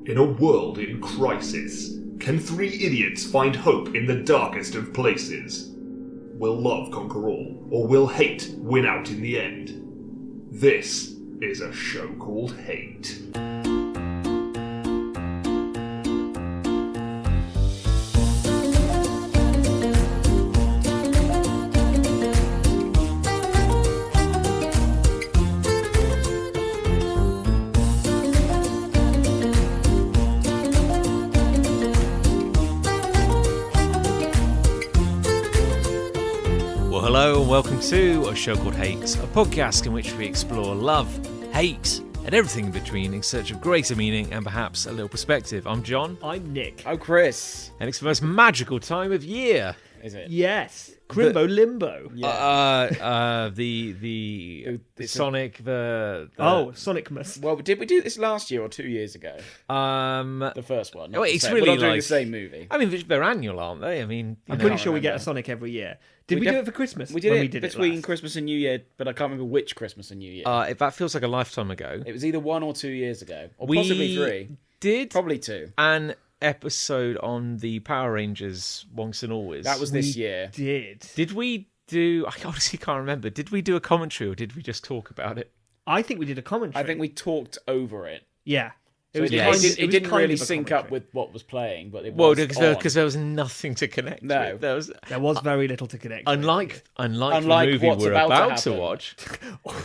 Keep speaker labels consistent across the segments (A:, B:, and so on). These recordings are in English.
A: In a world in crisis, can three idiots find hope in the darkest of places? Will love conquer all, or will hate win out in the end? This is a show called Hate.
B: Hello and welcome to A Show Called Hate, a podcast in which we explore love, hate, and everything in between in search of greater meaning and perhaps a little perspective. I'm John.
C: I'm Nick.
D: I'm Chris.
B: And it's the most magical time of year.
D: Is it?
C: Yes. Crimbo Limbo.
B: Yeah. The Sonic,
C: Sonicmas.
D: Well, did we do this last year or 2 years ago? The first one.
B: Well, it's
D: We're
B: really
D: not doing
B: like
D: the same movie.
B: I mean, they're annual, aren't they? I mean,
C: I'm pretty sure we get a Sonic every year. Did we do it for Christmas?
D: We did
C: when
D: it
C: we did
D: between
C: last?
D: Christmas and New Year, but I can't remember which Christmas and New Year.
B: That feels like a lifetime ago.
D: It was either 1 or 2 years ago, or
B: We
D: possibly 3.
B: Did
D: Probably 2.
B: an episode on the Power Rangers Once and Always.
D: That was this year.
B: Did we do? I honestly can't remember. Did we do a commentary or did we just talk about it?
C: I think we did a commentary.
D: I think we talked over it.
C: Yeah.
D: So it didn't really sync up with what was playing, but it was
B: because there was nothing to connect.
D: No.
B: with. There was
C: very little to connect.
B: unlike the movie
D: what's
B: we're
D: about
B: to
D: happen.
B: watch.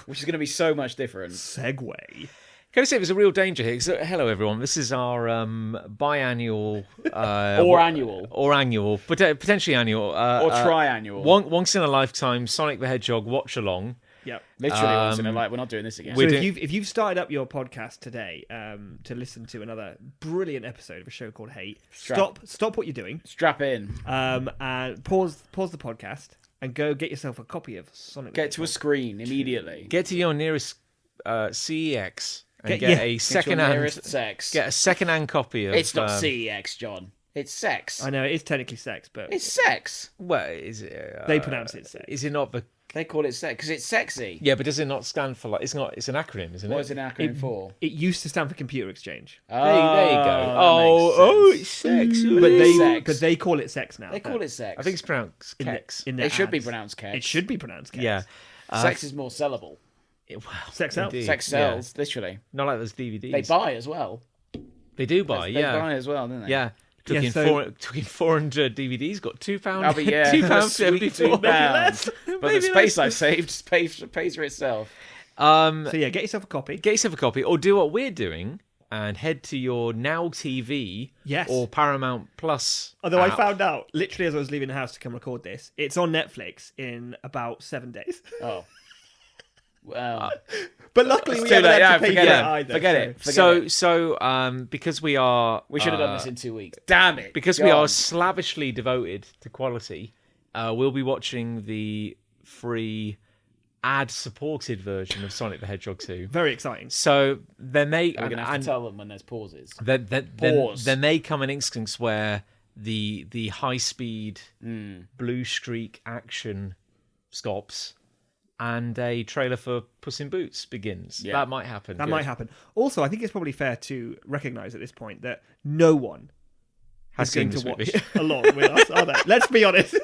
D: which is going to be so much different.
C: Segue.
B: Can I say there's a real danger here? So, hello everyone. This is our biannual
D: Or annual,
B: but potentially annual
D: or triannual.
B: once in a lifetime Sonic the Hedgehog watch along.
C: Yep.
D: Literally once in a life. We're not doing this again.
C: So if you've started up your podcast today to listen to another brilliant episode of a show called Hate, stop what you're doing.
D: Strap in.
C: And pause the podcast and go get yourself a copy of Sonic.
D: Get to a screen immediately.
B: Get to your nearest CEX and
C: Get
B: a second-hand
D: sex.
B: get a second-hand copy of.
D: It's not CEX, John. It's sex.
C: I know it is technically sex, but
D: It's sex.
B: Well, is it?
C: they pronounce it sex.
B: Is it not the?
D: They call it sex because it's sexy.
B: Yeah, but does it not stand for like? It's not. It's an acronym, isn't it?
D: What is an acronym for?
C: It used to stand for computer exchange,
B: There you go.
D: Oh,
B: it's sex.
C: but they call it sex now.
D: They call it sex.
B: I think it's pronounced kex.
C: In
D: it should be
C: ads.
D: pronounced kex.
C: It should be pronounced kex.
B: Yeah.
D: Sex is more sellable.
B: Well,
C: Sex sells.
B: indeed,
D: Sex sells, literally.
B: Not like those DVDs.
D: They buy as well.
B: They do buy.
D: They
B: Yeah.
D: buy as well, don't they?
B: Yeah. Took in 400 DVDs. Got £2.
D: Oh, but yeah,
B: £2.74.
D: £2. But the space I've saved pays for itself.
C: So yeah, get yourself a copy.
B: Get yourself a copy, or do what we're doing and head to your Now TV or Paramount Plus.
C: Although I
B: app.
C: found out literally as I was leaving the house to come record this, it's on Netflix in about 7 days.
D: Oh. Well,
C: But luckily we
D: too
C: haven't
D: late.
C: had to pay
D: Forget
C: for
D: it.
C: it either.
D: Forget it.
B: So because we are,
D: We should have done this in 2 weeks. Damn it.
B: because we are slavishly devoted to quality, we'll be watching the free ad-supported version of Sonic the Hedgehog 2.
C: Very exciting.
B: So there may
D: We're going to have to tell them when there's pauses.
B: there may come an instance where the high-speed blue streak action stops and a trailer for Puss in Boots begins.
D: Yeah.
B: That might happen.
C: That
B: Good.
C: might happen. Also, I think it's probably fair to recognise at this point that no one
B: Has
C: is going
B: seen
C: to
B: this
C: watch
B: movie.
C: along with us, are they? Let's be honest.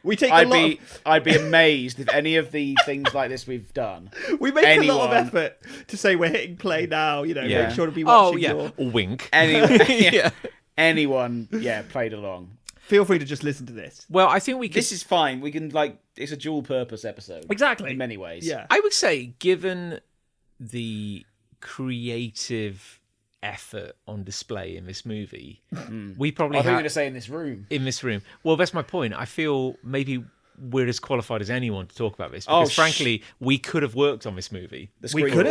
C: We take
D: I'd be amazed if any of the things like this we've done.
C: We make a lot of
D: anyone-
C: effort to say we're hitting play now. You know,
D: Yeah.
C: make sure to be
B: Oh
C: watching.
B: yeah, or wink.
D: Anyone, played along.
C: Feel free to just listen to this.
B: Well, I think we could.
D: This is fine. We can it's a dual purpose episode.
C: Exactly.
D: In many ways.
C: Yeah.
B: I would say, given the creative effort on display in this movie, we probably
D: I think we're
B: have
D: going to say in this room.
B: in this room. Well, that's my point. I feel maybe we're as qualified as anyone to talk about this because, frankly, we could have worked on this movie.
D: The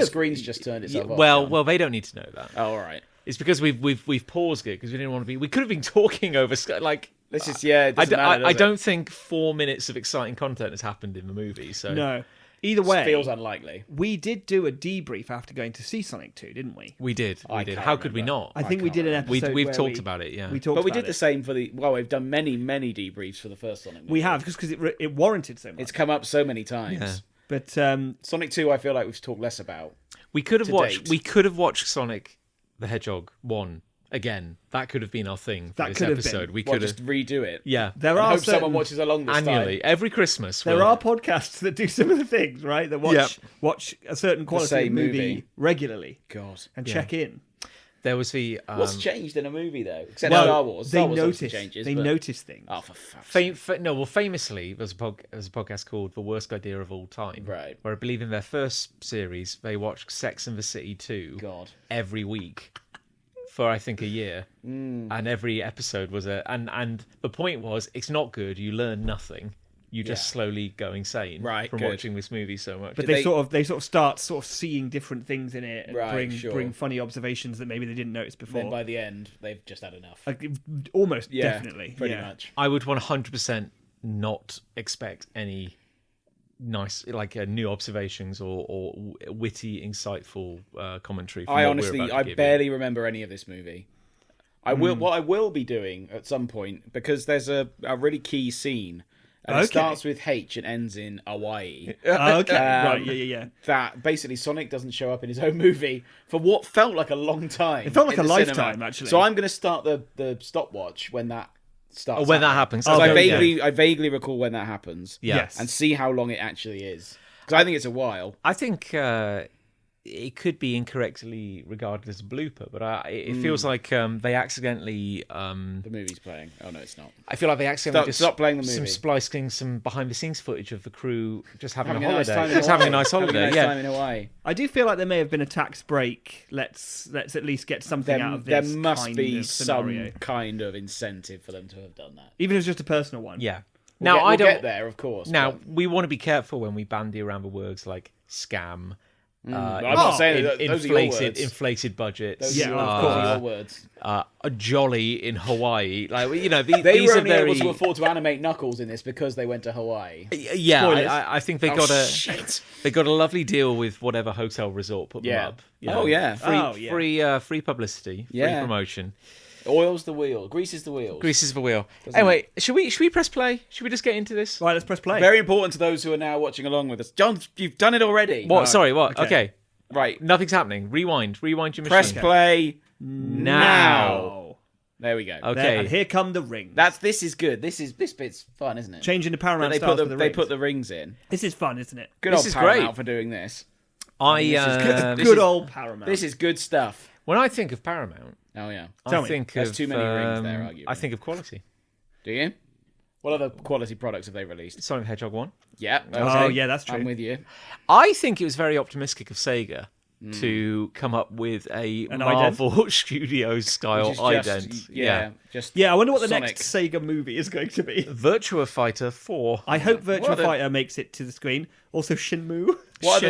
D: screen's just turned itself off.
B: Well, they don't need to know that.
D: Oh, all right.
B: It's because we've paused it because we didn't want to be. We could have been talking over like.
D: This is it doesn't matter, does
B: I
D: it?
B: don't think 4 minutes of exciting content has happened in the movie. So
C: No. Either way,
D: feels unlikely.
C: we did do a debrief after going to see Sonic 2, didn't we?
B: we did.
D: I
B: Did.
D: can't
B: How could we
D: remember.
B: not?
C: I think we did an episode.
B: We've
C: where
B: talked about it. Yeah.
C: We talked
D: But we
C: about
D: did the
C: it.
D: same for we've done many debriefs for the first Sonic movie.
C: We have because it warranted so much.
D: It's come up so many times.
B: Yeah.
C: But
D: Sonic 2, I feel like we've talked less about.
B: We could have
D: to
B: watched.
D: date.
B: We could have watched Sonic the Hedgehog 1 again, that could have been our thing for
C: That
B: this
C: could have
B: episode.
C: been.
B: We
D: Well,
B: could have,
D: just redo it.
B: yeah,
C: There
D: And
C: are
D: hope
C: certain,
D: someone watches along this
B: annually,
D: time.
B: every Christmas.
C: there
B: we'll-
C: are podcasts that do similar things, right? That watch a certain quality
D: same
C: movie
D: movie.
C: regularly
D: God.
C: and check in.
B: There was the
D: What's changed in a movie, though? Except
C: Well,
D: Star Wars.
C: they
D: Star Wars obviously
C: notice.
D: changes,
C: They
D: but...
C: notice things.
D: Oh, for fuck's sake.
B: famously, there's a podcast called "The Worst Idea of All Time,"
D: Right.
B: where I believe in their first series they watched Sex and the City 2
D: God.
B: every week for I think a year, and every episode was and the point was it's not good. You learn nothing. You just slowly go insane
D: Right,
B: from
D: good.
B: watching this movie so much.
C: But
D: Did
C: they sort of start seeing different things in it and
D: Right, sure.
C: bring funny observations that maybe they didn't notice before.
D: Then by the end, they've just had enough.
C: Almost
D: Yeah,
C: definitely,
D: pretty
C: yeah.
D: much.
B: I would 100% not expect any nice new observations or witty, insightful commentary. From
D: I
B: what
D: honestly,
B: we're about to
D: I
B: give you.
D: barely remember any of this movie. What I will be doing at some point, because there's a really key scene. And
C: Okay.
D: It starts with H and ends in Hawaii.
C: Oh, okay, right, yeah.
D: That basically Sonic doesn't show up in his own movie for what felt like a long time.
C: It felt like
D: in
C: a
D: the
C: lifetime,
D: cinema.
C: actually.
D: So I'm going to start the stopwatch when that starts.
B: Oh, when that
D: happening.
B: happens.
D: So
B: Okay,
D: I vaguely recall when that happens.
B: Yeah.
C: Yes.
D: And see how long it actually is. Because I think it's a while.
B: I think it could be incorrectly regarded as a blooper, but it feels like they accidentally.
D: The movie's playing. Oh no, it's not.
B: I feel like they accidentally
D: Stop playing the movie.
B: some splicing some behind the scenes footage of the crew just having,
D: Having
B: a
D: a nice
B: holiday,
D: time in
B: just having a
D: Hawaii.
B: nice
D: Having a
B: holiday.
D: nice
B: Yeah,
D: time in Hawaii.
C: I do feel like there may have been a tax break. Let's at least get something out of
D: There
C: this.
D: must
C: kind
D: be
C: of
D: some
C: scenario.
D: kind of incentive for them to have done that.
C: Even if it's just a personal one.
B: yeah.
D: We'll
B: I don't.
D: get there, of course.
B: Now
D: but-
B: we want to be careful when we bandy around the words like scam.
D: I'm not saying that those are your words.
B: Inflated budgets.
D: Those
C: Yeah,
D: are your,
C: of
D: those
C: course.
D: are your words.
B: A jolly in Hawaii. Like
D: They
B: these
D: were
B: are
D: only
B: very.
D: able to afford to animate Knuckles in this because they went to Hawaii.
B: Yeah,
C: Spoilers.
B: I think they
D: Oh,
B: got
D: shit.
B: they got a lovely deal with whatever hotel resort put them
D: Yeah.
B: up.
D: Oh, yeah.
B: Free publicity, free
D: Yeah.
B: promotion.
D: Oils the wheel, greases the wheels.
B: Greases the wheel. Anyway, should we press play? Should we just get into this?
C: Right, let's press play.
D: Very important to those who are now watching along with us. John, you've done it already.
B: What? Sorry, what?
C: okay.
B: Okay.
D: Right.
B: Nothing's happening. Rewind your machine.
D: Press play
B: now.
C: Oh.
D: There we go.
C: There,
B: Okay.
C: and here come the rings.
D: This is good. This bit's fun, isn't it?
C: Changing the Paramount
D: They
C: stars
D: put
C: for the
D: they
C: rings.
D: put the rings in.
C: This is fun, isn't it?
D: Good
B: This
D: old
B: is
D: Paramount
B: great.
D: for doing this.
B: This
C: Good old Paramount.
D: This is good stuff.
B: when I think of Paramount,
D: Oh yeah.
C: Tell
B: I
C: me.
B: think
D: There's
B: of
D: too many rings there, arguably.
B: I think of quality.
D: Do you? What other quality products have they released?
B: Sonic the Hedgehog 1.
D: Yeah.
C: Oh, yeah, that's true.
D: I'm with you.
B: I think it was very optimistic of Sega to come up with a
C: An
B: Marvel Studios style
D: Which is
B: ident.
D: Just
C: Yeah, I wonder what the
D: Sonic.
C: next Sega movie is going to be.
B: Virtua Fighter 4.
C: I hope Virtua
D: What are the-
C: Fighter makes it to the screen. Also Shinmu.
D: What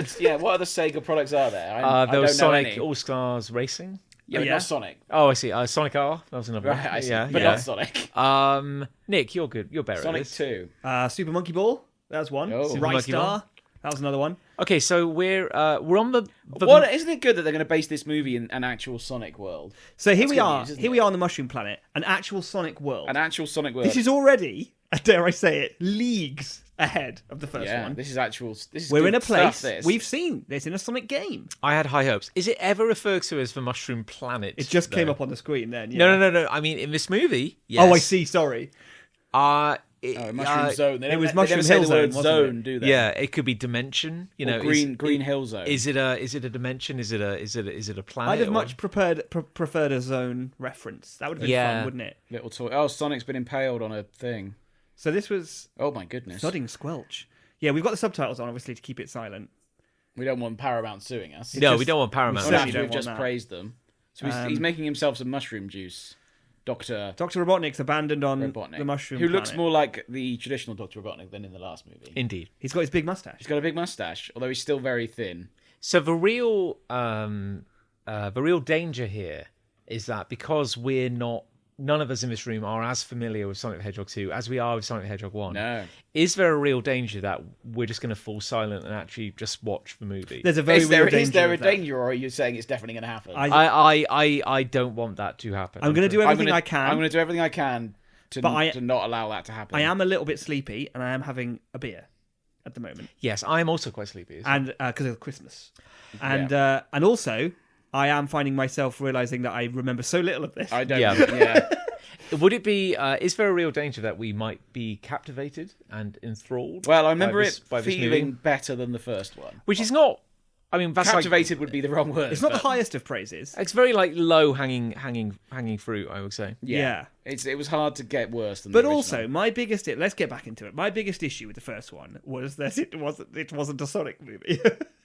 D: other Sega products are there? I
B: There was
D: don't know
B: Sonic
D: any.
B: All Stars Racing.
D: Yeah, but
C: Yeah.
D: not Sonic.
B: Oh, I see. Sonic R. That was another
D: Right,
B: one.
D: I see.
B: Yeah,
D: but
B: yeah.
D: not Sonic.
B: Nick, you're good. You're better at
D: Sonic
B: this.
D: 2.
C: Super Monkey Ball. That was one.
D: Oh. Super
C: Right
B: Monkey Ball.
C: Star. That was another one.
B: Okay, so we're on the
D: What isn't it good that they're going to base this movie in an actual Sonic world?
C: So here
D: That's
C: we
D: good
C: are.
D: news, isn't
C: Here
D: it?
C: we are on the Mushroom Planet, an actual Sonic world.
D: An actual Sonic world.
C: This is already, dare I say it, leagues ahead of the first
D: yeah,
C: one.
D: this is actual. This is
C: We're
D: good
C: in a place
D: Stuff, this.
C: we've seen this in a Sonic game.
B: I had high hopes. Is it ever referred to as the Mushroom Planet?
C: It just came
B: though?
C: up on the screen then. Yeah.
B: No. I mean, in this movie, yes.
C: Oh, I see. Sorry.
D: Mushroom Zone. They
C: it was
D: never-
C: Mushroom
D: they never
C: Hill
D: say the word
C: Zone, wasn't
D: zone,
C: it?
D: do they?
B: Yeah, it could be dimension. You know,
D: Or Green Hill Zone.
B: Is it a dimension? Is it a planet?
C: I'd have
B: or-
C: much preferred a zone reference. That would have been
B: Yeah.
C: fun, wouldn't it?
D: Little toy. Oh, Sonic's been impaled on a thing.
C: So this was
D: Oh my goodness.
C: Thudding Squelch. Yeah, we've got the subtitles on, obviously, to keep it silent.
D: We don't want Paramount suing us.
B: No,
C: just-
B: we don't want Paramount.
C: we
D: Well,
C: certainly
D: after
C: don't
D: we've
C: want
D: just
C: that.
D: praised them. So he's making himself some mushroom juice. Dr.
C: Dr. Robotnik's abandoned on
D: Robotnik.
C: the Mushroom
D: Who looks
C: Planet.
D: more like the traditional Dr. Robotnik than in the last movie.
B: Indeed.
C: He's got his big mustache.
D: He's got a big mustache, although he's still very thin.
B: So the real danger here is that because none of us in this room are as familiar with Sonic the Hedgehog 2 as we are with Sonic the Hedgehog 1.
D: No.
B: Is there a real danger that we're just going to fall silent and actually just watch the movie?
C: There's a very
D: Is there
C: real danger.
D: a
C: of that.
D: danger, or are you saying it's definitely going to happen?
B: I don't want that to happen.
C: I'm going to do everything I
D: I'm
C: can.
D: going to do everything I can to not allow that to happen.
C: I am a little bit sleepy, and I am having a beer at the moment,
B: Yes, I am also quite sleepy.
C: and because of Christmas, and also I am finding myself realizing that I remember so little of this.
D: I don't.
B: Yeah.
D: Yeah.
B: Would it be? Is there a real danger that we might be captivated and enthralled?
D: Well, I remember
B: by this
D: feeling
B: movie?
D: better than the first one.
B: Which is not. I mean, that's
D: Captivated would be the wrong word.
C: It's not
D: but-
C: the highest of praises.
B: It's very like low hanging fruit, I would say.
C: Yeah.
D: It was hard to get worse than.
C: But
D: the original.
C: also, my biggest let's get back into it. My biggest issue with the first one was that it wasn't a Sonic movie,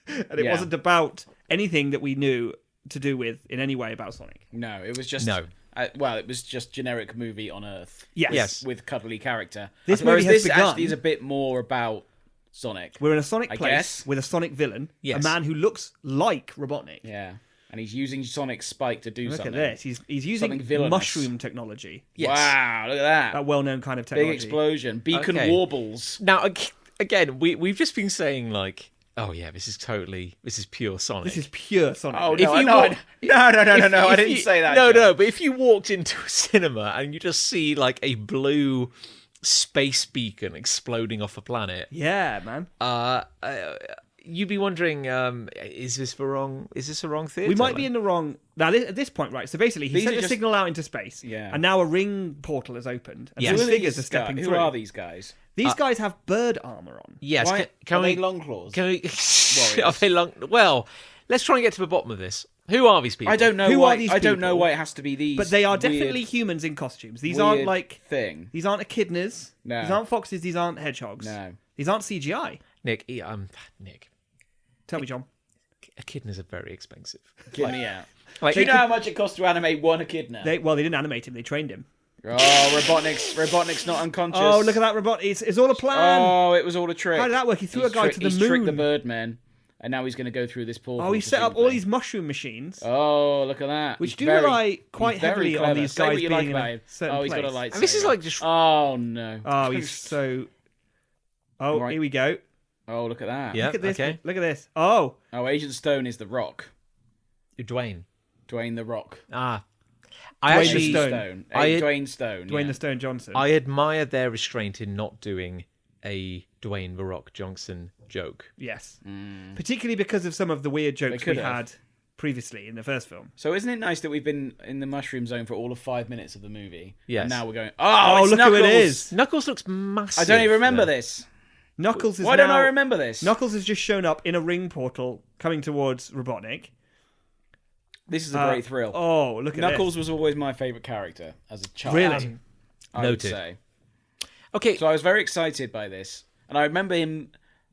C: and it
D: Yeah.
C: wasn't about anything that we knew to do with in any way about Sonic.
D: no, it was just
B: No.
D: It was just generic movie on Earth.
C: Yes.
D: with cuddly character.
C: This
D: Whereas
C: movie has
D: this
C: begun-
D: actually is a bit more about Sonic.
C: We're in a Sonic
D: I
C: place
D: guess.
C: with a Sonic villain,
B: Yes.
C: a man who looks like Robotnik.
D: Yeah, and he's using Sonic's spike to do
C: Look
D: something.
C: at this. He's using
D: Something villainous.
C: mushroom technology.
B: Yes.
D: Wow, look at that.
C: That well-known kind of
D: Big
C: technology.
D: explosion. Beacon
B: Okay.
D: warbles.
B: Now, again, we've just been saying like, oh yeah, this is pure Sonic.
C: This is pure Sonic.
D: Oh,
B: If
D: no,
B: you
D: no,
B: wa-
D: no, I
B: If
D: didn't
B: you-
D: say that.
B: No,
D: John.
B: no, but if you walked into a cinema and you just see like a blue space beacon exploding off a planet,
C: Yeah, man.
B: you'd be wondering, is this a wrong theatre?
C: We might be in the wrong... Now, at this point, right, so basically he
D: These
C: sent
D: are
C: a
D: just-
C: signal out into space,
D: Yeah.
C: and now a ring portal has opened, and
B: Yes.
C: these
B: Who are
C: figures are stepping
D: Who
C: through.
D: are these guys?
C: These guys have bird armour on.
B: Yes.
D: Why,
B: Can
D: are
B: we?
D: they long claws?
B: Can we?
D: Warriors.
B: Are they long? Well, let's try and get to the bottom of this. Who are these people?
D: I don't know
C: Who
D: why.
C: are these
D: I don't know
C: people?
D: why it has to be these.
C: But they are
D: weird-
C: definitely humans in costumes. These aren't
D: weird
C: like...
D: thing.
C: These aren't echidnas.
D: No.
C: These aren't foxes. These aren't hedgehogs.
D: No.
C: These aren't CGI.
B: Nick. Nick.
C: Tell me, John.
B: Echidnas are very expensive.
D: Get me out.
B: Like,
D: Do you know how much it costs to animate one echidna?
C: They didn't animate him. They trained him.
D: Oh, Robotnik's not unconscious.
C: Oh, look at that robot. It's all a plan.
D: Oh, it was all a trick.
C: How did that work? He threw a guy to the
D: He's tricked the
C: moon.
D: Birdmen, and now he's going to go through this portal.
C: Oh, he set up all
D: presumably.
C: these mushroom machines.
D: Oh, look at that.
C: Which
D: He's
C: do
D: very-
C: rely quite
D: he's very
C: heavily on
D: clever.
C: these
D: Say
C: guys
D: what you like
C: being in
D: about
C: a
D: him.
C: certain
D: Oh, he's got a
C: place.
D: lightsaber.
B: and this is like just.
D: Oh no.
C: Oh, he's so... Oh,
D: Right.
C: here we go.
D: Oh, look at that.
B: Yeah.
C: Look at this.
B: Okay.
C: Look at this. Oh,
D: Oh, Agent Stone is the Rock.
B: Dwayne.
D: Dwayne the Rock.
B: I
C: Dwayne the
B: actually.
C: Stone.
D: Dwayne Stone.
C: Dwayne
D: yeah.
C: the Stone Johnson.
B: I admire their restraint in not doing a Dwayne the Rock Johnson joke.
C: Yes. Particularly because of some of the weird jokes we
D: could have.
C: had previously in the first film.
D: So isn't it nice that we've been in the mushroom zone for all of 5 minutes of the movie?
B: Yes.
D: And now we're going.
C: Oh,
D: It's
C: look
D: Knuckles.
C: who it is.
B: Knuckles looks massive.
D: I don't even remember
B: there.
D: this.
C: Knuckles is
D: Why don't
C: now-
D: I remember this?
C: Knuckles has just shown up in a ring portal coming towards Robotnik.
D: This is a great thrill.
C: Oh, look at
D: Knuckles
C: this.
D: was always my favourite character as a child.
C: Really?
D: I would
B: Noted.
D: say.
B: Okay.
D: So I was very excited by this, and I remember him.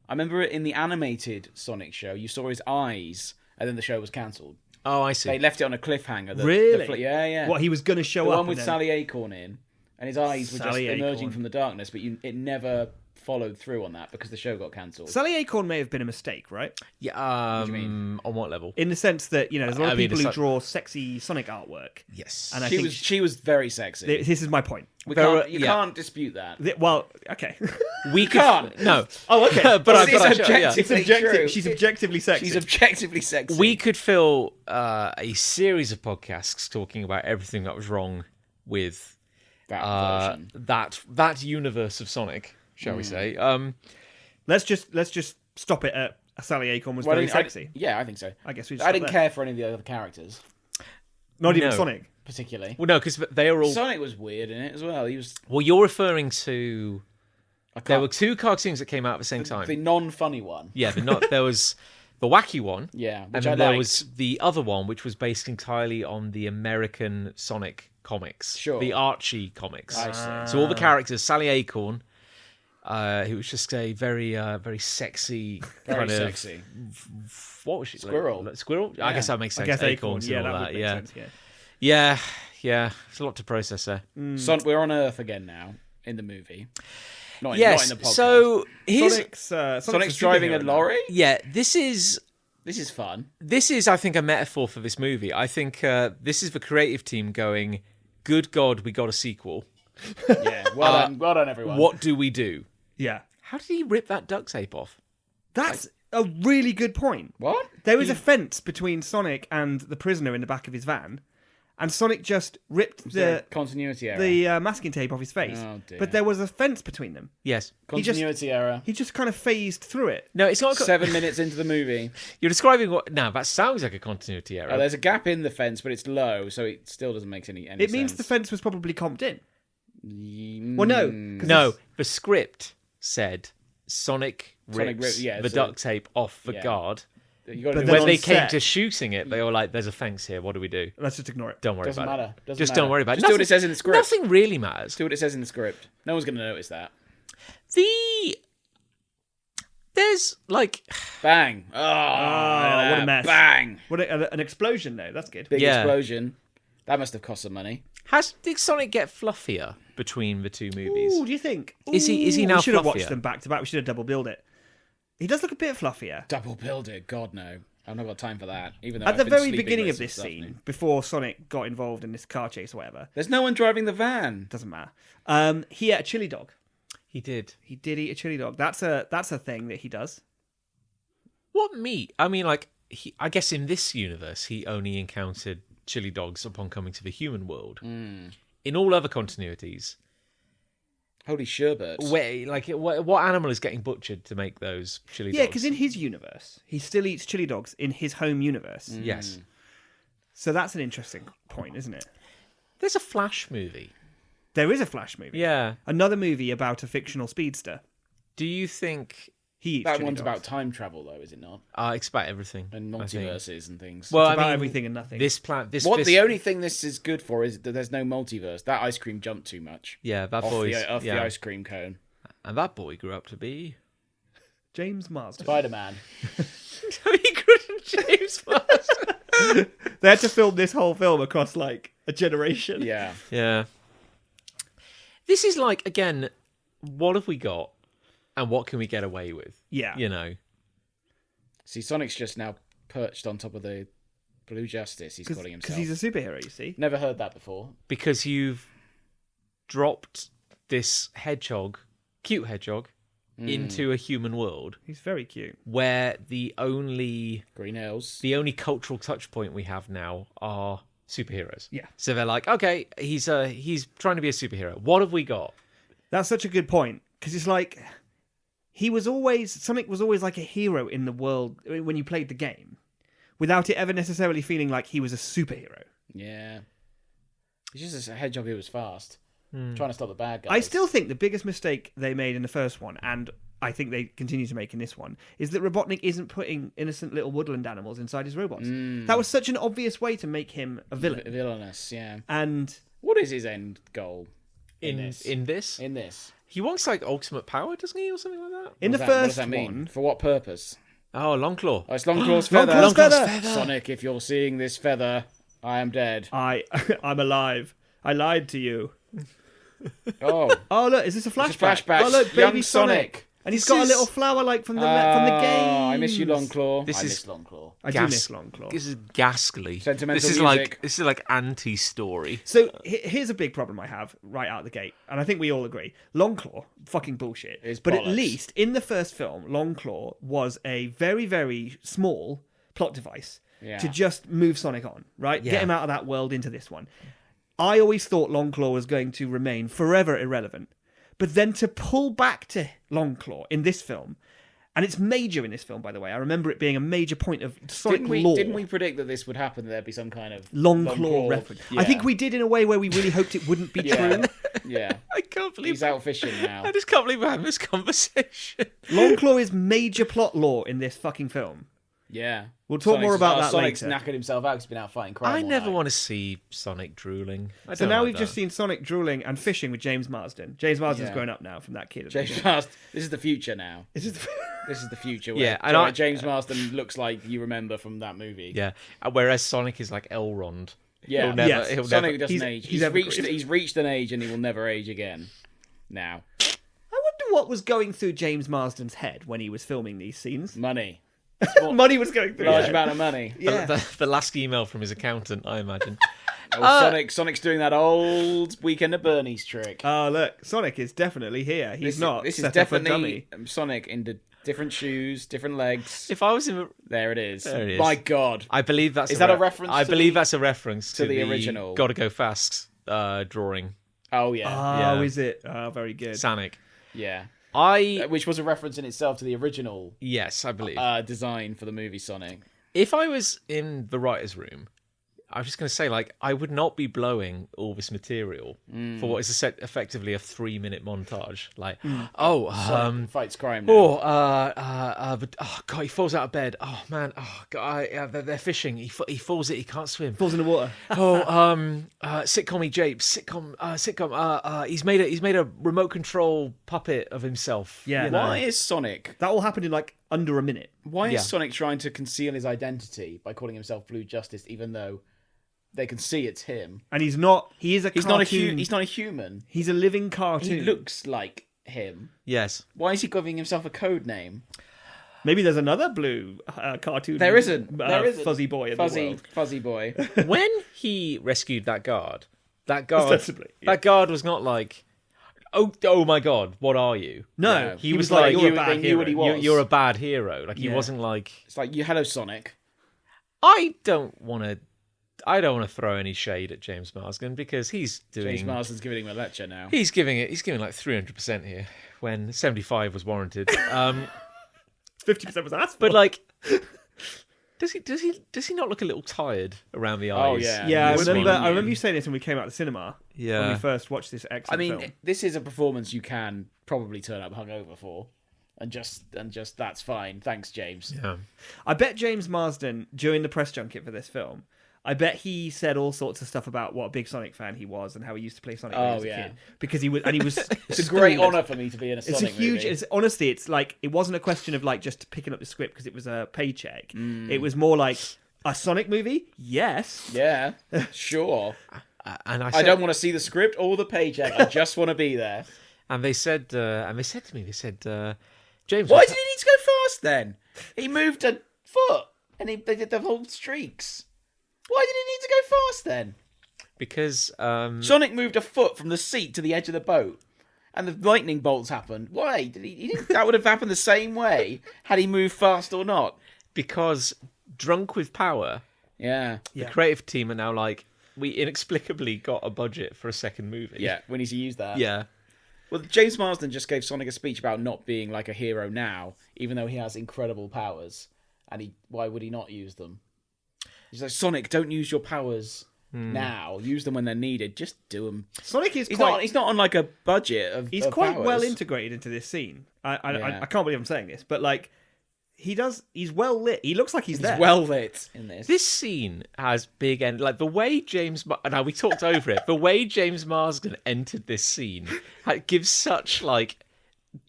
D: I remember it in the animated Sonic show. You saw his eyes, and then the show was cancelled.
B: Oh, I see.
D: They left it on a cliffhanger.
C: Really?
D: Yeah.
C: What, he was going to show
D: the
C: up?
D: one with
C: and then-
D: Sally Acorn in, and his eyes were just
C: Sally
D: emerging
C: Acorn.
D: from the darkness, but it never followed through on that because the show got cancelled.
C: Sally Acorn may have been a mistake, right?
B: Yeah.
D: do you mean?
B: On what level?
C: In the sense that, you know, there's a lot
B: I
C: of
B: mean,
C: people
B: it's
C: who
B: like-
C: draw sexy Sonic artwork.
B: Yes.
C: And I think
D: She was very sexy.
C: this is my point.
D: You
B: yeah.
D: can't dispute that.
C: Well, okay.
B: we
D: can't.
B: No.
C: Oh, okay.
B: but
D: Well,
B: I
D: it's
B: but I-
D: objective.
B: yeah.
D: True.
C: She's objectively sexy.
D: She's objectively sexy.
B: We could fill a series of podcasts talking about everything that was wrong with
D: that version.
B: that universe of Sonic, shall we say?
C: Let's just stop it at Sally Acorn was very sexy.
D: Yeah, I think so.
C: I guess we just
D: I
C: stop
D: didn't
C: there.
D: care for any of the other characters
C: Not even
B: No.
C: Sonic.
D: particularly.
B: Well, no, because they are all.
D: Sonic was weird in it as well. He was
B: Well, you're referring to. There were two cartoons that came out at the same time.
D: the non-funny one.
B: Yeah, there was the wacky one.
D: Yeah,
B: and
D: which
B: then
D: I
B: there
D: liked.
B: was the other one, which was based entirely on the American Sonic comics,
D: Sure.
B: the Archie comics.
D: I see.
B: So all the characters, Sally Acorn, who was just a very, very sexy
D: Very
B: kind
D: sexy.
B: of what was she?
D: Squirrel.
B: Squirrel. I guess that makes
C: I
B: sense.
C: guess
B: Acorns
C: Acorn.
B: and
C: Yeah,
B: all
C: that
B: that.
C: would make
B: Yeah,
C: sense. Yeah.
B: yeah. There's a lot to process there.
D: We're on Earth again now in the movie. Not
B: Yes.
D: in the podcast.
B: So here's
D: Sonic's driving a lorry.
B: yeah. This is
D: This is fun.
B: I think, a metaphor for this movie. I think this is the creative team going, good God, we got a sequel.
D: Yeah. Well done, everyone.
B: What do we do?
C: Yeah.
B: How did he rip that duct tape off?
C: That's a really good point.
D: What?
C: There was a fence between Sonic and the prisoner in the back of his van, and Sonic just ripped
D: there
C: the
D: a continuity error?
C: the masking tape off his face.
D: Oh, dear.
C: But there was a fence between them.
B: Yes.
D: Continuity error.
C: He just kind of phased through it.
B: No, it's not.
D: 7 minutes into the movie.
B: You're describing what? No, that sounds like a continuity error.
D: There's a gap in the fence, but it's low, so it still doesn't make any
C: It means
D: sense.
C: the fence was probably comped in.
D: Well,
C: no.
B: No, the script said Sonic rips
D: yeah,
B: the
D: so-
B: duct tape off the
D: yeah.
B: guard.
D: You got
C: But
D: to
C: then
B: When
C: on
B: they came
C: set-
B: to shooting it, they were like, "There's a fence here. What do we do?
C: Let's just ignore it.
B: Don't worry
D: Doesn't
B: about
D: matter.
B: it.
D: Doesn't
B: Just
D: matter.
B: don't worry about it.
D: Just do what it says in the script.
B: Nothing really matters.
D: Do what it says in the script. No one's going to notice that.
B: There's like
D: Bang! Oh,
C: what a mess.
D: Bang!
C: What an explosion though. That's good.
D: Big
B: Yeah.
D: explosion. That must have cost some money.
B: did Sonic get fluffier between the two movies?
C: Ooh, do you think?
B: Is he
C: Ooh,
B: now
C: We should have
B: fluffier?
C: watched them back to back. We should have double billed it. He does look a bit fluffier.
D: Double billed it. God, no. I've not got time for that. Even though
C: At
D: I've
C: the
D: been
C: very
D: sleeping
C: beginning
D: most
C: of this
D: this afternoon.
C: scene, before Sonic got involved in this car chase or whatever,
D: There's no one driving the van.
C: doesn't matter. He ate a chili dog.
B: He did.
C: He did eat a chili dog. That's a thing that he does.
B: What meat? I mean, like, I guess in this universe, he only encountered chili dogs upon coming to the human world. In all other continuities,
D: Holy sherbet.
B: what animal is getting butchered to make those chili dogs?
C: Yeah, because in his universe, he still eats chili dogs in his home universe.
B: Yes.
C: So that's an interesting point, isn't it?
B: There's a Flash movie.
C: There is a Flash movie.
B: Yeah.
C: Another movie about a fictional speedster.
B: Do you think...
C: He eats
D: That
C: chili
D: one's
C: dogs.
D: about time travel, though, is it not?
B: It's about everything.
D: And
B: I think.
D: multiverses and things.
B: Well,
C: It's
B: I
C: about
B: mean,
C: everything and nothing.
D: The only thing this is good for is that there's no multiverse. That ice cream jumped too much.
B: Yeah, that
D: Off
B: boy's...
D: the ice cream cone.
B: And that boy grew up to be...
C: James Marsden.
D: Spider-Man.
B: he grew to James Marsden.
C: They had to film this whole film across like a generation.
D: Yeah.
B: Yeah. This is like, again, what have we got and what can we get away with?
C: Yeah.
B: You know?
D: See, Sonic's just now perched on top of the Blue Justice, he's calling
C: Because
D: himself.
C: he's a superhero, you see.
D: Never heard that before.
B: Because you've dropped this hedgehog, cute hedgehog, into a human world
C: He's very cute.
B: where the only
D: Green Hills.
B: cultural touch point we have now are superheroes.
C: Yeah.
B: So they're like, okay, he's trying to be a superhero. What have we got?
C: That's such a good point. Because it's like, Sonic was always like a hero in the world when you played the game, without it ever necessarily feeling like he was a superhero.
D: Yeah. He's just a hedgehog who was fast. Trying to stop the bad guys.
C: I still think the biggest mistake they made in the first one, and I think they continue to make in this one, is that Robotnik isn't putting innocent little woodland animals inside his robots. That was such an obvious way to make him a villain.
D: Villainous, yeah.
C: And
D: What is his end goal
B: In
D: this?
B: this?
D: In this.
B: He wants like ultimate power, doesn't he, or something like that?
C: in the
D: What does
C: first
D: that mean?
C: one,
D: For what purpose?
B: Oh, Longclaw.
D: Oh, it's Longclaw's feather.
C: Longclaw's feather.
D: Sonic, if you're seeing this feather, I am dead.
C: I'm alive. I lied to you.
D: Oh.
C: Oh look, is this a flashback?
D: It's a flashback.
C: Oh look,
D: Young
C: baby Sonic.
D: Sonic.
C: And he's
B: This
C: got a
B: is-
C: little flower like from the game.
D: I miss you, Longclaw.
B: This
D: I
B: is-
D: miss Longclaw.
C: I do miss Longclaw.
B: This is ghastly.
D: Sentimental
B: this is
D: music.
B: like anti-story.
C: So here's a big problem I have right out the gate, and I think we all agree: Longclaw, fucking bullshit.
D: It's
C: but at
D: bollocks.
C: least in the first film, Longclaw was a very, very small plot device
D: Yeah.
C: to just move Sonic on, right?
B: Yeah.
C: Get him out of that world into this one. I always thought Longclaw was going to remain forever irrelevant, but then to pull back to Longclaw in this film. And it's major in this film, by the way. I remember it being a major point of Sonic lore.
D: Didn't we predict that this would happen? That there'd be some kind of
C: Longclaw reference.
D: Yeah.
C: I think we did in a way where we really hoped it wouldn't be true.
D: Yeah. Yeah.
B: I can't believe
D: He's out fishing now.
B: I just can't believe we're having this conversation.
C: Longclaw is major plot lore in this fucking film.
D: Yeah.
C: We'll talk more about that
D: Sonic's
C: later.
D: knackered himself out 'cause he's been out fighting crime.
B: I
D: all
B: never
D: night.
B: want to see Sonic drooling.
C: So now we've just seen Sonic drooling and fishing with James Marsden. James Marsden's
D: Yeah.
C: grown up now from that kid.
D: James Marsden. This is the future now.
C: This is
D: This is the future.
B: Yeah,
D: Where
B: and
D: James Marsden looks like you remember from that movie.
B: Yeah, whereas Sonic is like Elrond.
D: Yeah.
B: He'll never.
C: Yes.
B: He'll
D: Sonic
B: never.
D: doesn't
C: he's-
D: age.
C: he's
D: He's reached an age and he will never age again. Now,
C: I wonder what was going through James Marsden's head when he was filming these scenes.
D: money.
C: Money was going through.
D: Large
C: his head.
D: amount of money.
C: Yeah.
B: The last email from his accountant, I imagine.
D: Sonic's doing that old Weekend at Bernie's trick.
C: Oh look, Sonic is definitely here. He's not.
D: This is
C: set up a
D: definitely
C: dummy.
D: Sonic in Different shoes, different legs.
B: If I was in,
D: There it is.
B: There it is.
D: My God.
B: I believe that's
D: Is that a reference
B: I
D: to
B: believe
D: the-
B: that's a reference to
D: the original?
B: Gotta Go Fast drawing.
D: Oh, yeah.
C: Oh,
B: Yeah.
C: is it? Oh, very good.
B: Sonic.
D: Yeah.
B: I
D: Which was a reference in itself to the original
B: yes, I believe.
D: design for the movie Sonic.
B: If I was in the writer's room, I was just going to say, like, I would not be blowing all this material for what is effectively a 3-minute montage. Like,
D: Sonic fights crime now.
B: but oh god, he falls out of bed. Oh man, oh god, they're fishing. He falls it. He can't swim.
C: Falls in the water.
B: Sitcom-y japes. Sitcom. He's made a remote control puppet of himself.
C: Yeah.
B: you know?
D: Why is Sonic...
C: That all happened in like under a minute.
D: Why
B: Yeah.
D: is Sonic trying to conceal his identity by calling himself Blue Justice, even though they can see it's him?
C: And he's not. He is a.
D: He's
C: cartoon.
D: not a human.
C: He's a living cartoon.
D: He looks like him.
B: Yes.
D: Why is he giving himself a code name?
C: Maybe there's another blue cartoon.
D: There isn't. There isn't.
C: Fuzzy boy in the world.
D: Fuzzy boy.
B: When he rescued that guard,
C: Ostensibly, yeah.
B: that guard was not like, oh my god, what are you?
C: No,
D: No,
B: he was like,
C: you're a
D: they
C: bad
D: knew
C: hero.
D: what he was.
B: You're a bad hero. Like he
C: Yeah.
B: wasn't like.
D: It's like, hello, Sonic.
B: I don't want to throw any shade at James Marsden because he's doing.
D: James Marsden's giving him a lecture now.
B: He's giving like 300% here when 75 was warranted.
C: 50% was asked for.
B: But like, does he not look a little tired around the eyes?
D: Oh, yeah.
C: Yeah,
D: This one,
C: I remember you saying this when we came out of the cinema.
B: Yeah.
C: When we first watched this excellent
D: I mean,
C: film.
D: this is a performance you can probably turn up hungover for, and just that's fine. Thanks, James.
B: Yeah.
C: I bet James Marsden, during the press junket for this film, I bet he said all sorts of stuff about what a big Sonic fan he was and how he used to play Sonic when he was a kid. Because he was, and he was.
D: It's a great honour for me to be in a Sonic
C: It's a huge.
D: movie.
C: It's honestly, it's like it wasn't a question of like just picking up the script because it was a paycheck. It was more like a Sonic movie. Yes.
D: Yeah, sure.
B: And
D: I don't want to see the script or the paycheck. I just want to be there.
B: And they said to me, James,
D: Why did he need to go fast then? He moved a foot, and they did the whole streaks. Why did he need to go fast then?
B: because
D: Sonic moved a foot from the seat to the edge of the boat, and the lightning bolts happened. Why did he didn't, that would have happened the same way had he moved fast or not?
B: because drunk with power,
D: Yeah,
B: the creative team are now like, we inexplicably got a budget for a second movie.
D: yeah. We need to use that.
B: Yeah.
D: Well, James Marsden just gave Sonic a speech about not being like a hero now, even though he has incredible powers. And why would he not use them? He's like, Sonic, don't use your powers now. Use them when they're needed. Just do them.
C: Sonic is
D: He's
C: quite.
D: not. He's not on like a budget of.
C: He's
D: of
C: quite
D: powers.
C: well integrated into this scene.
D: Yeah.
C: I can't believe I'm saying this, but like he's well lit. He looks like he's there.
D: He's well lit in this.
B: This scene has big end, like the way now we talked over it. The way James Marsden entered this scene gives such like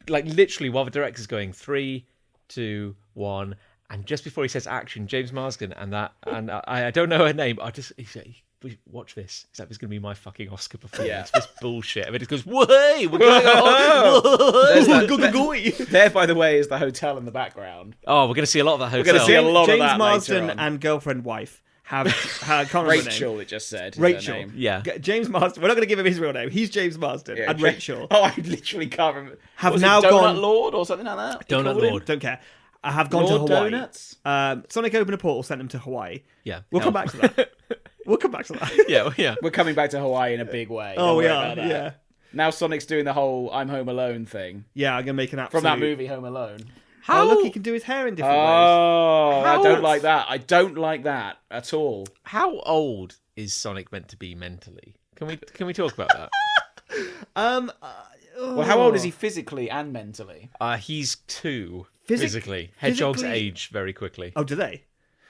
B: literally while the director's going 3, 2, 1, and just before he says action, James Marsden and I don't know her name. He said, watch this. Is that was going to be my fucking Oscar performance?
D: Yeah.
B: This bullshit. I mean, it goes, "Way, we're going on."
D: There, by the way, is the hotel in the background.
B: Oh, we're going to see a lot of that hotel.
D: gonna see a lot of
C: James
D: that
C: Marsden
D: later on.
C: and girlfriend wife have I can't remember her name.
D: Rachel, it just said. is
C: Rachel.
D: her name.
B: Yeah.
C: James Marsden. We're not going to give him his real name. He's James Marsden
D: Yeah,
C: and Rachel
D: Oh, I literally can't remember.
C: Have
D: Was
C: now
D: it Donut
C: gone-
D: Lord or something like that. He
B: Donut
D: called him?
B: Lord.
C: Don't care. I have gone
D: Lord
C: to Hawaii.
D: Donuts?
C: Sonic opened a portal, sent them to Hawaii.
B: Yeah.
C: We'll come back to that. We'll come back to that.
B: Yeah.
D: We're coming back to Hawaii in a big way.
C: Oh,
D: Don't
C: we
D: worry
C: are.
D: about that.
C: Yeah.
D: Now Sonic's doing the whole "I'm Home Alone" thing
C: Yeah, I'm gonna make an absolute.
D: from that movie Home Alone.
C: Oh, look, he can do his hair in different ways.
D: Oh, I
B: How-
D: don't like that. I don't like that at all.
B: How old is Sonic meant to be mentally? Can we talk about that?
D: Well, how old is he physically and mentally?
B: He's 2
C: Physic-
B: physically. Hedgehogs
C: physically-
B: age very quickly.
C: Oh, do they?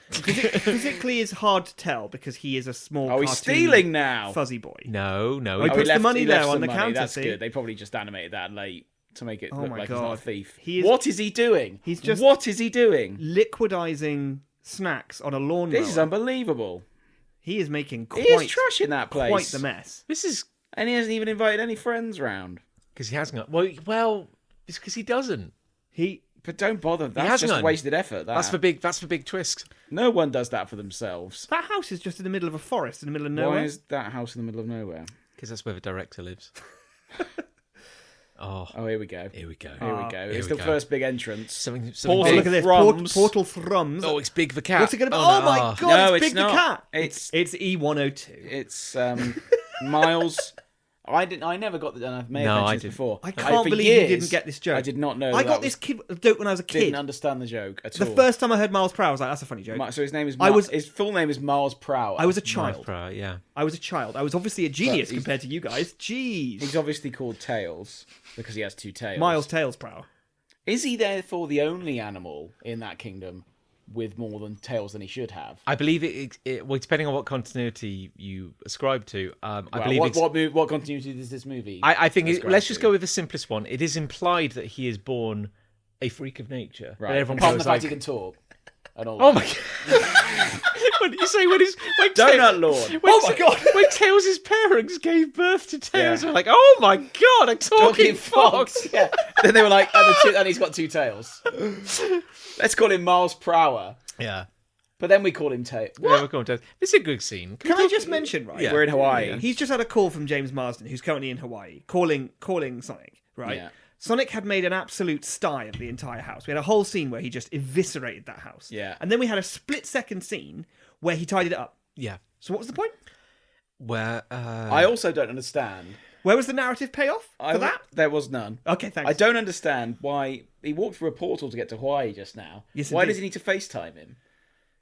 C: Physically is hard to tell because he is a small.
D: Oh, he's
C: cartoon
D: stealing now.
C: fuzzy boy.
B: No.
C: Oh, he
D: Oh,
C: puts the money
D: he
C: there
D: left
C: on
D: some
C: the
D: money.
C: counter,
D: That's
C: see?
D: good. They probably just animated that late to make it look
C: my
D: like he's not a
C: God.
D: thief.
C: He is-
D: What is he doing?
C: He's just-
D: What is he doing?
C: Liquidizing snacks on a lawnmower.
D: This is unbelievable.
C: He is making
D: He
C: quite,
D: is trashing that place.
C: quite the mess.
B: This is
D: And he hasn't even invited any friends round.
B: because he hasn't got. Well, it's because he doesn't.
D: But don't bother. That's
B: hasn't
D: just
B: none.
D: wasted effort. That.
B: That's for big twist.
D: No one does that for themselves.
C: That house is just in the middle of a forest, in the middle of nowhere.
D: Why is that house in the middle of nowhere?
B: Because that's where the director lives. Oh,
D: here we go.
B: here we go.
D: Here we go. It's
B: we
D: the
B: go.
D: first big entrance.
B: Something
C: Oh,
B: big.
C: look at this.
D: Thrums.
C: Portal Thrums.
B: Oh, it's Big the Cat.
C: What's it going to be?
B: Oh,
C: Oh, my
B: no.
C: God,
D: No,
C: it's
D: it's
C: Big the
D: not.
C: Cat.
D: It's
C: E102.
D: it's Miles. I never got the. And I may have
B: No, I
D: mentioned this
B: didn't.
D: before.
C: I
D: for
C: can't believe
D: years,
C: you didn't get this joke.
D: I did not know.
C: I
D: that
C: got
D: was-
C: this joke when I was a kid.
D: Didn't understand the joke at
C: The
D: all.
C: first time I heard Miles Prower, I was like, that's a funny joke.
D: So his name is. His full name is Miles Prower.
C: I was a
B: Miles
C: child.
B: Prower, yeah.
C: I was a child. I was obviously a genius
D: he's-
C: compared to you guys. Jeez.
D: He's obviously called Tails because he has two tails.
C: Miles Tails Prower.
D: Is he therefore the only animal in that kingdom with more than tails than he should have?
B: I believe well, depending on what continuity you ascribe to, I
D: Well,
B: believe
D: what continuity does this movie?
B: I think
D: ascribe
B: let's just
D: to?
B: go with the simplest one. It is implied that he is born a freak of nature.
D: Right.
B: But everyone
D: Apart from
B: goes
D: the fact
B: like,
D: he can talk. And all
B: "Oh
D: that.
B: my god!" What did you say when
D: Donut Lord.
B: Oh my god! When Tails' parents gave birth to Tails,
D: Yeah.
B: we're like, "Oh my god, a talking fox!"
D: Yeah. Then they were like, and he's got two tails. Let's call him Miles Prower.
B: Yeah.
D: But then we call him Tails.
B: Yeah, we're going to. This is a good scene.
C: Can I just mention, right?
B: Yeah.
D: We're in Hawaii.
C: He's just had a call from James Marsden, who's currently in Hawaii, calling Sonic, right?
D: Yeah.
C: Sonic had made an absolute sty of the entire house. We had a whole scene where he just eviscerated that house.
D: Yeah.
C: And then we had a split-second scene where he tidied it up.
B: Yeah.
C: So what was the point?
B: Where
D: I also don't understand.
C: Where was the narrative payoff for that?
D: There was none.
C: Okay, thanks.
D: I don't understand why he walked through a portal to get to Hawaii just now.
C: Yes,
D: why
C: indeed.
D: does he need to FaceTime him?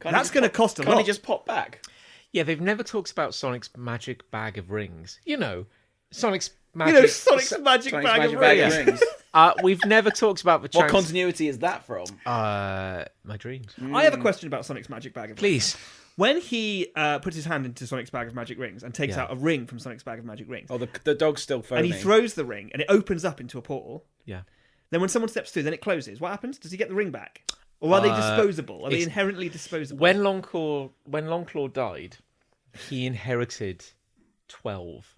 D: Can't he
C: That's
D: just
C: going to
D: pop-
C: cost a
D: Can't
C: lot.
D: he just pop back?
B: Yeah, they've never talked about Sonic's magic bag of rings. You know, Sonic's magic.
C: Sonic's magic
D: Sonic's
C: bag
D: magic
C: of
D: bag
C: rings.
D: of rings.
B: We've never talked about the
D: What
B: chance.
D: continuity is that from?
B: My dreams.
C: I have a question about Sonic's magic bag of rings.
B: Please.
C: When he puts his hand into Sonic's bag of magic rings and takes
B: Yeah.
C: out a ring from Sonic's bag of magic rings,
D: Oh, the dog's still
C: and
D: foaming.
C: he throws the ring and it opens up into a portal,
B: Yeah.
C: then when someone steps through, then it closes. What happens? Does he get the ring back? Or are they disposable? Are they
B: it's-
C: inherently disposable?
B: When Longclaw died, he inherited 12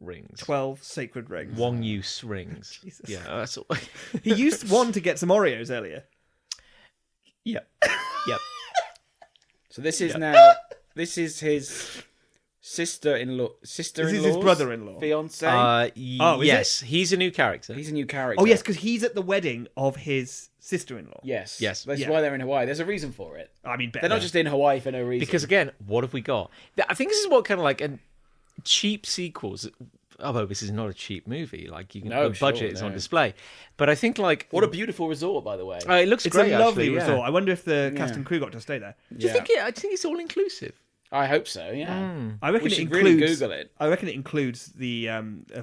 B: rings.
C: 12 sacred rings.
B: One-use rings.
C: Jesus.
B: Yeah, that's all.
C: He used one to get some Oreos earlier.
B: Yep. Yep.
D: So this is now. This is his sister-in-law.
C: This is his brother-in-law.
D: Fiance.
C: is
B: yes, he's a new character.
D: He's a new character.
C: Oh, yes, because he's at the wedding of his sister-in-law.
D: Yes.
B: Yes.
D: That's
C: Yeah.
D: why they're in Hawaii. There's a reason for it.
C: I mean,
D: They're not just in Hawaii for no reason.
B: Because again, what have we got? I think this is what kind of like a cheap sequels. Although this is not a cheap movie, like you can
D: No,
B: the budget
D: sure,
B: is
D: no.
B: on display. But I think like
D: what a beautiful resort, by the way.
B: it looks
C: It's
B: great.
C: a lovely
B: actually, yeah.
C: resort. I wonder if the cast
D: Yeah.
C: and crew got to stay there.
B: Do you think it? I think it's all inclusive.
D: I hope so. Yeah.
C: I reckon
D: We
C: it
D: should
C: includes.
D: really Google it.
C: I reckon it includes the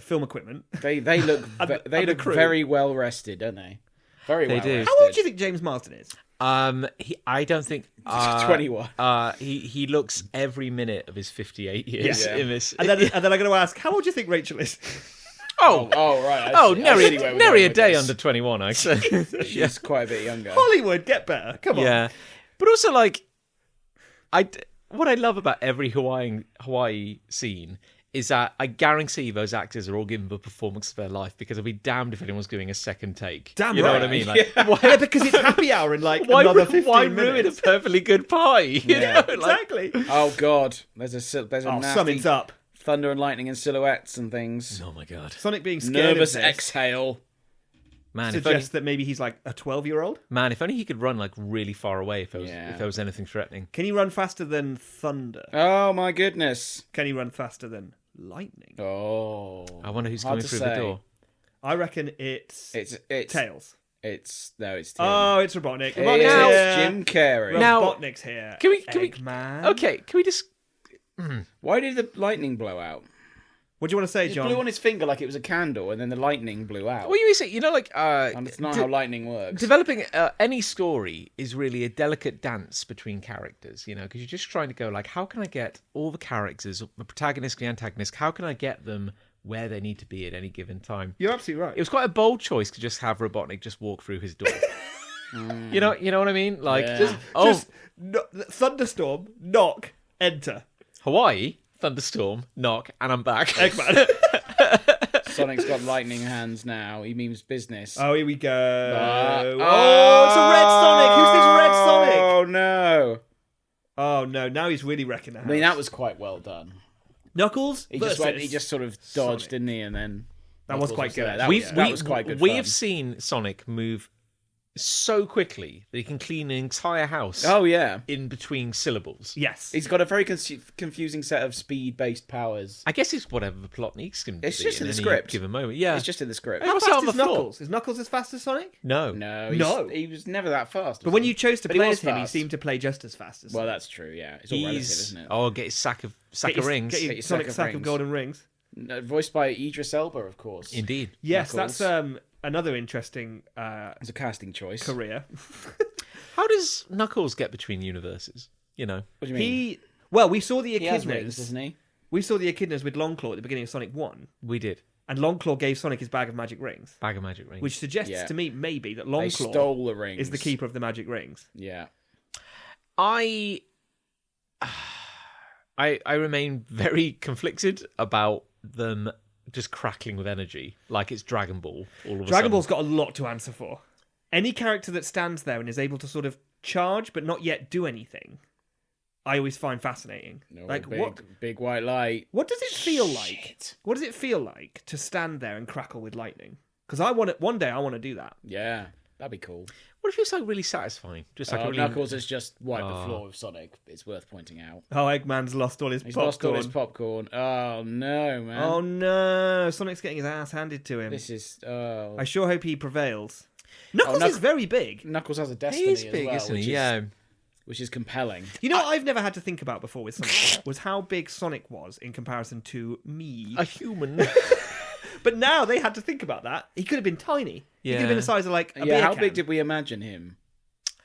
C: film equipment.
D: They look
C: And the-
D: they
C: and the
D: look
C: crew.
D: very well rested, don't they? Very
B: They
D: well
B: do.
D: rested.
C: How old do you think James Marsden is?
B: I don't think
D: 21.
B: He looks every minute of his 58 years
D: Yeah.
B: in this.
C: And then I'm going to ask, how old do you think Rachel is?
B: oh,
D: Right.
B: oh,
D: I see
B: nary
D: where we're
B: nary
D: going
B: a
D: with
B: day
D: this.
B: under 21. I say.
D: She's quite a bit younger.
C: Hollywood, get better. Come on.
B: Yeah, but also like, what I love about every Hawaii scene is that I guarantee those actors are all given the performance of their life because I'd be damned if anyone's doing a second take.
C: Damn
B: you know
C: right.
B: what I mean? Like,
C: Yeah, because it's happy hour in like
B: why
C: another 15
B: ruin a
C: minutes.
B: perfectly good pie? You
D: Yeah.
B: know, like,
C: Exactly.
D: Oh God, there's a
C: Oh,
D: nasty
C: something's up.
D: thunder and lightning and silhouettes and things.
B: oh my god,
C: Sonic being scared
D: Nervous
C: of this
D: exhale.
B: man! If only,
C: suggests that maybe he's like a 12-year-old.
B: if only he could run like really far away if
D: Yeah.
B: there was anything threatening.
C: Can he run faster than thunder?
D: Oh my goodness.
C: Can he run faster than lightning?
D: Oh.
B: I wonder who's
D: Hard
B: coming
D: to
B: through
D: say.
B: the door.
C: I reckon it's
D: It's
C: Tails.
D: It's Tim.
C: Oh, it's Robotnik.
D: It's
C: Robotnik's here.
D: Jim Carrey.
B: Now-
C: Robotnik's here.
B: Can we-
C: Eggman.
B: Okay, can we just?
D: Why did the lightning blow out?
C: What do you want to say,
D: He
C: John?
D: blew on his finger like it was a candle, and then the lightning blew out.
B: What you say? You know, like
D: And it's not how lightning works.
B: developing any story is really a delicate dance between characters, you know, because you're just trying to go like, how can I get all the characters, the protagonist, the antagonist, how can I get them where they need to be at any given time?
C: You're absolutely right.
B: It was quite a bold choice to just have Robotnik just walk through his door. You know what I mean? Like,
D: Yeah.
C: Just thunderstorm, knock, enter.
B: Hawaii, thunderstorm, knock, and I'm back.
C: Eggman.
D: Sonic's got lightning hands now. He means business.
C: Oh, here we go.
D: Oh,
C: it's a red Sonic. Who's this red Sonic?
D: Oh no!
C: Oh no! Now he's really wrecking the house.
D: I mean, that was quite well done.
C: Knuckles.
D: He
C: versus
D: just went. He just sort of dodged,
C: Sonic.
D: didn't he? And then
C: That was quite good.
D: That was quite good
B: We
D: fun.
B: have seen Sonic move so quickly that he can clean an entire house.
D: Oh yeah,
B: in between syllables.
C: Yes.
D: he's got a very confusing set of speed-based powers.
B: I guess it's whatever the plot needs him to
D: It's
B: be
D: just in
B: at
D: the
B: any
D: script.
B: given moment. Yeah,
D: It's just in the script.
C: How
B: What's
C: fast
B: on the
C: is
B: floor?
C: Knuckles? Is Knuckles as fast as Sonic?
B: no.
D: No, he was never that fast.
C: But when you chose to
D: But he
C: play
D: was
C: as him, he
D: fast.
C: seemed to play just as fast as
D: Well,
C: Sonic.
D: that's true. Yeah, it's all relative, isn't it?
B: Oh, get his sack of rings.
C: Get your
D: Get your
C: Sonic
D: sack of
C: sack of
D: rings.
C: golden rings.
D: Voiced by Idris Elba, of course.
B: Indeed.
C: Yes,
D: Knuckles.
C: that's another interesting
D: It's a casting choice.
C: career.
B: How does Knuckles get between universes? You know,
D: What do you mean?
C: We saw the
D: He has rings,
C: echidnas.
D: doesn't he?
C: We saw the echidnas with Longclaw at the beginning of Sonic 1,
B: we did.
C: and Longclaw gave Sonic his bag of magic rings,
B: Bag of magic rings.
C: which suggests
D: Yeah.
C: to me maybe that
D: They
C: Longclaw
D: stole the rings.
C: is the keeper of the magic rings.
D: Yeah.
B: I remain very conflicted about them just crackling with energy, like it's Dragon Ball. All of a
C: Dragon
B: sudden.
C: Ball's got a lot to answer for. Any character that stands there and is able to sort of charge but not yet do anything, I always find fascinating.
D: No,
C: like
D: big white light.
C: what does it feel like?
D: Shit.
C: What does it feel like to stand there and crackle with lightning? Because one day I want to do that.
D: Yeah, that'd be cool.
B: What if it's like really satisfying? Just like a really...
D: Knuckles has just wiped the floor with Sonic. It's worth pointing out.
C: Oh, Eggman's lost all his
D: He's
C: popcorn.
D: lost all his popcorn. Oh no, man!
C: Oh no, Sonic's getting his ass handed to him.
D: This is.
C: I sure hope he prevails. Knuckles
D: Knuck-
C: is very big.
D: Knuckles has a destiny
B: He is
D: as
B: big,
D: well,
B: isn't
D: which
B: he?
D: is,
B: Yeah.
D: which is compelling.
C: You know what I've never had to think about before with Sonic was how big Sonic was in comparison to me.
B: A human.
C: But now they had to think about that. He could have been tiny. He could have been the size of like a beer
D: How
C: can.
D: big did we imagine him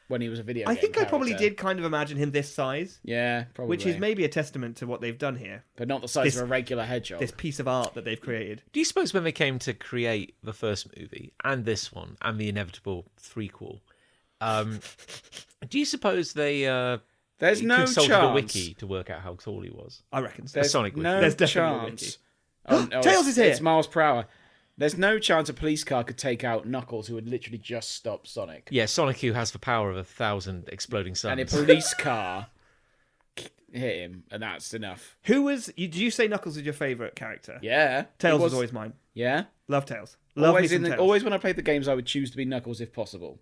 D: when he was a video
C: I
D: game
C: think I probably
D: character?
C: did kind of imagine him this size,
D: Yeah, probably.
C: which is maybe a testament to what they've done here.
D: but not the size
C: this-
D: of a regular hedgehog.
C: This piece of art that they've created.
B: Do you suppose when they came to create the first movie and this one and the inevitable threequel, do you suppose they
D: There's no
B: consulted
D: chance.
B: a wiki to work out how tall he was?
C: I reckon. So.
D: There's
B: Sonic wiki.
D: no
C: There's definitely a
D: chance.
C: wiki.
D: Oh,
C: Tails is here.
D: It's miles per hour. There's no chance a police car could take out Knuckles, who would literally just stop Sonic.
B: Yeah, Sonic, who has the power of 1,000 exploding suns.
D: And a police car hit him, and that's enough.
C: Who was? Did you say Knuckles was your favourite character?
D: Yeah,
C: Tails
D: It
C: was always mine.
D: Yeah,
C: Love Tails. Love me some Tails.
D: always when I played the games, I would choose to be Knuckles if possible.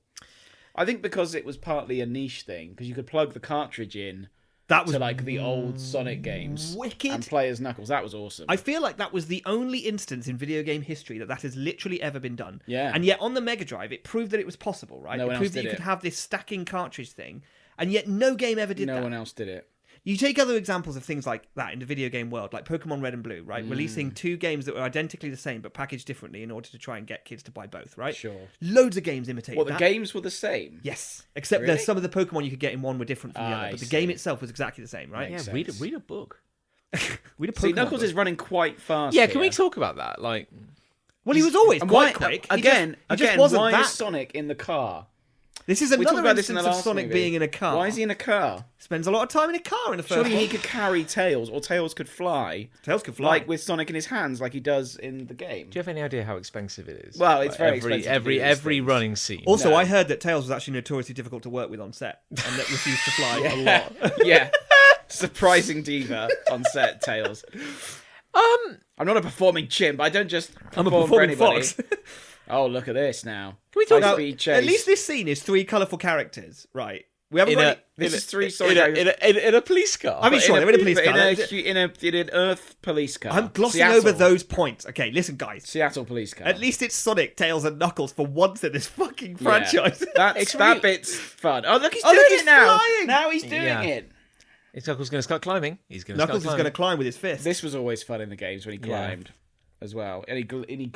D: I think because it was partly a niche thing, because you could plug the cartridge in
C: That was
D: to like the old Sonic games
C: wicked.
D: and play as Knuckles. That was awesome.
C: I feel like that was the only instance in video game history that has literally ever been done.
D: Yeah.
C: And yet on the Mega Drive, it proved that it was possible, right?
D: No
C: it
D: one
C: proved
D: else
C: that
D: did
C: you
D: it.
C: could have this stacking cartridge thing, and yet no game ever did
D: no
C: that.
D: one else did it.
C: You take other examples of things like that in the video game world, like Pokemon Red and Blue,
D: Mm.
C: right? Releasing two games that were identically the same but packaged differently in order to try and get kids to buy both, right?
D: Sure.
C: Loads of games imitate
D: Well,
C: that.
D: the games were the same.
C: Yes, except
D: Really?
C: that some of the Pokemon you could get in one were different from the other,
D: I
C: but the
D: see.
C: game itself was exactly the same, right?
D: Makes
B: Yeah,
D: sense.
B: read a book.
C: Read a Pokemon
D: See, Knuckles
C: book.
D: is running quite fast.
B: Yeah,
D: here.
B: can we talk about that? Like,
C: Well, he was always
D: And
C: quite
D: why,
C: quick.
D: Again,
C: he just
D: again,
C: wasn't
D: why
C: that.
D: is Sonic in the car?
C: This is
D: We talked
C: another
D: about this in
C: instance
D: the
C: of
D: last
C: Sonic
D: movie.
C: being in a car.
D: Why is he in a car?
C: Spends a lot of time in a car in the first
D: Surely
C: one.
D: he could carry Tails, or Tails could fly,
C: Tails could fly.
D: like with Sonic in his hands, like he does in the game.
B: do you have any idea how expensive it is?
D: Well, it's
B: Like,
D: very expensive to do these
B: every
D: things.
B: running scene.
C: Also,
D: No.
C: I heard that Tails was actually notoriously difficult to work with on set, and that refused to fly a lot.
D: Yeah. Surprising diva on set, Tails. I'm not a performing chimp. I don't just
C: I'm a
D: perform for
C: performing
D: anybody.
C: fox.
D: Oh, look at this now.
B: Can we talk
C: Now,
D: High-speed chase.
C: at least this scene is three colourful characters, right? We haven't got any...
D: This is three Sonic.
B: in a police car.
C: I mean, sure, they're in a police car.
D: In an Earth police car.
C: I'm glossing
D: Seattle.
C: over those points. Okay, listen, guys.
D: Seattle police car.
C: At least it's Sonic, Tails, and Knuckles for once in this fucking
D: Yeah.
C: franchise.
D: That bit's fun. Oh, look, he's
C: Oh,
D: doing
C: look,
D: it
C: he's
D: now.
C: flying.
D: Now he's doing
B: Yeah.
D: it.
B: It's Knuckles going to start climbing. He's going to
C: Knuckles is
B: start
C: going to
B: climbing.
C: climb with his fist.
D: This was always fun in the games when he
B: Yeah.
D: climbed as well. And he glid.
C: He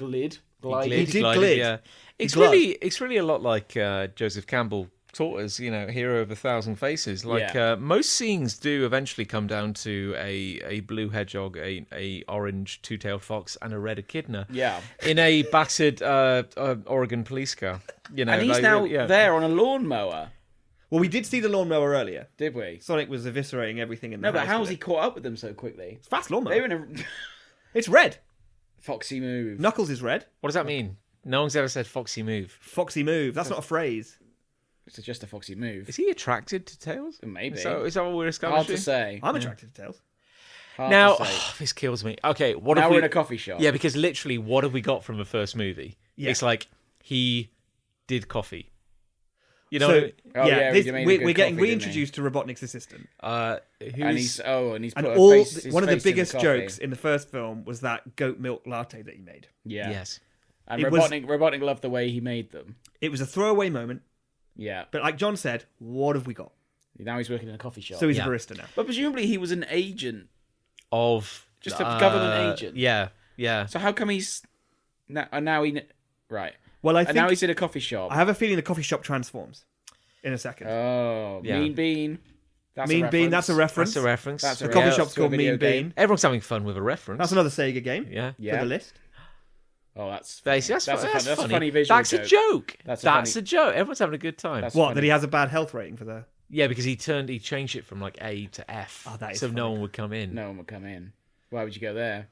D: Glided.
C: did
B: glided,
C: glide.
B: Yeah. It's
C: Glide.
B: really a lot like Joseph Campbell taught us, hero of 1,000 faces. Like
D: Yeah.
B: most scenes do eventually come down to a blue hedgehog, a orange two-tailed fox, and a red echidna.
D: Yeah.
B: In a battered Oregon police car.
D: And he's now there on a lawnmower.
C: Well, we did see the lawnmower earlier.
D: Did we?
C: Sonic was eviscerating everything in the
D: No, but
C: house
D: how's
C: with
D: he
C: it.
D: caught up with them so quickly?
C: It's fast lawnmower.
D: They were in a
C: It's red.
D: foxy move.
C: Knuckles is red.
B: What does that mean? No one's ever said foxy move.
C: Foxy move. That's not a phrase.
D: It's just a foxy move.
B: Is he attracted to Tails?
D: Maybe.
B: Is that what we're
D: Hard
B: establishing?
D: to say.
C: I'm attracted to Tails.
D: Hard
B: Now,
D: to say.
B: this kills me. Okay, what
D: Now
B: have
D: we're
B: we...
D: in a coffee shop.
B: Yeah, because literally, what have we got from the first movie?
C: Yeah.
B: It's like, he did coffee. You know
C: So,
B: what I mean?
D: Oh, yeah,
C: this,
D: he made a
C: we're
D: good
C: getting
D: coffee, didn't he?
C: reintroduced to Robotnik's assistant.
D: And
B: Who's...
D: he's put
C: And
D: a
C: all
D: face, his
C: one of the
D: face in
C: biggest
D: coffee.
C: jokes in the first film was that goat milk latte that he made.
D: Yeah.
B: Yes.
D: And
C: It was-
D: Robotnik loved the way he made them.
C: It was a throwaway moment,
D: Yeah.
C: but like John said, what have we got?
D: Now he's working in a coffee shop.
C: So he's
B: Yeah.
C: a barista now.
D: But presumably he was an agent.
B: Of...
D: Just a government agent.
B: Yeah, yeah.
D: So how come he's now he right?
C: Well, I
D: And
C: think
D: now he's in a coffee shop.
C: I have a feeling the coffee shop transforms in a second.
D: Oh,
B: Yeah.
D: Mean Bean. That's
C: Mean Bean, that's a reference.
B: That's a reference.
D: That's a
C: The coffee
D: reference
C: shop's
D: to a
C: called
D: video
C: Mean
D: game.
C: Bean.
B: Everyone's having fun with a reference.
C: That's another Sega game
B: Yeah.
C: for
D: Yeah.
C: the list.
D: Oh, that's
B: That's
D: a funny visual
B: That's
D: joke.
B: a joke.
D: That's
B: That's
D: a
B: a joke. Everyone's having a good time.
D: That's
C: What?
D: funny.
C: That he has a bad health rating for the.
B: Yeah, because he changed it from like A to F,
C: Oh, that is
B: so no
C: funny.
B: one would come in.
D: No one would come in. Why would you go there?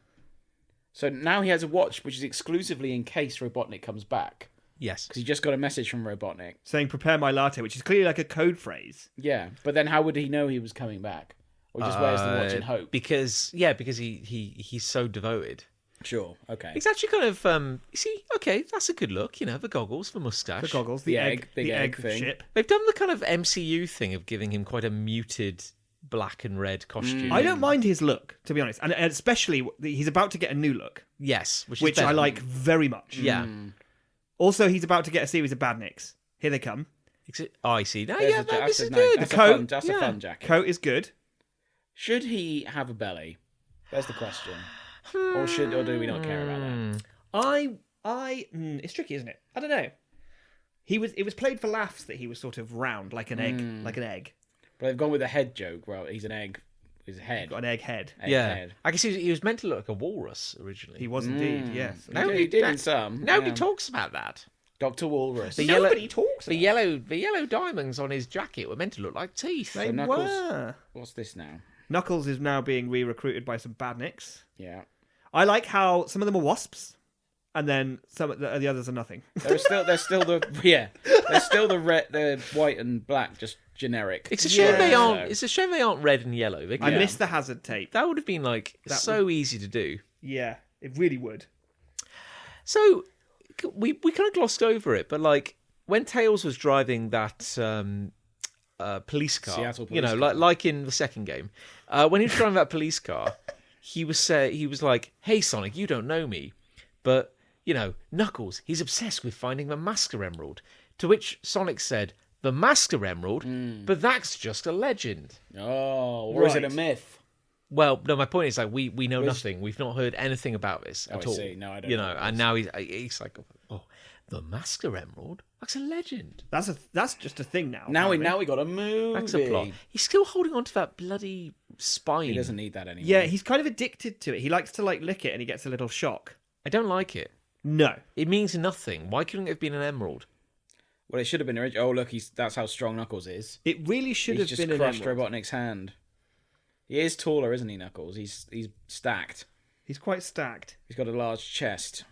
D: So now he has a watch which is exclusively in case Robotnik comes back.
B: Yes.
D: Because he just got a message from Robotnik.
C: Saying "prepare my latte," which is clearly like a code phrase.
D: Yeah, but then how would he know he was coming back? Or he just wears the watch in hope?
B: Because he's so devoted.
D: Sure, okay.
B: It's actually kind of you see, okay, that's a good look. You know, the goggles, the mustache.
C: The goggles, the
D: The
C: egg,
D: egg, big
C: the
D: egg
C: egg
D: thing.
C: ship.
B: They've done the kind of MCU thing of giving him quite a muted black and red costume.
C: I don't mind his look, to be honest, and especially he's about to get a new look,
B: Yes, which
C: which
B: is
C: I
B: better.
C: like very much.
B: Yeah.
C: Also, he's about to get a series of badniks. Here they come.
B: Oh, I see. No,
D: There's
B: yeah,
D: a ja-
B: this
D: that's
B: is
D: a-
B: good.
D: That's,
C: The
D: a,
C: coat-
D: fun, that's
B: yeah.
D: a fun jacket.
C: Coat is good.
D: Should he have a belly? There's the question. Or do we not care about that?
C: It's tricky, isn't it? I don't know. It was played for laughs that he was sort of round, like an egg,
D: But they've gone with the head joke. Well, he's an egg. His head.
C: got an egg head.
D: Egg
B: Yeah,
D: head.
B: I guess he was meant to look like a walrus originally.
C: He was indeed, yes.
D: He did in some.
B: Nobody
D: yeah.
B: talks about that.
D: Dr. Walrus.
B: The
C: Nobody talks.
B: The yellow diamonds on his jacket were meant to look like teeth.
C: They
D: Knuckles.
C: were.
D: What's this now?
C: Knuckles is now being re-recruited by some badniks.
D: Yeah.
C: I like how some of them are wasps, and then some of the others are nothing.
D: They're still the red, the white and black, just generic.
B: It's a shame they
D: So-
B: aren't. It's a shame they aren't red and yellow. They
C: I
B: could-
C: miss the hazard tape.
B: That would have been like so easy to do.
C: Yeah, it really would.
B: So we kind of glossed over it, but like when Tails was driving that police car,
D: Seattle
B: you know,
D: police car.
B: like in the second game, when he was driving that police car, he was like, "Hey Sonic, you don't know me, but you know Knuckles. He's obsessed with finding the Master Emerald." To which Sonic said, "The Master Emerald, but that's just a legend."
D: Oh, or is it a
C: Right.
D: myth?
B: Well, no, my point is like we know nothing. We've not heard anything about this
D: Oh,
B: at
D: I
B: all.
D: see. No, I don't
B: You
D: know
B: know,
D: what
B: and now he's like, "Oh, the Master Emerald? That's a legend.
C: That's just a thing now.
D: Now
C: apparently.
D: we got a movie.
B: That's a plot." He's still holding on to that bloody spine.
D: He doesn't need that anymore.
C: Yeah, he's kind of addicted to it. He likes to like lick it, and he gets a little shock.
B: I don't like it.
C: No,
B: It means nothing. Why couldn't it have been an emerald?
D: Well, it should have been original. Oh, look, that's how strong Knuckles is.
C: it really should
D: He's
C: have
D: just
C: been an
D: crushed
C: emerald.
D: Robotnik's hand. He is taller, isn't he, Knuckles? He's stacked.
C: He's quite stacked.
D: He's got a large chest.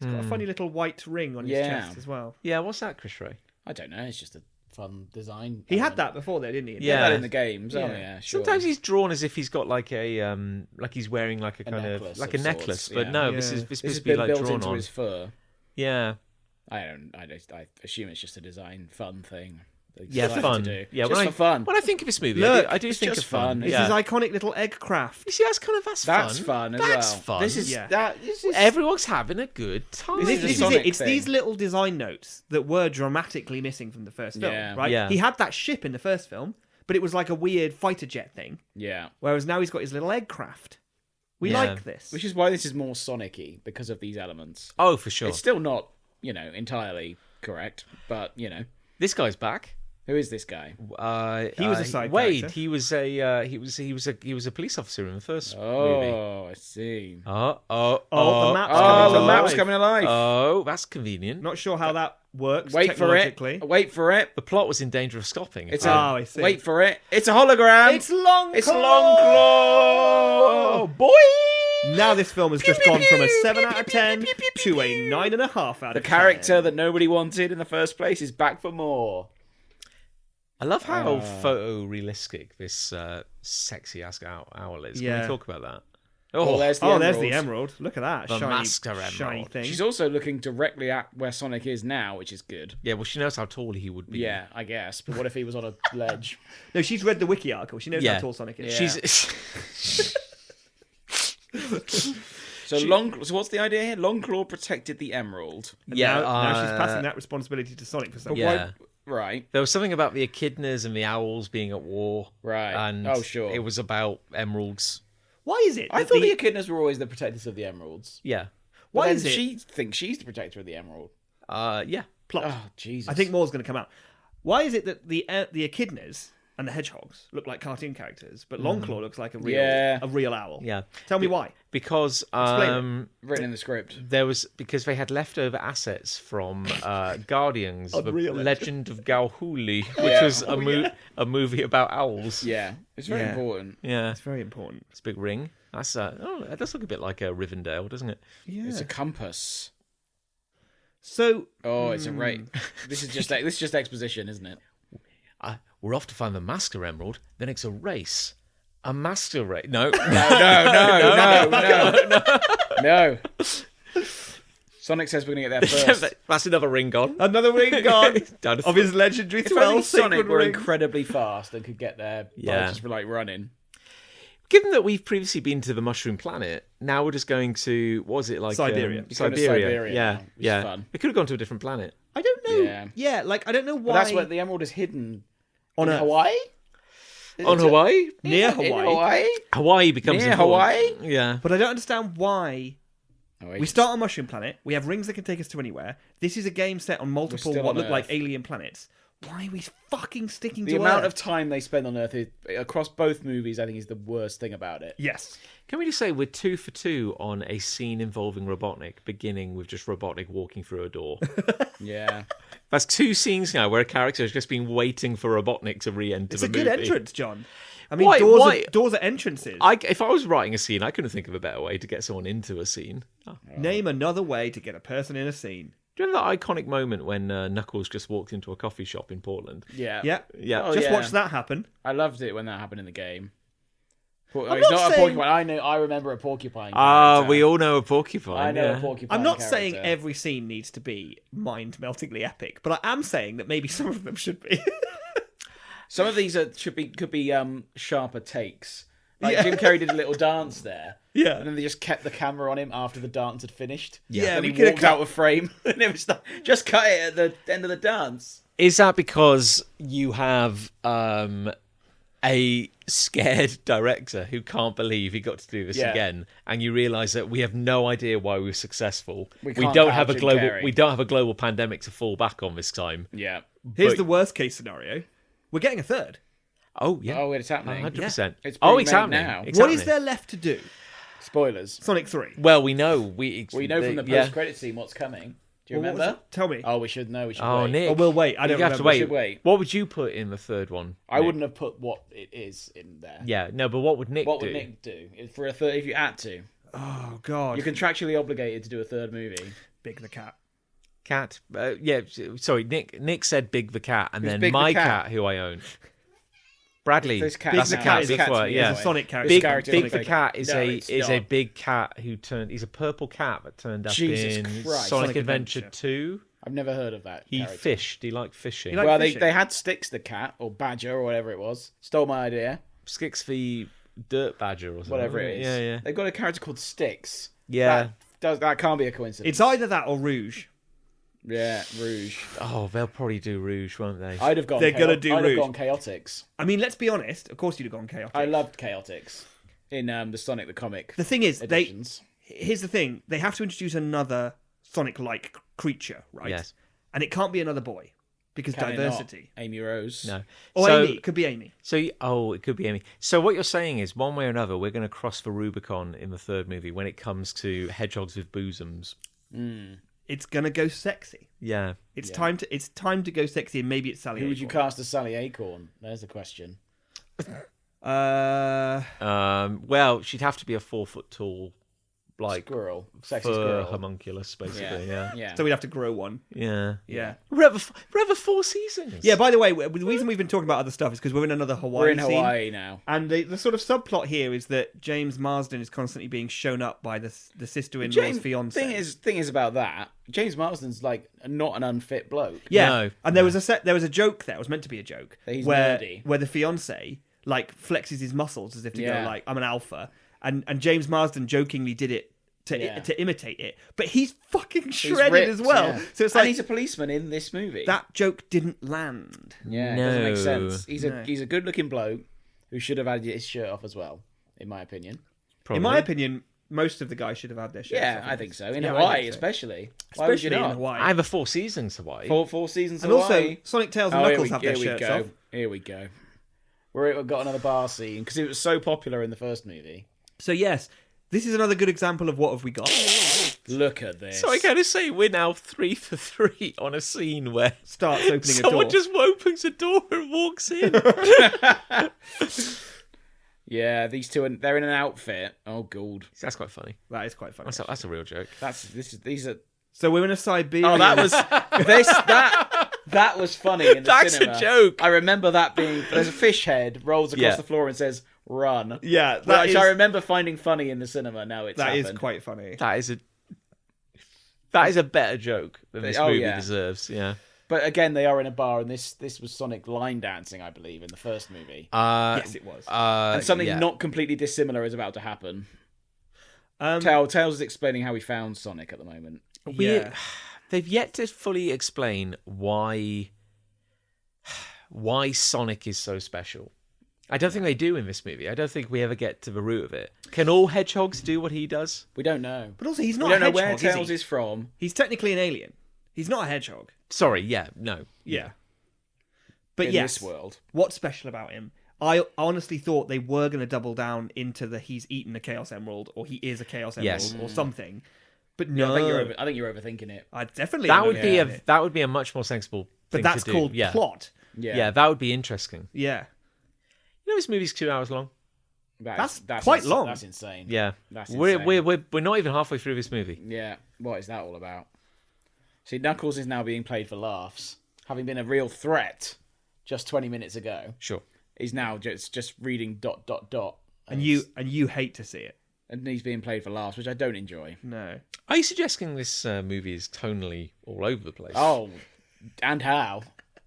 C: He's got a funny little white ring on his
D: Yeah.
C: chest as well.
B: Yeah, what's that, Chris Ray?
D: I don't know. It's just a fun design.
C: He had
D: element.
C: that before, though, didn't he?
B: Yeah.
D: That in the games. Oh
C: Yeah.
D: yeah, sure.
B: Sometimes he's drawn as if he's got like a like he's wearing like a kind
D: necklace
B: of like
D: of
B: a necklace,
D: sorts,
B: but
D: yeah.
B: no,
C: Yeah.
B: this is
D: this
B: supposed
D: has
B: to be
D: been
B: like
D: built
B: drawn
D: into
B: on.
D: his fur.
B: Yeah,
D: I assume it's just a design fun thing. They
B: yeah,
D: like
B: fun.
D: To do.
B: Yeah,
D: just
B: when
D: for fun.
B: When I think of this movie,
C: Look,
B: I do
D: it's
B: think
D: just
B: of fun.
D: fun.
C: It's
B: Yeah.
C: his iconic little egg craft.
B: You see, that's fun.
D: That's fun as
B: That's
D: well.
B: fun.
D: This is
C: Yeah.
D: This is
B: Everyone's having a good time.
D: This is a
C: This is
D: Sonic
C: it. It's
D: thing.
C: these little design notes that were dramatically missing from the first film,
D: Yeah.
C: right?
B: Yeah.
C: He had that ship in the first film, but it was like a weird fighter jet thing.
D: yeah.
C: Whereas now he's got his little egg craft. We
B: Yeah.
C: like this.
D: Which is why this is more Sonic-y because of these elements.
B: Oh, for sure.
D: It's still not, entirely correct, but
B: This guy's back.
D: who is this guy?
C: He was a side
B: Wade.
C: character.
B: He was a police officer in the first movie.
D: Oh, I see.
B: Oh,
C: the map's
D: Oh,
C: coming
D: the
C: to
D: map's
C: life.
D: coming alive.
B: Oh, that's convenient.
C: Not sure how that works
D: Wait for it.
C: technologically.
D: Wait for it.
B: The plot was in danger of stopping.
D: It's
C: Oh,
D: a,
C: I see.
D: Wait for it. It's a hologram.
C: It's Long
D: It's
C: Claw!
D: Long Claw.
B: boy.
C: Now this film has just gone from a 7 out of 10 to a 9.5 out
D: The
C: of 10.
D: character that nobody wanted in the first place is back for more.
B: I love how photorealistic this sexy ass owl is. Can
C: Yeah.
B: we talk about that?
D: Oh, there's the
C: there's the
D: emerald.
C: emerald. Look at that.
B: The
C: shiny,
B: master emerald.
C: shiny thing.
D: She's also looking directly at where Sonic is now, which is good.
B: Yeah, well, she knows how tall he would be.
D: Yeah, I guess. But what if he was on a ledge?
C: No, she's read the wiki article. She knows
B: Yeah.
C: how tall Sonic is.
D: Yeah.
B: She's.
D: So what's the idea here? Longclaw protected the emerald.
B: Yeah,
C: Now she's passing that responsibility to Sonic for some reason.
B: Yeah.
D: Right.
B: There was something about the echidnas and the owls being at war.
D: Right.
B: And
D: Oh, sure.
B: it was about emeralds.
C: Why is it?
D: I
C: that
D: thought the echidnas were always the protectors of the emeralds.
B: Yeah.
D: But
C: Why
D: then
C: is it?
D: she thinks she's the protector of the emerald.
B: Yeah.
C: plot?
D: Oh, Jesus.
C: I think more's going to come out. Why is it that the echidnas and the hedgehogs look like cartoon characters, but Longclaw looks like a real owl?
B: Yeah.
C: Tell me why.
B: Because
C: Explain
D: written in the script.
B: because they had leftover assets from Guardians, the
C: Unreal
B: Legend of Galhuli, which was a movie about owls.
D: Yeah. It's very important.
B: Yeah.
C: It's very important.
B: It's a big ring. That's that does look a bit like a Rivendell, doesn't it?
C: Yeah.
D: It's a compass.
C: So
D: Oh, it's a rate. This is just exposition, isn't it?
B: We're off to find the Master Emerald. Then it's a race. A master race. No.
D: No. Sonic says we're going to get there first.
B: That's another ring gone.
C: another ring gone
B: Down to
C: of his legendary
D: If only
C: 12
D: Sonic
C: sequin
D: were
C: ring.
D: incredibly fast and could get there,
B: Yeah.
D: just like running.
B: Given that we've previously been to the Mushroom Planet, now we're just going to, what was it like?
C: Siberia.
D: You're going to Siberia
B: Yeah,
D: now, which is
B: yeah.
D: fun.
B: We could have gone to a different planet.
C: I don't know.
D: Yeah.
C: Like I don't know why.
D: But that's where the emerald is hidden.
C: on
D: In
C: Earth.
D: Hawaii?
B: On Hawaii?
C: Near
D: In
C: Hawaii.
D: Hawaii?
B: Hawaii becomes
D: Near
B: important.
D: Hawaii?
B: Yeah.
C: But I don't understand why.
D: Oh, wait.
C: We start on Mushroom Planet. We have rings that can take us to anywhere. This is a game set on multiple
D: still
C: what
D: on
C: look like
D: Earth.
C: alien planets. Why are we fucking sticking
D: The
C: to
D: amount
C: Earth?
D: of time they spend on Earth is, across both movies, I think, is the worst thing about it.
C: Yes.
B: Can we just say we're 2 for 2 on a scene involving Robotnik, beginning with just Robotnik walking through a door?
D: Yeah.
B: That's 2 scenes now where a character has just been waiting for Robotnik to re-enter
C: It's
B: the
C: a
B: movie.
C: good entrance, John. I mean,
B: Why-
C: doors,
B: why-
C: doors are entrances.
B: If I was writing a scene, I couldn't think of a better way to get someone into a scene. Oh.
C: Name another way to get a person in a scene.
B: Do you remember that iconic moment when Knuckles just walked into a coffee shop in Portland?
D: Yeah.
C: Yeah.
B: Yeah.
D: Oh,
C: Just
D: yeah.
C: watch that happen.
D: I loved it when that happened in the game.
C: I'm
D: It's
C: not
D: not a
C: saying-
D: porcupine. I remember a porcupine.
B: Ah,
D: character.
B: we all know a porcupine.
D: I know
B: yeah.
D: a porcupine.
C: I'm not
D: character.
C: saying every scene needs to be mind-meltingly epic, but I am saying that maybe some of them should be.
D: Some of these could be sharper takes. Like Jim Carrey did a little dance there.
C: Yeah.
D: And then they just kept the camera on him after the dance had finished.
C: Yeah,
D: Then
C: we
D: he
C: could've
D: walked
C: cut-
D: out of frame. And it was just cut it at the end of the dance.
B: Is that because you have a scared director who can't believe he got to do this
D: Yeah.
B: again, and you realise that we have no idea why we were successful?
D: We
B: We
D: can't
B: don't
D: have
B: have a
D: Jim
B: global.
D: Carrey.
B: We don't have a global pandemic to fall back on this time.
D: Yeah.
C: Here's
B: But-
C: the worst-case scenario. We're getting a third.
B: Oh yeah.
D: Oh, it's happening.
B: 100%.
D: It's
B: Oh,
D: being
B: it's
D: made
B: happening.
D: now.
B: It's
C: What is
B: happening.
C: there left to do?
D: Spoilers.
C: Sonic 3.
B: Well, we know. We
D: know from the
B: yeah.
D: post-credit scene what's coming. Do you
C: Well, what was
D: remember?
C: it? Tell me.
D: Oh, we should know. We should
B: Oh,
D: wait.
B: Nick.
C: Oh, we'll wait. I
B: You
C: don't
B: have to
C: remember.
B: wait.
D: should wait.
B: What would you put in the third one?
D: I
B: Nick?
D: wouldn't have put what it is in there.
B: Yeah, no, but what would Nick
D: What
B: do?
D: would Nick do for a third? If you had to,
C: Oh, God.
D: you're contractually obligated to do a third movie.
C: Big the cat.
B: Cat? Yeah, sorry. Nick said Big the cat, and
D: Who's
B: then
D: Big the
B: my
D: cat?
B: cat, who I own. Bradley.
D: This cat
B: That's
D: now-
B: a cat.
D: this
B: Big
D: cat's
B: one,
D: me,
B: yeah.
C: It's a Sonic character.
B: Big,
D: character
B: Big
D: Sonic
B: the
D: Sonic.
B: cat is
D: No,
B: a
D: it's
B: is a
D: not.
B: big cat who turned. He's a purple cat that turned up
D: Jesus
B: in
D: Christ.
B: Sonic
C: Sonic
B: Adventure
C: Adventure.
B: 2.
D: I've never heard of that.
B: He
D: character.
B: fished. He liked fishing.
C: He liked
D: Well,
C: fishing.
D: they had Sticks the cat or Badger or whatever it was. Stole my idea.
B: Skix the dirt badger or something.
D: Whatever it is.
B: Yeah, yeah.
D: They've got a character called Sticks.
B: Yeah.
D: That can't be a coincidence.
C: It's either that or Rouge.
D: Yeah, Rouge.
B: Oh, they'll probably do Rouge, won't they?
D: I'd have gone.
C: They're gonna do
D: I'd
C: Rouge.
D: have gone Chaotix.
C: I mean, let's be honest. Of course you'd have gone chaotic.
D: I loved Chaotix in the Sonic the Comic.
C: The thing is,
D: editions.
C: here's the thing. They have to introduce another Sonic-like creature, right?
B: Yes.
C: And it can't be another boy. Because
D: Can it not?
C: diversity.
D: Amy Rose.
B: No.
C: Or
B: So-
C: Amy. It could be Amy.
B: So, it could be Amy. So, what you're saying is, one way or another, we're going to cross the Rubicon in the third movie when it comes to hedgehogs with bosoms.
C: It's gonna go sexy.
B: Yeah.
C: It's time to go sexy, and maybe it's Sally.
D: Who would you
C: Acorn.
D: cast as Sally Acorn? There's the question.
C: Uh,
B: Well, she'd have to be a 4 foot tall like
D: sexy
B: fur
D: squirrel.
B: homunculus, basically. Yeah.
C: So we'd have to grow one.
B: Yeah.
C: Yeah.
B: We're over 4 seasons.
C: Yeah, by the way, the reason we've been talking about other stuff is because we're in another Hawaii
D: We're in
C: scene.
D: Hawaii now.
C: And the sort of subplot here is that James Marsden is constantly being shown up by the sister-in-law's fiance.
D: Thing is about that. James Marsden's like not an unfit bloke.
C: Yeah,
B: No.
C: and there was a joke there. It was meant to be a joke
D: That he's
C: where
D: nerdy.
C: where the fiance like flexes his muscles as if to go
D: Yeah.
C: like I'm an alpha, and James Marsden jokingly did it to imitate it, but he's fucking shredded
D: ripped,
C: as well.
D: yeah.
C: So it's
D: and
C: like
D: he's a policeman in this movie.
C: that joke didn't land.
D: Yeah, it doesn't make
B: No.
D: sense. He's a good-looking bloke who should have had his shirt off as well, in my opinion.
B: Probably.
C: In my opinion, most of the guys should have had their shirts
D: Yeah,
C: off.
D: I think so. In
C: Yeah, I
D: Hawaii,
C: think so.
D: especially. Why would you
C: Especially in
D: not?
C: Hawaii.
B: Over 4 seasons, Hawaii.
D: Four seasons
C: And
D: Hawaii.
C: also, Sonic, Tails, and Knuckles have their shirts off.
D: Here we go. We've got another bar scene because it was so popular in the first movie.
C: So yes, this is another good example of what have we got.
D: Look at this.
B: So I gotta say, we're now 3 for 3 on a scene where
C: Starts opening a door.
B: someone just opens a door and walks in.
D: Yeah, these two they're in an outfit. Oh god,
B: That's quite funny.
C: That is quite funny.
B: That's a real joke.
D: these are.
C: So we're in a Siberian.
D: Oh, that was that was funny in the
B: That's a
D: cinema.
B: joke.
D: I remember that being. There's a fish head rolls across
B: Yeah.
D: the floor and says "run."
C: Yeah,
D: Which I remember finding funny in the cinema. Now it's
C: that is
D: happened.
C: quite funny.
B: That is a better joke than this
D: Oh,
B: movie
D: yeah.
B: deserves. Yeah.
D: But again, they are in a bar, and this was Sonic line dancing, I believe, in the first movie.
C: Yes, it was.
D: And something
B: yeah.
D: not completely dissimilar is about to happen.
C: Um,
D: Tails is explaining how he found Sonic at the moment.
C: yeah.
B: They've yet to fully explain why Sonic is so special. I don't think they do in this movie. I don't think we ever get to the root of it. Can all hedgehogs do what he does?
D: We don't know.
C: But also, he's not
D: We don't
C: a
D: know
C: hedgehog,
D: where Tails
C: is he?
D: is from.
C: He's technically an alien. He's not a hedgehog.
B: Sorry, yeah, no.
C: Yeah. But
D: in
C: yes,
D: this world.
C: what's special about him? I honestly thought they were going to double down into the he's eaten a Chaos Emerald or he is a Chaos Emerald
B: Yes.
C: or something. But
D: Yeah,
C: no,
D: I think you're overthinking it.
C: I definitely
B: That
C: am
B: would be
C: overthinking it.
B: that would be a much more sensible
C: But
B: thing
C: that's
B: to do.
C: called
B: yeah.
C: plot.
B: Yeah, that would be interesting.
C: Yeah.
B: You know, this movie's 2 hours long.
C: That's quite long.
D: That's insane.
B: Yeah,
D: That's
B: we're
D: insane.
B: we're not even halfway through this movie.
D: Yeah, what is that all about? See, Knuckles is now being played for laughs, having been a real threat just 20 minutes ago.
B: Sure.
D: He's now just reading ...
C: And you hate to see it.
D: and he's being played for laughs, which I don't enjoy.
C: No.
B: Are you suggesting this movie is tonally all over the place?
D: Oh, and how?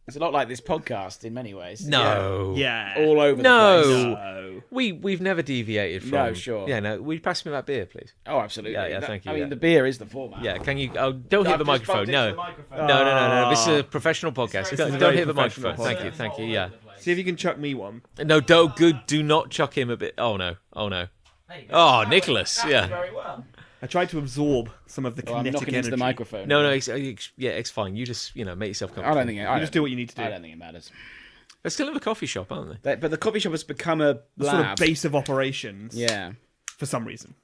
D: It's a lot like this podcast in many ways.
B: no.
C: Yeah.
D: All over
B: No.
D: the place.
C: No.
B: We've never deviated from.
D: No, sure.
B: Yeah, no. Will you pass me that beer, please?
D: Oh, absolutely.
B: Yeah, thank you,
D: I mean,
B: yeah.
D: the beer is the format.
B: Yeah, can you? Oh, don't hit
D: I've
B: the
D: just
B: microphone.
D: bumped
B: No.
D: into the microphone.
B: No. This is a professional podcast.
C: very
B: Don't hit the
C: professional
B: microphone.
C: podcast.
B: Thank you. Yeah.
C: See if you can chuck me one.
B: No, don't. Good. Do not chuck him a bit. Oh no. Oh, Nicholas. Yeah.
D: Very well.
C: I tried to absorb some of the
D: Well, I'm
C: kinetic
D: knocking
C: energy.
D: into the microphone.
B: No. It's fine. You just make yourself comfortable.
D: I don't think it.
C: You just do what you need to do.
D: I don't think it matters.
B: They're still in the coffee shop, aren't they?
D: But the coffee shop has become a
C: The
D: lab.
C: sort of base of operations.
D: Yeah,
C: For some reason.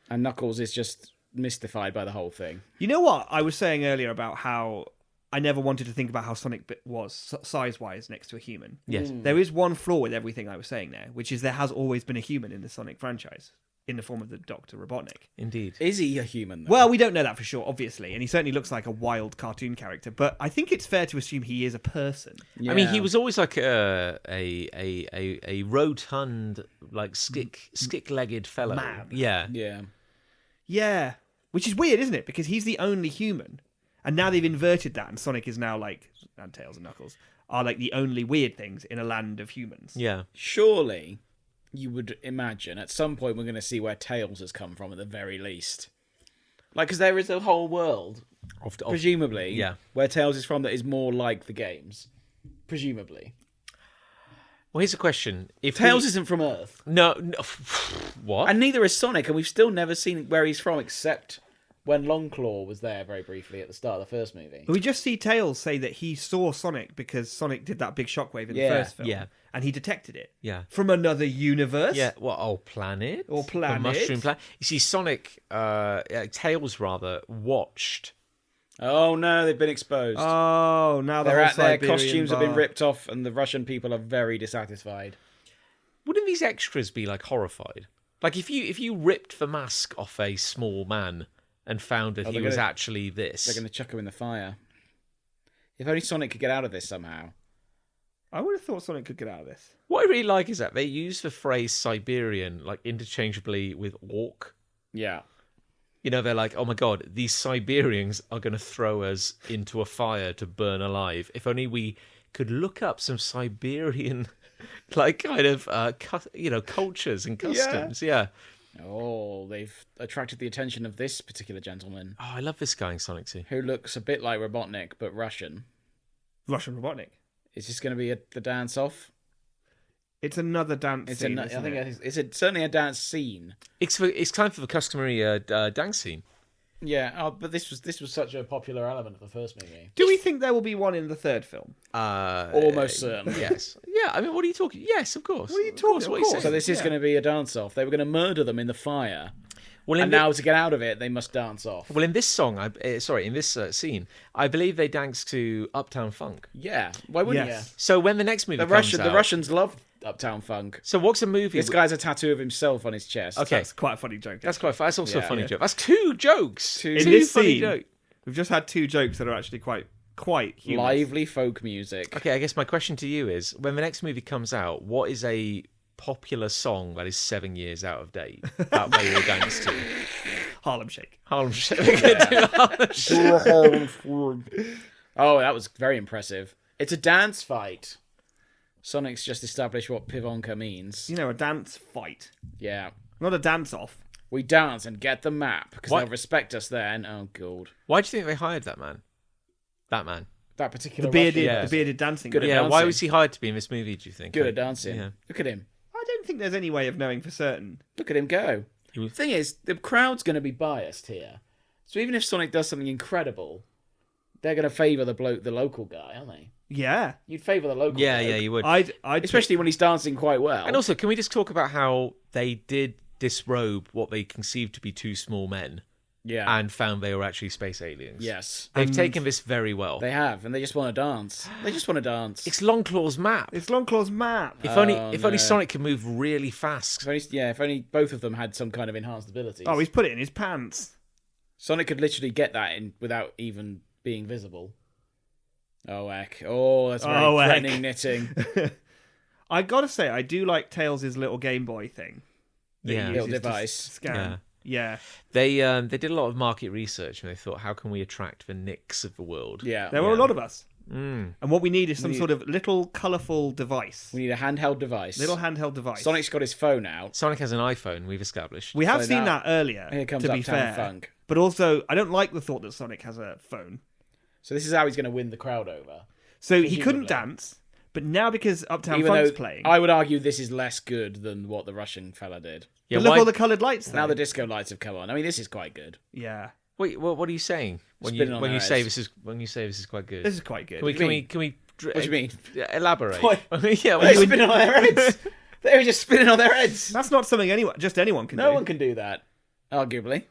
D: and Knuckles is just mystified by the whole thing.
C: You know what I was saying earlier about how I never wanted to think about how Sonic was size-wise next to a human.
B: Yes.
C: There is one flaw with everything I was saying there, which is there has always been a human in the Sonic franchise in the form of the Dr. Robotnik.
B: Indeed.
D: Is he a human? Though?
C: Well, we don't know that for sure, obviously, and he certainly looks like a wild cartoon character, but I think it's fair to assume he is a person.
B: I mean, he was always like a rotund, like stick-legged fellow.
C: Man.
B: Yeah.
D: Yeah.
C: Yeah, which is weird, isn't it? Because he's the only human, and now they've inverted that, and Sonic is now like, and Tails and Knuckles are like the only weird things in a land of humans.
B: Yeah.
D: Surely, you would imagine at some point we're going to see where Tails has come from at the very least. Like, because there is a whole world, presumably,
B: yeah.
D: where Tails is from that is more like the games. Presumably.
B: Well, here's a question: If
D: Tails isn't from Earth.
B: no, what?
D: And neither is Sonic, and we've still never seen where he's from except when Longclaw was there very briefly at the start of the first movie.
C: We just see Tails say that he saw Sonic because Sonic did that big shockwave in the first film.
B: Yeah.
C: And he detected it.
B: Yeah.
C: From another universe.
B: Yeah, what? Oh, planet
C: Or planet.
B: The mushroom planet. You see, Sonic, Tails rather watched.
D: Oh no, they've been exposed.
C: Oh, now
D: Their
C: whole Siberian
D: costumes have been
C: bar.
D: ripped off, and the Russian people are very dissatisfied.
B: Wouldn't these extras be like horrified? Like if you ripped the mask off a small man and found that he was actually this,
D: They're going to chuck him in the fire. If only Sonic could get out of this somehow.
C: I would have thought Sonic could get out of this.
B: What I really like is that they use the phrase Siberian like interchangeably with orc.
D: Yeah.
B: You know, they're like, oh my god, these Siberians are going to throw us into a fire to burn alive. If only we could look up some Siberian, like, kind of, cultures and customs. Yeah.
D: Oh, they've attracted the attention of this particular gentleman.
B: Oh, I love this guy in Sonic 2.
D: Who looks a bit like Robotnik, but Russian.
C: Russian Robotnik.
D: Is this going to be the dance-off?
C: It's another dance scene,
D: I think it's certainly a dance scene.
B: It's time for the customary dance scene.
D: Yeah, but this was such a popular element of the first movie.
C: Do we think there will be one in the third film?
D: Almost certain.
B: Yes. Yeah, I mean, what are you talking? Yes, of course.
C: What are you talking about?
D: So this is going to be a dance-off. They were going to murder them in the fire.
B: Well,
D: now to get out of it, they must dance off.
B: Well, in this song, in this scene, I believe they dance to Uptown Funk.
D: Yeah, why wouldn't you?
B: So when the next movie
D: The
B: comes out,
D: Russians love Uptown Funk.
B: So what's a movie?
D: This guy has a tattoo of himself on his chest.
B: Okay,
C: That's quite a funny joke.
B: that's quite. That's also a funny joke. That's two jokes.
C: In
B: Two
C: this
B: funny
C: scene,
B: jokes.
C: we've just had two jokes that are actually quite humorous.
D: Lively folk music.
B: Okay, I guess my question to you is: when the next movie comes out, what is a popular song that is 7 years out of date that they will dance to?
C: Harlem Shake.
B: Harlem Shake. We're gonna do Harlem Shake.
D: Oh, that was very impressive. It's a dance fight. Sonic's just established what Pivonka means.
C: You know, a dance fight.
D: Yeah.
C: Not a dance-off.
D: We dance and get the map, because
B: What?
D: they'll respect us then. Oh, God.
B: Why do you think they hired that man? That man.
D: That particular
C: The bearded,
D: Russian.
B: Yeah.
C: the bearded dancing.
D: Good
C: guy.
D: at
B: Yeah.
D: dancing.
B: Why was he hired to be in this movie? Do you think?
D: Good at dancing.
B: Yeah.
D: Look at him.
C: I don't think there's any way of knowing for certain.
D: Look at him go.
B: He was-
D: The thing is, the crowd's going to be biased here. So even if Sonic does something incredible, they're going to favour the local guy, aren't they?
C: Yeah.
D: You'd favour the local
B: Yeah,
D: guy.
B: yeah, you would.
C: I'd
D: Especially when he's dancing quite well.
B: And also, can we just talk about how they did disrobe what they conceived to be two small men
D: yeah.
B: and found they were actually space aliens?
D: Yes.
B: They've taken this very well.
D: They have, and they just want to dance. They just want to dance.
B: It's Longclaw's map.
C: It's Longclaw's map.
B: If only
D: no.
B: Sonic could move really fast.
D: If only both of them had some kind of enhanced abilities.
C: Oh, he's put it in his pants.
D: Sonic could literally get that in without even being visible. Oh, heck. Oh, that's very
C: Oh, heck.
D: threatening knitting.
C: I gotta say, I do like Tails' little Game Boy thing. that he
B: Yeah.
C: uses
D: Little
C: to
D: device.
C: Scan. Yeah.
B: They did a lot of market research and they thought, how can we attract the Nicks of the world?
D: Yeah.
C: There were a lot of us.
B: Mm.
C: And what we need is some sort of little colourful device.
D: We need a handheld device.
C: Little handheld device.
D: Sonic's got his phone out.
B: Sonic has an iPhone, we've established.
C: We have
D: So
C: seen
D: now-
C: that earlier,
D: Here comes
C: to be
D: Uptown
C: fair.
D: Funk.
C: But also, I don't like the thought that Sonic has a phone.
D: So this is how he's going to win the crowd over.
C: So he couldn't
D: Presumably.
C: dance, but now because Uptown
D: Even
C: Funk's
D: though
C: playing,
D: I would argue this is less good than what the Russian fella did.
B: Yeah,
C: but look
B: why-
C: all the coloured lights there.
D: Now the disco lights have come on. I mean, this is quite good.
C: Yeah,
B: Wait, what are you saying when
D: Spinning on
B: you
D: their
B: say
D: heads.
B: this is quite good?
C: this is quite good.
B: Can we
D: What do you mean?
B: elaborate?
D: What?
B: Yeah,
D: They're
B: when
D: spinning on their heads. They're just spinning on their heads.
C: That's not something anyone can do.
D: No one can do that. Arguably.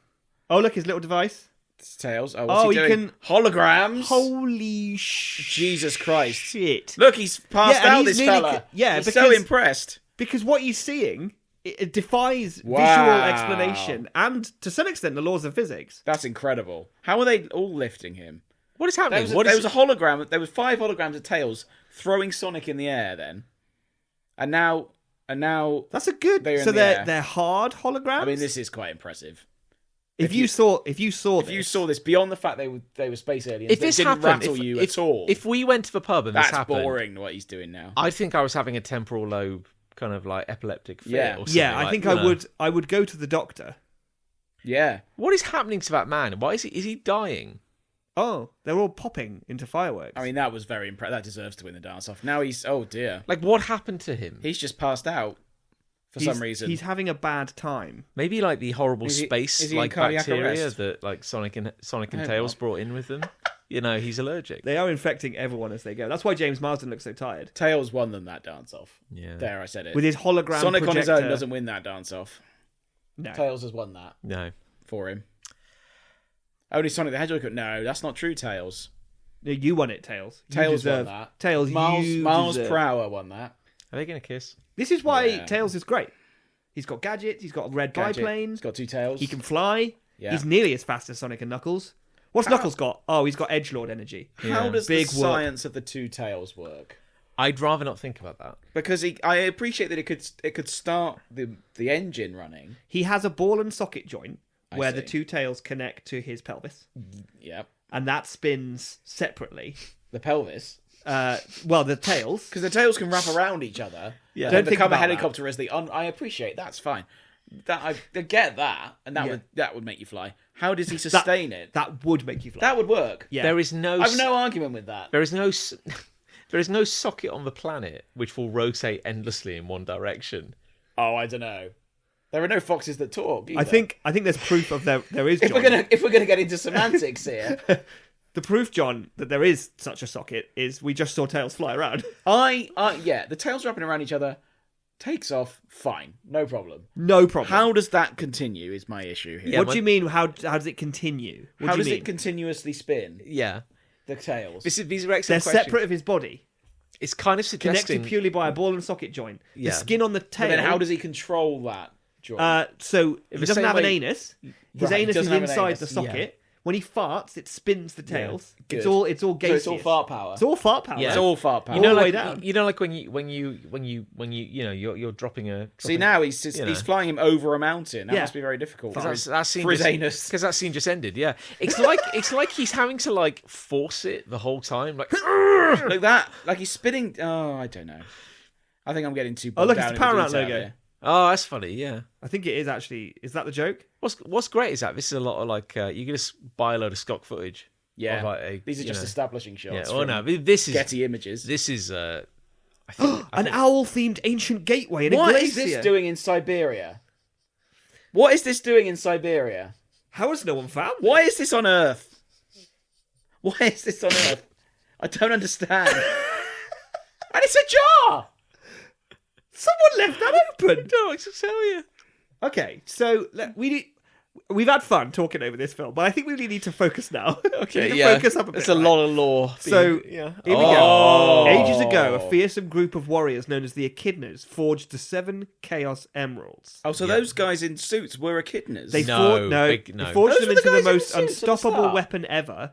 C: Oh, look, his little device.
D: It's Tails. Oh,
C: Oh,
D: what's he
C: you
D: doing?
C: can-
D: Holograms.
C: Holy
D: Jesus Christ.
C: shit.
D: Look, he's passed
C: Yeah, and
D: out,
C: he's
D: this
C: nearly
D: fella.
C: yeah,
D: he's
C: because-
D: so impressed.
C: Because what he's seeing, it defies
D: Wow.
C: visual explanation and, to some extent, the laws of physics.
D: That's incredible. How are they all lifting him?
B: what is
D: There
B: happening?
D: was,
B: What
D: there
B: is
D: was a hologram. There was 5 holograms of Tails throwing Sonic in the air then. And now...
C: That's a good.
D: They're in
C: So
D: the air.
C: they're hard holograms.
D: I mean, this is quite impressive.
C: If you saw
D: If you saw this, beyond the fact they were space aliens,
B: if
D: they
B: this
D: didn't
B: happened,
D: rattle you at all.
B: if we went to the pub and
D: That's
B: this happened,
D: boring what he's doing now.
B: I think I was having a temporal lobe kind of like epileptic fit.
D: Yeah.
B: or something
C: yeah, I
B: like,
C: think
B: you know.
C: I would go to the doctor.
D: Yeah.
B: What is happening to that man? Why is he dying?
C: Oh, they're all popping into fireworks.
D: I mean, that was very impressive. That deserves to win the dance off. Now he's... Oh, dear.
B: Like, what happened to him?
D: He's just passed out for some reason.
C: he's having a bad time.
B: Maybe like the horrible
D: Is he
B: space
D: in
B: like
D: cardiac
B: bacteria
D: arrest?
B: that like Sonic and
D: hope
B: Tails
D: not.
B: brought in with them. You know, he's allergic.
C: They are infecting everyone as they go. That's why James Marsden looks so tired.
D: Tails won them that dance off.
B: Yeah.
D: There, I said it.
C: With his hologram
D: Sonic on his
C: projector.
D: own doesn't win that dance off.
C: No.
D: Tails has won that
B: No.
D: for him. Only Sonic the Hedgehog could... No, that's not true, Tails.
C: No, you won it, Tails. You
D: Tails
C: deserve...
D: won that.
C: Tails,
D: Miles
C: you
D: Miles
C: deserve...
D: Prower won that.
B: Are they going to kiss?
C: This is why
D: Yeah.
C: Tails is great. He's got gadgets. He's got a red
D: Gadget.
C: biplane.
D: He's got 2 tails.
C: He can fly.
D: Yeah.
C: He's nearly as fast as Sonic and Knuckles. What's Knuckles got? Oh, he's got edgelord energy.
D: How does
C: Big
D: the
C: whoop.
D: science of the 2 tails work?
B: I'd rather not think about that.
D: Because I appreciate that it could start the engine running.
C: He has a ball and socket joint where the
D: see.
C: 2 tails connect to his pelvis,
D: Yep.
C: and that spins separately.
D: The pelvis.
C: Well, the tails.
D: Because the tails can wrap around each other.
C: Yeah.
D: And
C: Don't think
D: become a
C: about that.
D: helicopter as I appreciate. That's fine. I get that, and that would make you fly. How does he sustain it?
C: That would make you fly.
D: That would work.
C: Yeah.
B: There is no.
D: I've no argument with that.
B: There is no. There is no socket on the planet which will rotate endlessly in one direction.
D: Oh, I don't know. There are no foxes that talk.
C: I think there's proof of there is.
D: if
C: John.
D: we're gonna get into semantics here,
C: The proof, John, that there is such a socket is we just saw tails fly around.
D: the tails wrapping around each other takes off. Fine, no problem.
C: No problem.
D: How does that continue? Is my issue here.
C: What do you mean? How does it continue? What
D: How
C: do you
D: does
C: mean?
D: it continuously spin?
B: Yeah.
D: The tails.
B: These are excellent
C: They're
B: questions.
C: separate of his body,
B: It's kind of
C: connected
B: suggesting.
C: purely by a ball and socket joint.
B: Yeah.
C: The skin on the
D: But
C: tail.
D: then how does he control that joint?
C: So he
B: the
C: doesn't
B: same
C: have an
B: way-
C: anus. His
D: Right, he
C: anus is
D: doesn't have an
C: inside
D: anus.
C: the socket. When he farts, it spins the tails.
D: good.
C: It's all
D: so
C: gaseous.
D: it's all fart power.
C: It's all fart power.
B: Yeah.
D: It's all fart power.
B: You know,
C: all the way
B: like
C: down.
B: you know, like when you're dropping a.
D: See, now he's flying him over a mountain. That
C: Yeah.
D: must be very difficult for
B: Because
D: his,
B: that scene
D: for his
B: just,
D: anus.
B: Because that scene just ended. Yeah, it's like he's having to like force it the whole time. Like
D: Like that. Like he's spinning. Oh, I don't know. I think I'm getting too.
C: Oh, look,
D: bogged
C: it's
D: down
C: the
D: in
C: Paramount
D: detail
C: logo.
D: here.
B: oh, that's funny. Yeah.
C: I think it is actually. Is that the joke?
B: What's great is that this is a lot of like you can just buy a load of stock footage.
D: Yeah,
B: of, like,
D: these are just establishing shots.
B: Yeah. Oh
D: from
B: no, this is
D: Getty Images.
B: This is I think,
C: An owl-themed ancient gateway in a
D: What
C: glacier.
D: is this doing in Siberia? What is this doing in Siberia?
C: How has no one found it?
D: Why is this on Earth? Why is this on Earth? I don't understand. And it's a jar.
C: Someone left that open.
B: no, I should tell you.
C: Okay, so we've had fun talking over this film, but I think we really need to focus now.
B: Okay,
C: we need to
B: yeah.
C: focus up a bit.
B: It's a
C: right?
B: lot of lore.
C: So
B: yeah.
C: here we
D: Oh.
C: go. Ages ago, a fearsome group of warriors known as the Echidnas forged the 7 Chaos Emeralds.
D: Oh, so those guys in suits were echidnas.
C: They
B: No,
C: they forged
D: Those
C: them
D: were the
C: into the
D: guys in the
C: most
D: suits at the
C: unstoppable
D: start.
C: weapon ever.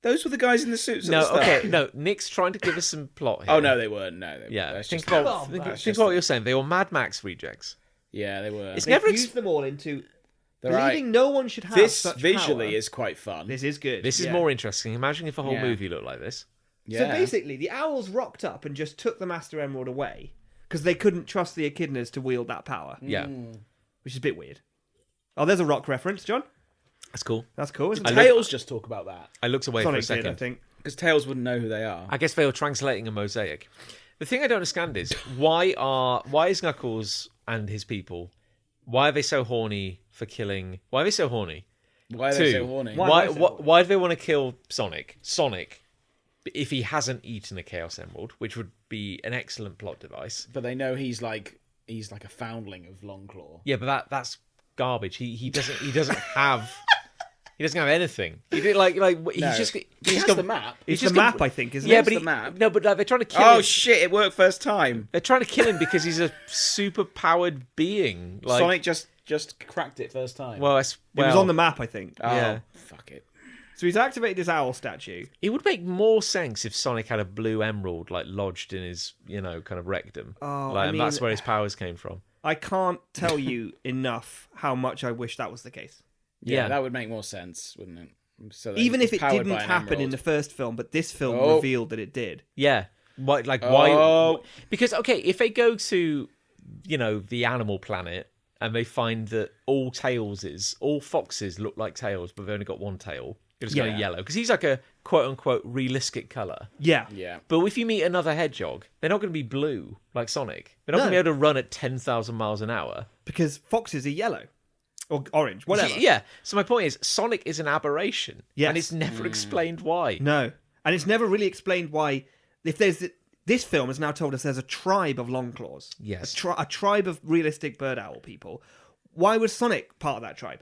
D: Those were the guys in the suits. At
B: No,
D: the start.
B: okay, no. Nick's trying to give us some plot here.
D: Oh no, they weren't. No, they
B: Yeah,
D: that's
B: think
D: just-
B: about think
D: that's
B: about
D: just-
B: what you're saying. They were Mad Max rejects.
D: Yeah, they were.
B: It's
C: They
B: never.
C: fused them all into
D: They're
C: believing
D: right.
C: no one should have
D: This
C: such
D: visually
C: power.
D: is quite fun.
C: This is good.
B: This is
C: yeah.
B: more interesting. Imagine if a whole
D: Yeah.
B: movie looked like this.
D: Yeah.
C: So basically, the owls rocked up and just took the Master Emerald away because they couldn't trust the Echidnas to wield that power,
B: Yeah,
C: which is a bit weird. Oh, there's a rock reference, John.
B: that's cool.
C: That's cool, isn't it?
D: Tails just talk about that
B: I looked away
C: Sonic
B: for a
C: did, I
B: second.
C: think.
D: because Tails wouldn't know who they are.
B: I guess they were translating a mosaic. The thing I don't understand is why is Knuckles and his people, why are they so horny for killing? Why are they so horny?
D: Why are they
B: Two,
D: so horny?
B: Why do they want to kill Sonic? Sonic, if he hasn't eaten a Chaos Emerald, which would be an excellent plot device.
D: But they know he's like a foundling of Longclaw.
B: Yeah, but that's garbage. He doesn't have anything. He did like he's
D: No.
B: just
D: He
B: he's
D: has
B: got-
D: the map.
C: It's
B: just
C: the
B: got-
C: map, I think, isn't
B: Yeah,
C: it?
B: but
D: the map.
B: no, but they're trying to kill
D: Oh
B: him.
D: shit! It worked first time.
B: They're trying to kill him because he's a super powered being. Like,
D: Sonic just cracked it first time.
B: well,
C: It was on the map, I think.
D: oh,
B: yeah.
D: fuck it.
C: So he's activated his owl statue.
B: It would make more sense if Sonic had a blue emerald like lodged in his, kind of rectum.
C: Oh,
B: like,
C: I
B: and that's
C: mean-
B: where his powers came from.
C: I can't tell you enough how much I wish that was the case.
D: Yeah,
B: Yeah.
D: that would make more sense, wouldn't it? So that
C: Even
D: it's
C: if it
D: powered
C: didn't
D: by an
C: happen in
D: emerald.
C: the first film, but this film
D: Oh.
C: revealed that it did.
B: Yeah. Why? Why?
D: Oh.
B: Because if they go to, the animal planet and they find that all foxes look like tails, but they've only got one tail. It's kind
C: Yeah.
B: of yellow because he's like a quote unquote realistic color.
C: Yeah.
D: Yeah.
B: But if you meet another hedgehog, they're not going to be blue like Sonic. They're not going to
C: No.
B: be able to run at 10,000 miles an hour.
C: Because foxes are yellow. Or orange, whatever.
B: Yeah. So my point is, Sonic is an aberration.
C: Yes.
B: And it's never explained why.
C: No. And it's never really explained why. If there's this film has now told us there's a tribe of Longclaws.
B: Yes.
C: A tribe of realistic bird owl people. Why was Sonic part of that tribe?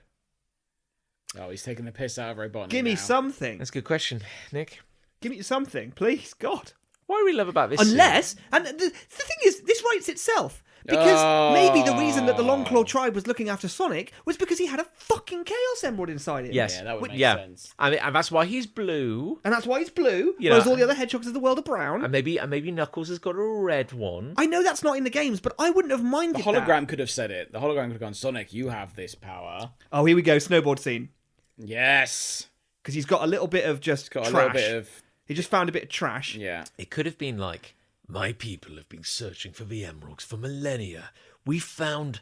D: Oh, he's taking the piss out of Robotnik.
C: Give me
D: now.
C: something.
B: That's a good question, Nick.
C: Give me something, please. God.
B: What do we love about this?
C: Unless, and the thing is, this writes itself. Because maybe the reason that the Longclaw tribe was looking after Sonic was because he had a fucking Chaos Emerald inside him.
B: Yes.
D: Yeah, that would make
B: Yeah.
D: sense.
B: I mean, and that's why he's blue.
C: And that's why he's blue,
B: You
C: whereas
B: know,
C: all the other hedgehogs of the world are brown.
B: And maybe Knuckles has got a red one.
C: I know that's not in the games, but I wouldn't have
D: The
C: minded
D: hologram could have said it. The hologram could have gone, Sonic, you have this power.
C: that. Oh, here we go, snowboard scene.
D: Yes.
C: Because he's got a little bit of just
D: Got
C: trash.
D: a little bit of...
C: He just found a bit of trash.
D: Yeah.
B: It could have been like, my people have been searching for the emeralds for millennia. We found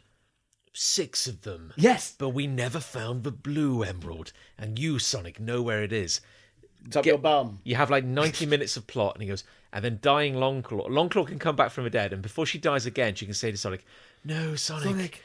B: 6 of them.
C: Yes.
B: But we never found the blue emerald. And you, Sonic, know where it is.
D: It's up your bum.
B: You have like 90 minutes of plot, and he goes, and then dying Longclaw. Longclaw can come back from the dead, and before she dies again, she can say to Sonic, no, Sonic.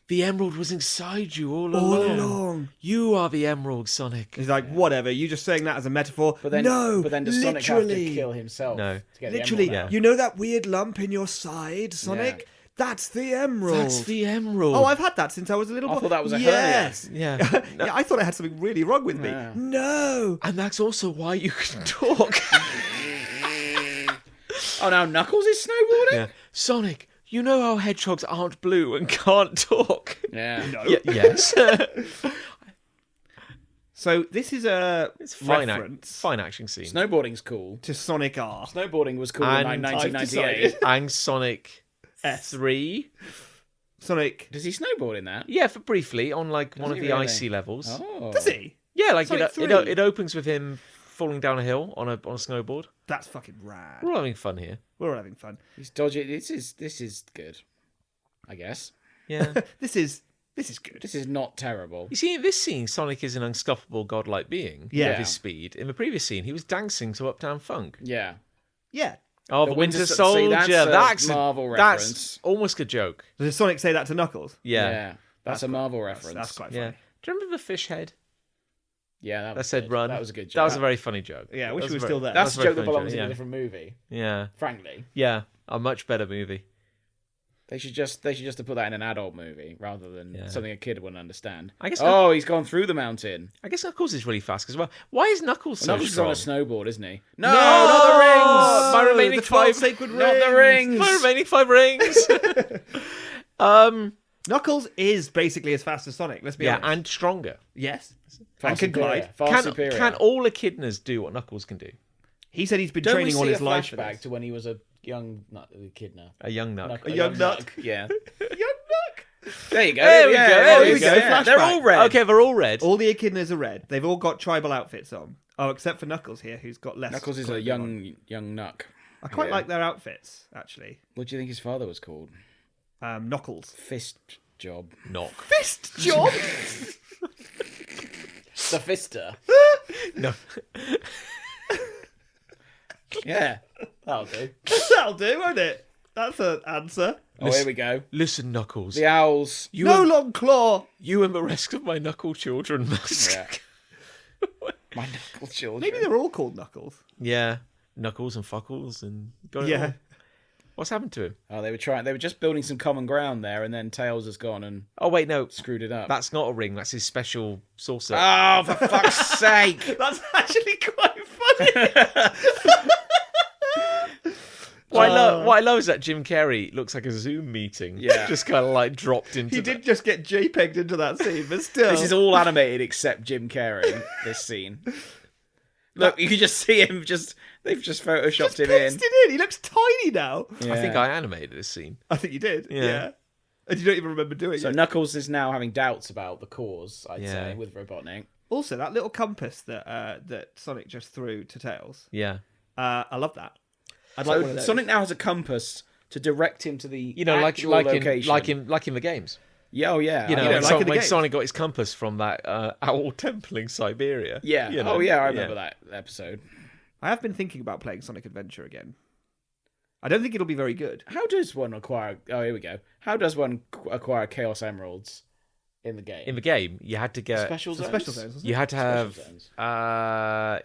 B: The emerald was inside you all along. You are the emerald, Sonic.
C: He's like, whatever, you just saying that as a metaphor.
D: But then,
C: no,
D: but then does Sonic have to
C: literally.
D: kill himself?
B: No.
D: To get
C: Literally,
D: the emerald
C: you know that weird lump in your side, Sonic?
D: Yeah.
C: That's the emerald.
B: That's the emerald.
C: Oh, I've had that since I was a little boy.
D: I thought that was a
C: yes.
B: Yeah.
C: Yeah, I thought I had something really wrong with me.
D: Yeah.
C: No.
B: And that's also why you can talk.
D: Oh, now Knuckles is snowboarding?
B: Yeah. Sonic, you know how hedgehogs aren't blue and can't talk?
D: Yeah.
C: No.
B: Yes.
C: So this is a reference
B: Fine action scene.
D: Snowboarding's cool.
C: to Sonic R.
D: Snowboarding was cool in
B: And
D: like
C: I've
D: 1998.
B: And Sonic
C: S.
B: 3.
C: Sonic.
D: Does he snowboard in that?
B: Yeah, for briefly, on like one of
D: he
B: the
D: really?
B: icy levels.
D: Oh.
C: Does he?
B: Yeah, like
C: Sonic
B: it
C: 3.
B: opens with him falling down a hill on a snowboard.
C: That's fucking rad.
B: We're all having fun here.
C: We're all having fun.
D: He's dodging. This is good. I guess.
B: Yeah.
C: This is good.
D: This is not terrible.
B: You see, in this scene, Sonic is an unstoppable godlike being
C: Yeah.
B: with his speed. In the previous scene, he was dancing to Uptown Funk.
D: Yeah.
C: Yeah.
B: Oh, the
D: Winter
B: Winter
D: Sol- see,
B: Soldier.
D: that's a
B: That's
D: Marvel
B: That's
D: reference.
B: almost a joke.
C: Does Sonic say that to Knuckles?
B: Yeah.
D: That's a Marvel reference.
C: That's quite funny.
B: Yeah. Do you remember the fish head
D: Yeah, that
B: that
D: was
B: said
D: good.
B: run?
D: That was a good joke.
B: That was a very funny joke.
C: Yeah, I wish
B: That
C: we
B: was
C: were still there.
D: That's a
B: very
D: joke that
B: funny
D: belongs in
B: yeah.
D: a different movie.
B: Yeah.
D: Frankly,
B: Yeah. A much better movie.
D: they should just have put that in an adult movie rather than
B: Yeah.
D: something a kid wouldn't understand.
B: I guess
D: he's gone through the mountain.
B: I guess Knuckles is really fast as well. Why is Knuckles so
D: Knuckles is on
B: strong?
D: a snowboard, isn't he? No,
C: No,
D: not the rings.
B: My remaining
C: the 12
B: 5
C: sacred
D: Not the
C: rings.
D: rings.
B: My remaining 5 rings.
C: Knuckles is basically as fast as Sonic. Let's be
B: Yeah,
C: honest.
B: and stronger.
C: Yes.
D: Far
C: and can
D: superior.
C: glide.
D: Far superior.
B: Can all echidnas do what Knuckles can do?
C: He said he's been
D: Don't
C: training
D: we
C: all
D: see
C: his
D: a
C: life for
D: flashback
C: this.
D: to when he was a young kid now?
B: A young Knuck.
C: A young Knuck.
D: Yeah.
C: Young Knuck.
D: There you go.
B: There we
D: Yeah,
B: go,
C: there we go.
D: Yeah. They're all red.
B: Okay, they're all red.
C: All the echidnas are red. They've all got tribal outfits on. Oh, except for Knuckles here, who's got less.
D: Knuckles is a
C: clothing on.
D: young Knuck.
C: I quite
D: Yeah.
C: like their outfits, actually.
D: What do you think his father was called?
C: Knuckles.
D: Fist job.
B: Knock.
C: Fist job.
D: The Fister.
B: No.
D: Yeah, that'll do.
C: That'll do, won't it? That's an answer.
D: Oh, here we go.
B: Listen, Knuckles.
D: The owls.
B: You
C: No
B: and,
C: long claw.
B: you and the rest of my knuckle children must.
D: Yeah. My knuckle children.
C: Maybe they're all called Knuckles.
B: Yeah. Knuckles and Fuckles and got it
C: Yeah.
B: all. What's happened to him?
D: Oh, they were just building some common ground there, and then Tails has gone and
B: Oh wait, no.
D: screwed it up.
B: That's not a ring. That's his special saucer.
D: Oh, for fuck's sake!
C: That's actually quite funny.
B: What I love is that Jim Carrey looks like a Zoom meeting.
D: Yeah.
B: Just kind of like dropped into.
C: He did just get JPEG'd into that scene, but still.
D: This is all animated except Jim Carrey. This scene. Look, you can just see him. They've just photoshopped him in.
C: pasted in. He looks tiny now.
B: I think I animated this scene.
C: I think you did.
B: Yeah.
C: Yeah. And you don't even remember doing
D: So
C: it.
D: Knuckles is now having doubts about the cause. I'd
B: Yeah.
D: say with Robotnik.
C: Also, that little compass that Sonic just threw to Tails.
B: Yeah.
C: I love that. I'd like one of
D: So
C: those.
D: Sonic now has a compass to direct him to the actual
B: like
D: location.
B: in the games.
D: Yeah, oh yeah.
B: You know,
C: Yeah,
B: when,
C: like
B: Son-
C: in the
B: when
C: games.
B: Sonic got his compass from that owl templing Siberia.
D: Yeah.
B: You know?
D: Oh yeah, I remember that episode.
C: I have been thinking about playing Sonic Adventure again. I don't think it'll be very good.
D: How does one acquire? Oh, here we go. How does one acquire Chaos Emeralds in the game?
B: In the game, you had to get
D: special zones.
C: Special zones, wasn't
B: you
C: it?
B: had to have
D: Special zones.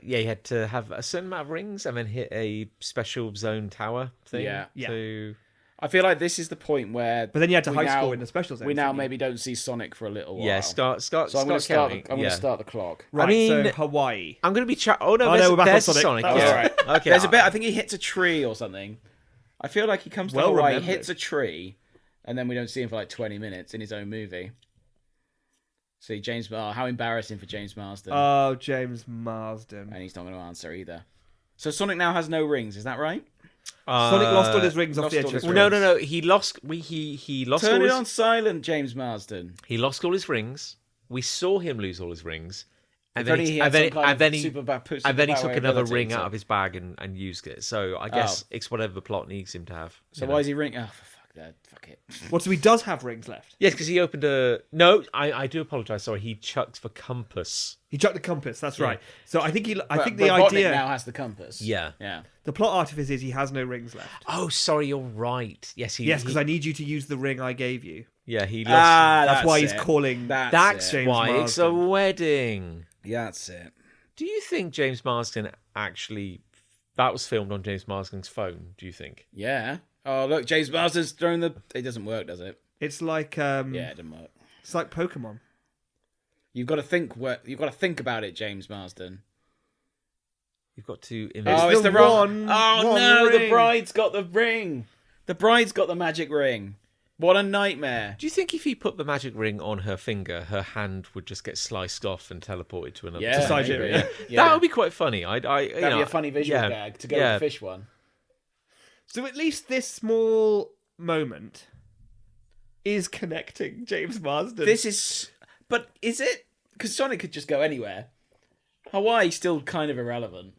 B: you had to have a certain amount of rings and then hit a special zone tower thing.
D: Yeah.
C: Yeah.
B: To
D: I feel like this is the point where.
C: But then you had to
D: we
C: high
D: now-
C: score in the special zones.
D: We now
C: didn't you?
D: maybe don't see Sonic for a little while.
B: yeah, start.
D: So I'm going to start.
B: counting.
D: I'm going
B: Yeah.
D: to start the clock.
C: Right,
B: I mean-
C: so Hawaii.
B: I'm going to be. Oh no,
C: Oh, no, we're back on
B: there's
C: Sonic.
B: Sonic.
C: That
D: was
B: yeah.
D: all right.
B: Okay.
D: There's a bit. I think he hits a tree or something. I feel like he comes to
C: Well
D: Hawaii,
C: remembered.
D: hits a tree, and then we don't see him for like 20 minutes in his own movie. See, how embarrassing for James Marsden.
C: Oh, James Marsden.
D: And he's not going to answer either. So Sonic now has no rings, is that right?
C: Sonic lost all his rings off
D: lost
C: the edge
D: all
C: of
D: his
C: the
D: rings.
B: No. He lost. He lost
D: Turn
B: all
D: it
B: his.
D: on silent, James Marsden.
B: He lost all his rings. We saw him lose all his rings, and
D: If only he had some kind of
B: then he
D: superpower
B: took another
D: ability
B: ring
D: to-
B: out of his bag and used it. So I guess it's whatever the plot needs him to have.
D: So
B: you
D: why
B: know.
D: is he ring? Oh, for fuck that. Fuck it.
C: What, so he does have rings left?
B: Yes, because he opened a. No, I do apologise. Sorry, he chucked the compass.
C: He chucked the compass, that's right. So I think the
D: Robotnik
C: idea...
D: now has the compass.
B: Yeah.
D: Yeah.
C: The plot artifice is he has no rings left.
B: Oh, sorry, you're right. Yes,
C: Yes, because I need you to use the ring I gave you.
B: Yeah, he lost.
C: That's why he's calling...
B: That's
C: James
B: why it's a
C: Marsden.
B: wedding.
D: Yeah, that's it.
B: Do you think James Marsden actually? That was filmed on James Marsden's phone. Do you think?
D: Yeah. Oh, look, James Marsden's thrown the... It doesn't work, does it?
C: It's like...
D: Yeah, it didn't work.
C: It's like Pokemon.
D: You've got to think. You've got to think about it, James Marsden.
B: You've got to.
D: Oh, it's
C: the
D: the wrong.
C: one
D: Oh no, the
C: ring.
D: bride's got the ring. The bride's got the magic ring. What a nightmare.
B: Do you think if he put the magic ring on her finger, her hand would just get sliced off and teleported to another?
D: Yeah,
C: Side
D: maybe.
C: area.
D: Yeah.
B: That would be quite funny. That'd
D: That'd be a funny visual gag to go with the fish one.
C: So at least this small moment is connecting James Marsden.
D: This is, but is it? Because Sonic could just go anywhere. Hawaii's still kind of irrelevant,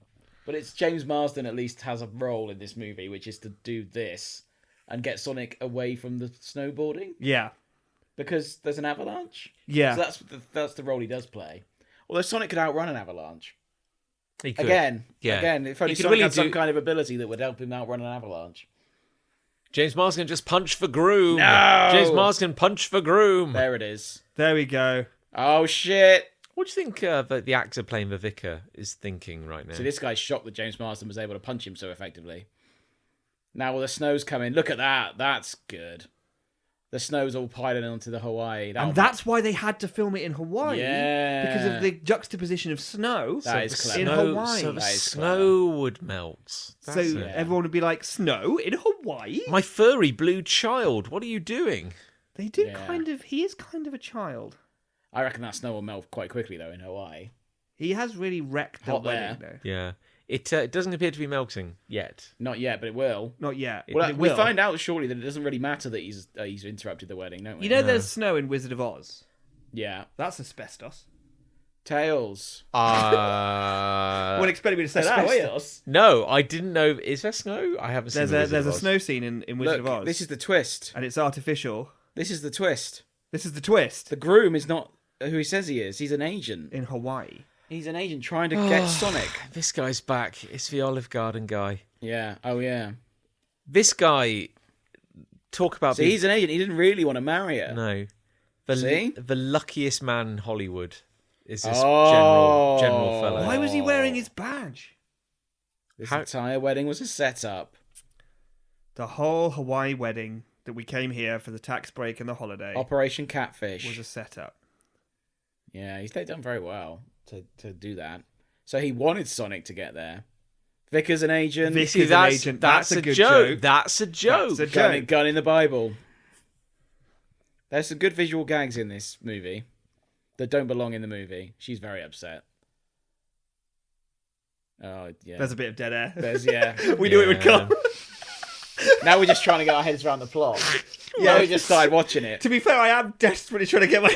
D: but it's James Marsden at least has a role in this movie, which is to do this and get Sonic away from the snowboarding
C: Yeah.
D: because there's an avalanche.
C: Yeah.
D: So that's the role he does play. Although Sonic could outrun an avalanche.
B: He could.
D: Again,
B: Yeah.
D: if only
B: He could
D: Sonic
B: really
D: had some
B: do-
D: kind of ability that would help him outrun an avalanche.
B: James Marsden just punch for groom.
D: No!
B: James Marsden punch for groom.
D: There it is.
C: There we go.
D: Oh shit!
B: What do you think the actor playing the vicar is thinking right now?
D: So this guy's shocked that James Marsden was able to punch him so effectively. Now all the snow's coming. Look at that. That's good. The snow's all piling onto the Hawaii.
C: And that's why they had to film it in Hawaii.
D: Yeah.
C: Because of the juxtaposition of snow
D: That is clever.
C: in
B: Snow-
C: Hawaii.
B: So the
D: That is
B: snow would melt.
C: So
B: That's it.
C: everyone would be like, snow in Hawaii?
B: My furry blue child, what are you doing?
C: They do
D: Yeah.
C: he is kind of a child.
D: I reckon that snow will melt quite quickly though in Hawaii.
C: He has really wrecked the
D: Hot
C: wedding,
D: there.
C: though.
B: Yeah. It doesn't appear to be melting yet.
D: Not yet, but it will.
C: Not yet.
D: Well,
C: It
D: we
C: will.
D: find out shortly that it doesn't really matter that he's interrupted the wedding, don't we?
C: You know there's snow in Wizard of Oz.
D: Yeah.
C: That's asbestos.
D: Tails.
C: Wouldn't expect me to say that. were you?
D: Asbestos.
B: No, I didn't know. Is there snow? I haven't seen
C: There's
B: the
C: a
B: Wizard of Oz.
C: snow scene in Wizard
D: Look,
C: of Oz.
D: this is the twist.
C: And it's artificial.
D: This is the twist.
C: This is the twist
D: The groom is not who he says he is. He's an agent.
C: in Hawaii.
D: He's an agent trying to get Sonic.
B: This guy's back. It's the Olive Garden guy.
D: Yeah. Oh, yeah.
B: This guy, talk about
D: So he's an agent. He didn't really want to marry her.
B: no,
D: See?
B: the luckiest man in Hollywood is this
D: Oh.
B: general fellow.
C: Why was he wearing his badge?
D: This
B: How-
D: entire wedding was a setup.
C: The whole Hawaii wedding that we came here for the tax break and the holiday
D: Operation Catfish.
C: was a setup.
D: Yeah, they've done very well to do that. So he wanted Sonic to get there. Vicar's an agent.
C: Vic
B: See,
C: is an agent. That's a good joke.
B: That's a joke.
C: That's a
D: gun in the Bible. There's some good visual gags in this movie that don't belong in the movie. She's very upset. Oh, yeah.
C: There's a bit of dead air.
D: Yeah.
C: We knew it would come.
D: Now we're just trying to get our heads around the plot. Yeah, we just started watching it.
C: To be fair, I am desperately trying to get my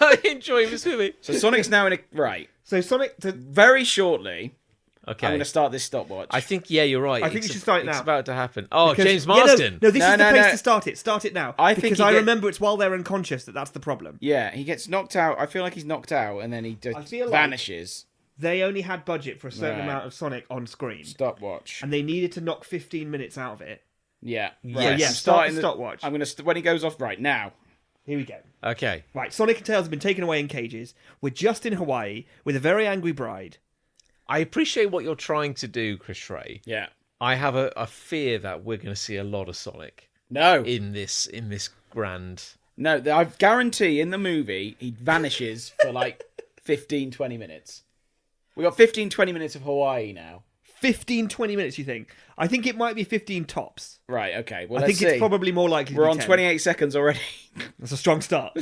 B: I'm enjoying this movie.
D: So Sonic's now in a... Right.
C: So Sonic...
D: Very shortly,
B: Okay.
D: I'm going to start this stopwatch.
B: I think you're right.
C: I think we should start it
B: It's
C: now.
B: about to happen. Oh,
C: Because-
B: James
C: Yeah, no,
B: Marsden.
C: no, this
D: No,
C: is the
D: no,
C: place
D: no.
C: to start it. Start it now.
D: I think
C: because
D: you
C: I
D: get-
C: remember it's while they're unconscious that's the problem.
D: Yeah, he gets knocked out. I feel like he's knocked out, and then he
C: I feel like-
D: vanishes.
C: They only had budget for a certain
D: Right.
C: amount of Sonic on screen.
D: Stopwatch.
C: And they needed to knock 15 minutes out of it.
D: Yeah.
B: Yes.
D: Right.
C: Yeah,
D: I'm
C: start
D: starting
C: the stopwatch.
D: I'm going to... When he goes off... Right, now.
C: Here we go.
B: Okay.
C: Right, Sonic and Tails have been taken away in cages. We're just in Hawaii with a very angry bride.
B: I appreciate what you're trying to do, Chris Ray.
D: Yeah.
B: I have a fear that we're going to see a lot of Sonic
D: No.
B: in this grand.
D: No, I guarantee in the movie, he vanishes for like 15, 20 minutes. We got 15, 20 minutes of Hawaii now.
C: 15, 20 minutes, you think? I think it might be 15 tops.
D: Right, okay. Well,
C: I think it's probably more likely to
D: We're
C: be
D: on
C: 10.
D: 28 seconds already.
C: That's a strong start.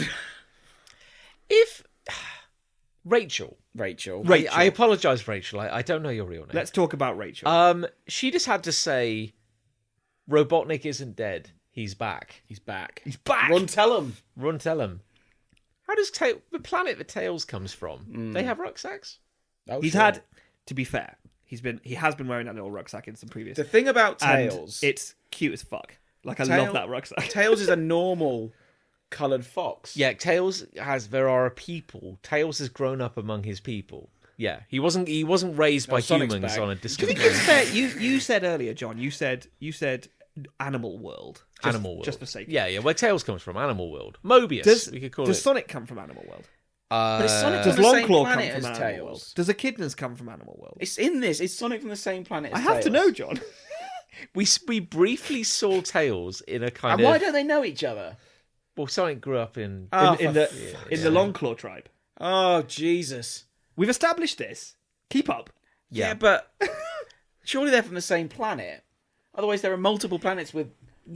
B: If Rachel,
C: Rachel.
B: I apologise, Rachel. I don't know your real name.
C: Let's talk about Rachel.
B: She just had to say, Robotnik isn't dead. He's back.
D: He's back.
C: He's back!
D: Run, tell him.
B: Run, tell him. How does the planet that Tails comes from? They have rucksacks.
D: Oh,
C: He's
D: sure.
C: had, to be fair, he has been wearing that little rucksack in some previous.
D: The thing about
C: and
D: Tails,
C: it's cute as fuck. Like, I love that rucksack.
D: Tails is a normal coloured fox.
B: Yeah, there are people. Tails has grown up among his people. Yeah, he wasn't raised by
D: Sonic's
B: humans
D: back.
B: on a
C: Do you
B: distant
C: think it's fair? You said earlier, John, you said Animal World.
B: Animal World.
C: Just for sake.
B: Yeah, where Tails comes from, Animal World. Mobius, we could call
C: does
B: it.
C: Sonic come from Animal World?
D: But it's Sonic
C: Does
D: from the same
C: Longclaw come
D: planet
C: from
D: as
C: Animal World?
D: Tails.
C: Does Echidnas come from Animal World?
D: It's in this. It's Sonic from the same planet as
C: I have to
D: Tails.
C: know, John.
B: We briefly saw Tails in a kind
D: And
B: of...
D: why don't they know each other?
B: Well, Sonic grew up in...
C: in the Longclaw tribe.
D: Oh, Jesus.
C: We've established this. Keep up.
D: Yeah, but surely they're from the same planet. Otherwise, there are multiple planets with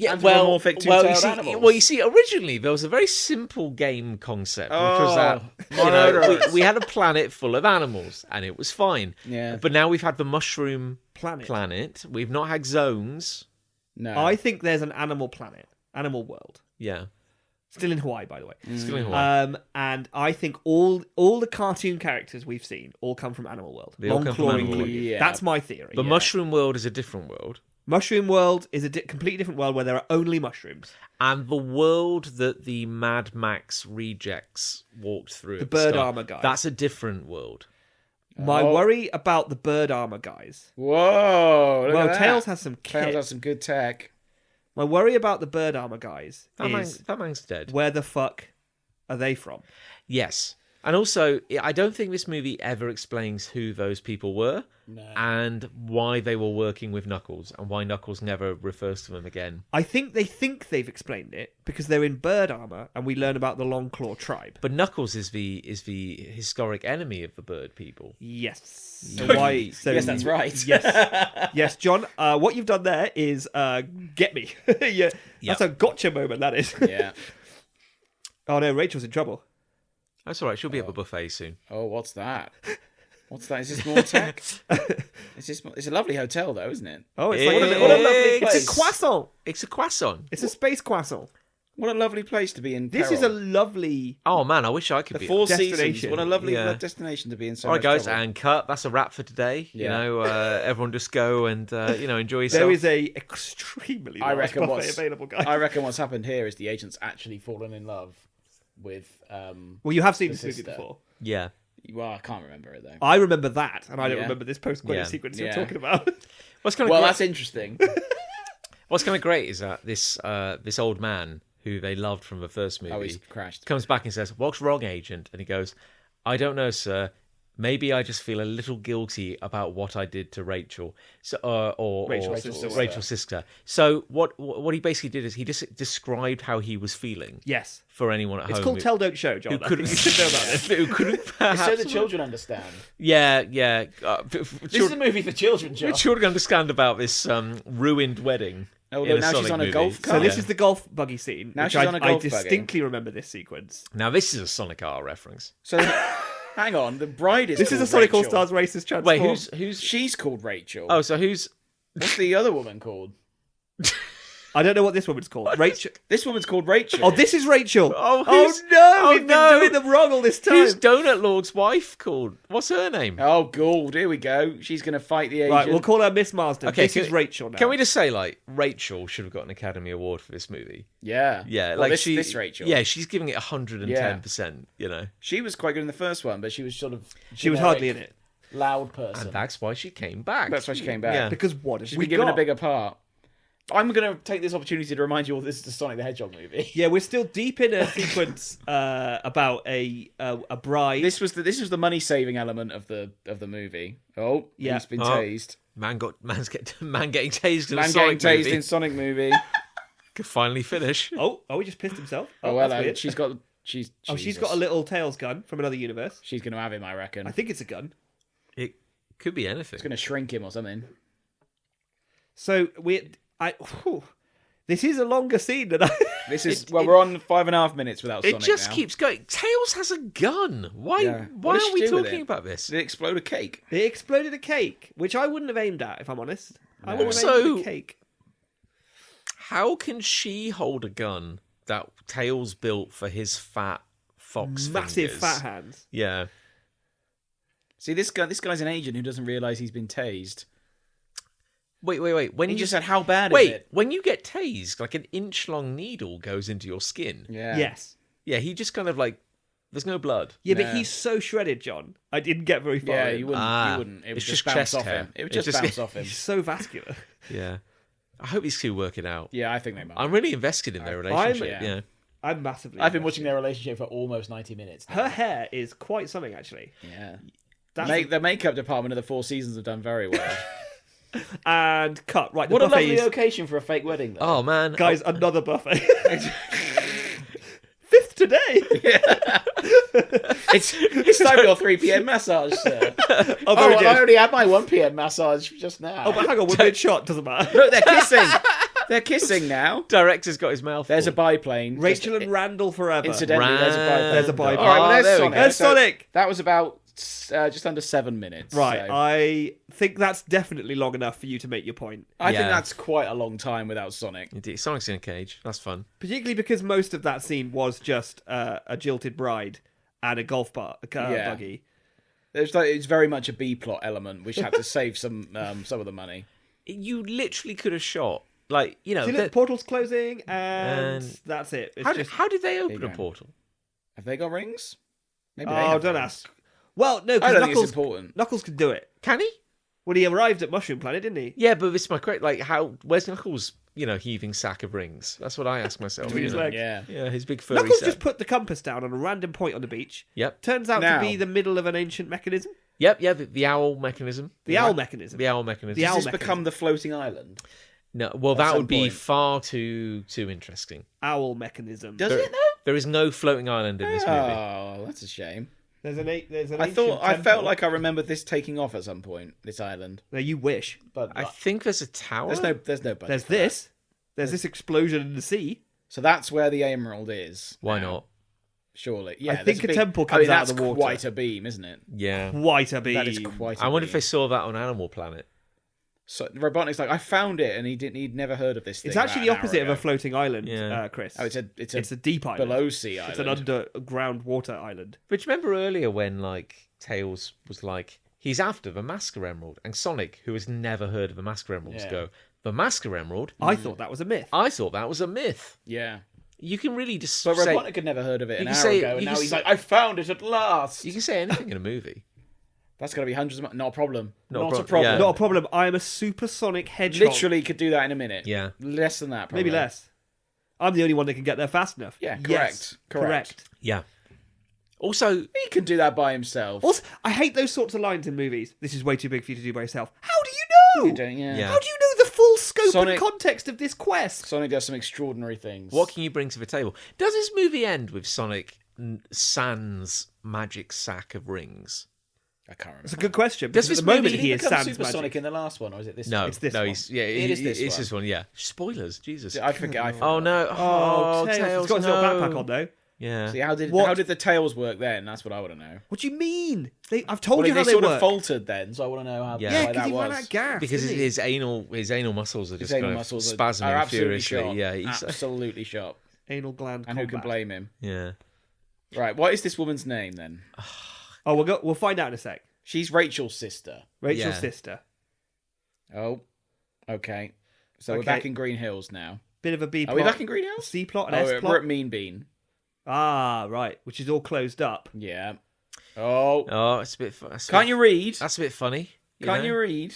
D: anthropomorphic two-tailed animals.
B: you see, originally there was a very simple game concept, which was that
D: murderous.
B: we had a planet full of animals, and it was fine.
D: Yeah.
B: But now we've had the mushroom
C: Planet.
B: We've not had zones.
D: No.
C: I think there's an animal planet. Animal World.
B: Yeah,
C: Still in Hawaii, by the way.
B: still in Hawaii.
C: And I think all the cartoon characters we've seen all come from Animal World.
B: They all come from
C: Longclaw
B: Animal World.
C: included.
D: Yeah.
C: That's my theory.
B: The mushroom world is a different world,
C: Mushroom World is a completely different world where there are only mushrooms.
B: and the world that the Mad Max rejects walked through,
C: The
B: at
C: bird
B: start,
C: armor guys.
B: that's a different world.
C: My worry about the bird armor guys.
D: Whoa. Look
C: Well,
D: at that.
C: Tails has some kit.
D: Tails has some good tech.
C: My worry about the bird armor guys is
B: That man's dead.
C: where the fuck are they from?
B: Yes. And also, I don't think this movie ever explains who those people were and why they were working with Knuckles and why Knuckles never refers to them again.
C: I think they've explained it because they're in bird armor and we learn about the Longclaw tribe.
B: But Knuckles is the historic enemy of the bird people.
C: Yes.
D: Yes, that's right.
C: Yes. Yes, John. What you've done there is get me. Yeah. That's a gotcha moment, that is.
D: Yeah.
C: Oh no, Rachel's in trouble.
B: That's all right. She'll be at the buffet soon.
D: Oh, what's that? What's that? Is this more tech? It's a lovely hotel, though, isn't it?
C: Oh, it's
B: What
C: like
B: a
D: lovely
C: it's
D: place.
C: a croissant.
B: It's a croissant.
C: It's a space croissant.
D: What a lovely place to be in.
C: This is a lovely.
B: Oh man, I wish I could
D: the
B: be.
D: Four
C: destination.
D: Seasons. What a lovely
B: Yeah.
D: destination to be in. So
B: All right,
D: much
B: guys,
D: trouble.
B: and cut. That's a wrap for today.
D: Yeah.
B: You know, everyone just go and enjoy yourself.
C: There is a extremely
D: I
C: large
D: reckon
C: buffet
D: what's
C: available, guys.
D: I reckon what's happened here is the agent's actually fallen in love with.
C: Well, you have seen
D: the
C: this movie
D: sister.
C: before.
B: Yeah.
D: Well, I can't remember it though.
C: I remember that, and I don't
D: Yeah.
C: remember this post-credit
B: Yeah.
C: sequence you're
D: Yeah.
C: talking about.
B: What's kind of
D: Well,
B: great,
D: that's interesting.
B: what's kind of great is that this old man who they loved from the first movie
D: Oh, he's crashed.
B: comes back and says, "What's wrong, agent?" And he goes, "I don't know, sir. Maybe I just feel a little guilty about what I did to Rachel, so,
C: Rachel's sister.
B: Rachel's sister." So what he basically did is he just described how he was feeling
C: Yes.
B: for anyone at
C: It's
B: home
C: called Tell Don't Show, John.
B: who
C: I think
B: couldn't
C: you should know about this.
B: who couldn't
D: so
B: perhaps
D: the children understand.
B: yeah.
D: This is a movie for children, John.
B: Children understand about this ruined wedding.
D: Oh,
B: in
D: look,
B: a
D: now she's
B: Sonic
D: on a
B: movie.
D: golf
C: So
D: cart.
C: this is the golf buggy scene.
D: Now
C: which
D: she's on a
C: I
D: golf buggy.
C: distinctly remember this sequence.
B: Now this is a Sonic R reference.
D: So, hang on, the bride is.
C: This is
D: called
C: a Sonic
D: Rachel.
C: All-Stars racist transform.
B: Wait, who's?
D: She's called Rachel.
B: Oh, so who's?
D: What's the other woman called?
C: I don't know what this woman's called. Rachel.
D: This woman's called Rachel.
C: Oh, this is Rachel.
B: Oh,
C: Oh
B: who's-
C: no,
B: oh,
C: we've
B: no.
C: been doing them wrong all this time.
B: Who's Donut Lord's wife called? What's her name?
D: Oh, gold. Here we go. She's going to fight the agent.
C: Right, we'll call her Miss Marsden.
B: Okay,
C: This is Rachel now.
B: Can we just say like Rachel should have got an Academy Award for this movie?
D: Yeah.
B: Yeah,
D: Well,
B: like
D: this Rachel.
B: Yeah, she's giving it 110%. You know,
D: She was quite good in the first one, but she was sort of.
C: She was
D: generic,
C: hardly in it.
D: Loud person.
B: and that's why she came back.
D: That's why she came back.
B: Yeah.
C: Because what has
D: She's
C: we
D: been given
C: got?
D: a bigger part. I'm going to take this opportunity to remind you all this is the Sonic the Hedgehog movie.
C: Yeah, we're still deep in a sequence about a bride.
D: This was the money saving element of the movie. Oh,
C: Yeah.
D: he's been
B: Oh.
D: tased.
B: Man getting tased in
D: Man
B: a Sonic
D: getting tased
B: movie.
D: in Sonic movie.
B: Could finally finish.
C: Oh, he just pissed himself.
D: Oh,
C: that's
D: well,
C: weird.
D: she's got she's
C: Oh, she's
D: Jesus.
C: got a little Tails gun from another universe.
D: She's going to have him, I reckon.
C: I think it's a gun.
B: It Could be anything.
D: It's going to shrink him or something.
C: So this is a longer scene than I.
D: We're on 5.5 minutes without
B: It
D: Sonic
B: just
D: now.
B: keeps going. Tails has a gun. Why?
D: Yeah.
B: Why
D: What does
B: are
D: she
B: we
D: do with
B: talking
D: it?
B: about this?
D: Did it explode a cake?
C: It exploded a cake, which I wouldn't have aimed at, if I'm honest. I would have
B: Also-
C: aimed at a cake.
B: How can she hold a gun that Tails built for his fat fox
C: Massive
B: fingers?
C: fat hands.
B: Yeah.
D: See, this guy's an agent who doesn't realise he's been tased.
B: Wait. When
D: He
B: you
D: just said, "How bad is
B: wait,
D: it?"
B: when you get tased, like an inch-long needle goes into your skin.
D: Yeah.
C: Yes.
B: Yeah, he just kind of like. There's no blood.
C: Yeah, but
D: Nah.
C: he's so shredded, John. I didn't get very far.
D: Yeah,
C: in.
D: you wouldn't.
B: Ah,
D: You wouldn't. It would
B: it's
D: just
B: just
D: bounce
B: chest
D: off
B: hair.
D: him. It would
B: It's
D: just
B: just-
D: bounce off him.
C: He's so vascular.
B: Yeah. I hope these two work it out.
D: Yeah, I think they might.
B: I'm really invested in their relationship.
D: yeah.
B: Yeah.
C: I'm massively.
D: I've been
C: invested.
D: watching their relationship for almost 90 minutes. Now.
C: Her hair is quite something, actually.
D: Yeah.
C: That's
D: The makeup department of the Four Seasons have done very well.
C: and cut right. The
D: What a
C: buffet
D: lovely
C: is
D: location for a fake wedding, though.
B: Oh man,
C: guys. Another buffet. Fifth today.
D: It's time for your 3 p.m. massage, sir.
C: Oh, very
D: I
C: good.
D: already had my 1 p.m. massage just now.
C: Oh, but hang on, we're mid-shot. Doesn't matter.
D: Look, they're kissing. They're kissing now.
B: director's got his mouth.
D: There's a
B: full.
D: biplane.
C: Rachel and Randall forever.
D: Incidentally, there's a biplane.
C: There's a biplane.
D: All right, well,
B: Oh,
D: there's
B: there we
D: Sonic.
B: go.
C: There's
D: So
C: Sonic.
D: That was about just under 7 minutes.
C: Right,
D: so
C: I think that's definitely long enough for you to make your point.
D: I think
B: Yeah.
D: that's quite a long time without Sonic.
B: Indeed. Sonic's in a cage. That's fun.
C: Particularly because most of that scene was just a jilted bride and a golf
D: Yeah.
C: buggy.
D: It's very much a B plot element, which had to save some of the money.
B: You literally could have shot like you know.
C: See, look,
B: the-
C: portal's closing, and
B: And-
C: that's it. It's
B: how,
C: just...
B: how did they open
D: you
B: a
D: go.
B: portal?
D: Have they got rings? Maybe they
C: Oh,
D: have
C: don't
D: rings.
C: ask. Well, no,
D: I
C: because
D: don't think it's
C: Knuckles,
D: important.
C: Knuckles could do it.
B: Can he?
C: Well, he arrived at Mushroom Planet, didn't he?
B: Yeah, but this is my question. Like, how? Where's Knuckles? Heaving sack of rings. That's what I ask myself.
C: Between his legs.
D: Yeah.
B: Yeah, his big furry
C: Knuckles
B: set.
C: just put the compass down on a random point on the beach.
B: Yep.
C: Turns out
D: Now-
C: to be the middle of an ancient mechanism.
B: Yep. The owl mechanism.
C: The owl mechanism.
B: The owl mechanism.
C: The owl
D: Does this
C: mechanism.
D: become the floating island?
B: No, well, that
D: some
B: would be
D: point.
B: far too interesting.
C: Owl mechanism.
D: Does
B: There-
D: it though?
B: There is no floating island in this movie.
D: Oh, that's a shame.
C: There's an
D: I
C: ancient
D: felt
C: temple.
D: like I remembered this taking off at some point. This island,
C: No, you wish.
D: but
B: I think there's a tower.
D: there's no budget.
C: There's
D: for that.
C: this. There's this explosion in the sea.
D: So that's where the emerald is.
B: Why
D: now,
B: not?
D: Surely, yeah.
C: I
D: there's
C: think a
D: big-
C: temple
D: I mean,
C: comes out of
D: that's
C: the water.
D: quite a beam, isn't it?
B: Yeah.
C: Quite a beam.
D: That is quite.
B: I
D: a
B: wonder if
D: beam.
B: they saw that on Animal Planet.
D: So Robotnik's like, I found it, and he'd never heard of this thing.
C: It's actually the
D: about an
C: opposite
D: hour
C: of a
D: ago.
C: floating island,
B: Yeah.
C: Chris.
D: Oh, it's
C: It's a deep island.
D: below sea island.
C: It's an underground water island.
B: But do you remember earlier when like Tails was like he's after the Masker Emerald, and Sonic, who has never heard of the Masker Emeralds,
D: Yeah.
B: go the Masker Emerald.
C: I thought that was a myth.
B: I thought that was a myth.
D: Yeah,
B: You can really just
D: but
B: say
D: Robotnik had never heard of it an
B: you can
D: hour
B: say-
D: ago,
B: you
D: and
B: can
D: now he's
B: say-
D: like, I found it at last.
B: you can say anything in a movie.
D: That's going to be hundreds of. Not a problem.
B: Not a
D: Not a
B: problem.
D: problem.
B: Yeah.
C: Not a problem. I am a supersonic hedgehog.
D: Literally could do that in a minute.
B: Yeah.
D: Less than that. Probably.
C: Maybe less. I'm the only one that can get there fast enough.
D: Yeah, correct.
C: Yes,
D: Correct.
B: Yeah. Also,
D: He can do that by himself.
C: Also, I hate those sorts of lines in movies. This is way too big for you to do by yourself. How do you know?
D: You don't, yeah.
B: Yeah.
C: How do you know the full scope
D: Sonic-
C: and context of this quest?
D: Sonic does some extraordinary things.
B: what can you bring to the table? Does this movie end with Sonic sans magic sack of rings?
D: I can't remember.
C: It's a good question.
B: Does
C: Because
B: this
C: at the moment
B: movie
C: he is
D: become
C: Sans
D: Super
C: Magic.
D: Sonic in the last one, or is it this?
B: No,
C: It's this
B: no,
C: one.
B: he's yeah,
D: It is this
B: it's
D: one.
B: this one. Yeah, spoilers, Jesus.
D: I forget. I forget.
B: Oh no!
C: Oh,
B: Tails!
C: Tails. He's got his
B: no.
C: little backpack on though.
B: Yeah.
D: See, how did
C: What?
D: the tails work then? That's what I want to know.
C: What do you mean? I've told
D: Well,
C: you how
D: they
C: they
D: sort
C: work.
D: of faltered then, so I want to know how
B: Yeah.
C: Yeah,
D: why
C: because
D: that
C: he ran
D: was.
C: out of gas.
B: Because
C: didn't he?
B: his anal muscles are just
D: His anal
B: kind of
D: muscles
B: spasming
D: are absolutely
B: furiously.
D: shot.
B: Yeah, he's,
D: Absolutely shot.
C: Anal gland
D: And who can
C: combat.
D: blame him?
B: yeah.
D: Right, what is this woman's name then?
C: Oh, we'll find out in a sec.
D: She's Rachel's sister.
C: Rachel's
B: Yeah.
C: sister.
D: Oh, okay. So we're
C: Okay.
D: back in Green Hills now.
C: Bit of a B
D: Are
C: plot.
D: we back in Green Hills?
C: C plot and
D: Oh,
C: S
D: we're
C: plot.
D: at Mean Bean.
C: Ah, right. Which is all closed up.
D: Yeah. Oh,
B: Oh, it's a bit.
D: can't you read?
B: That's a bit funny.
D: Can't
B: know?
D: you read?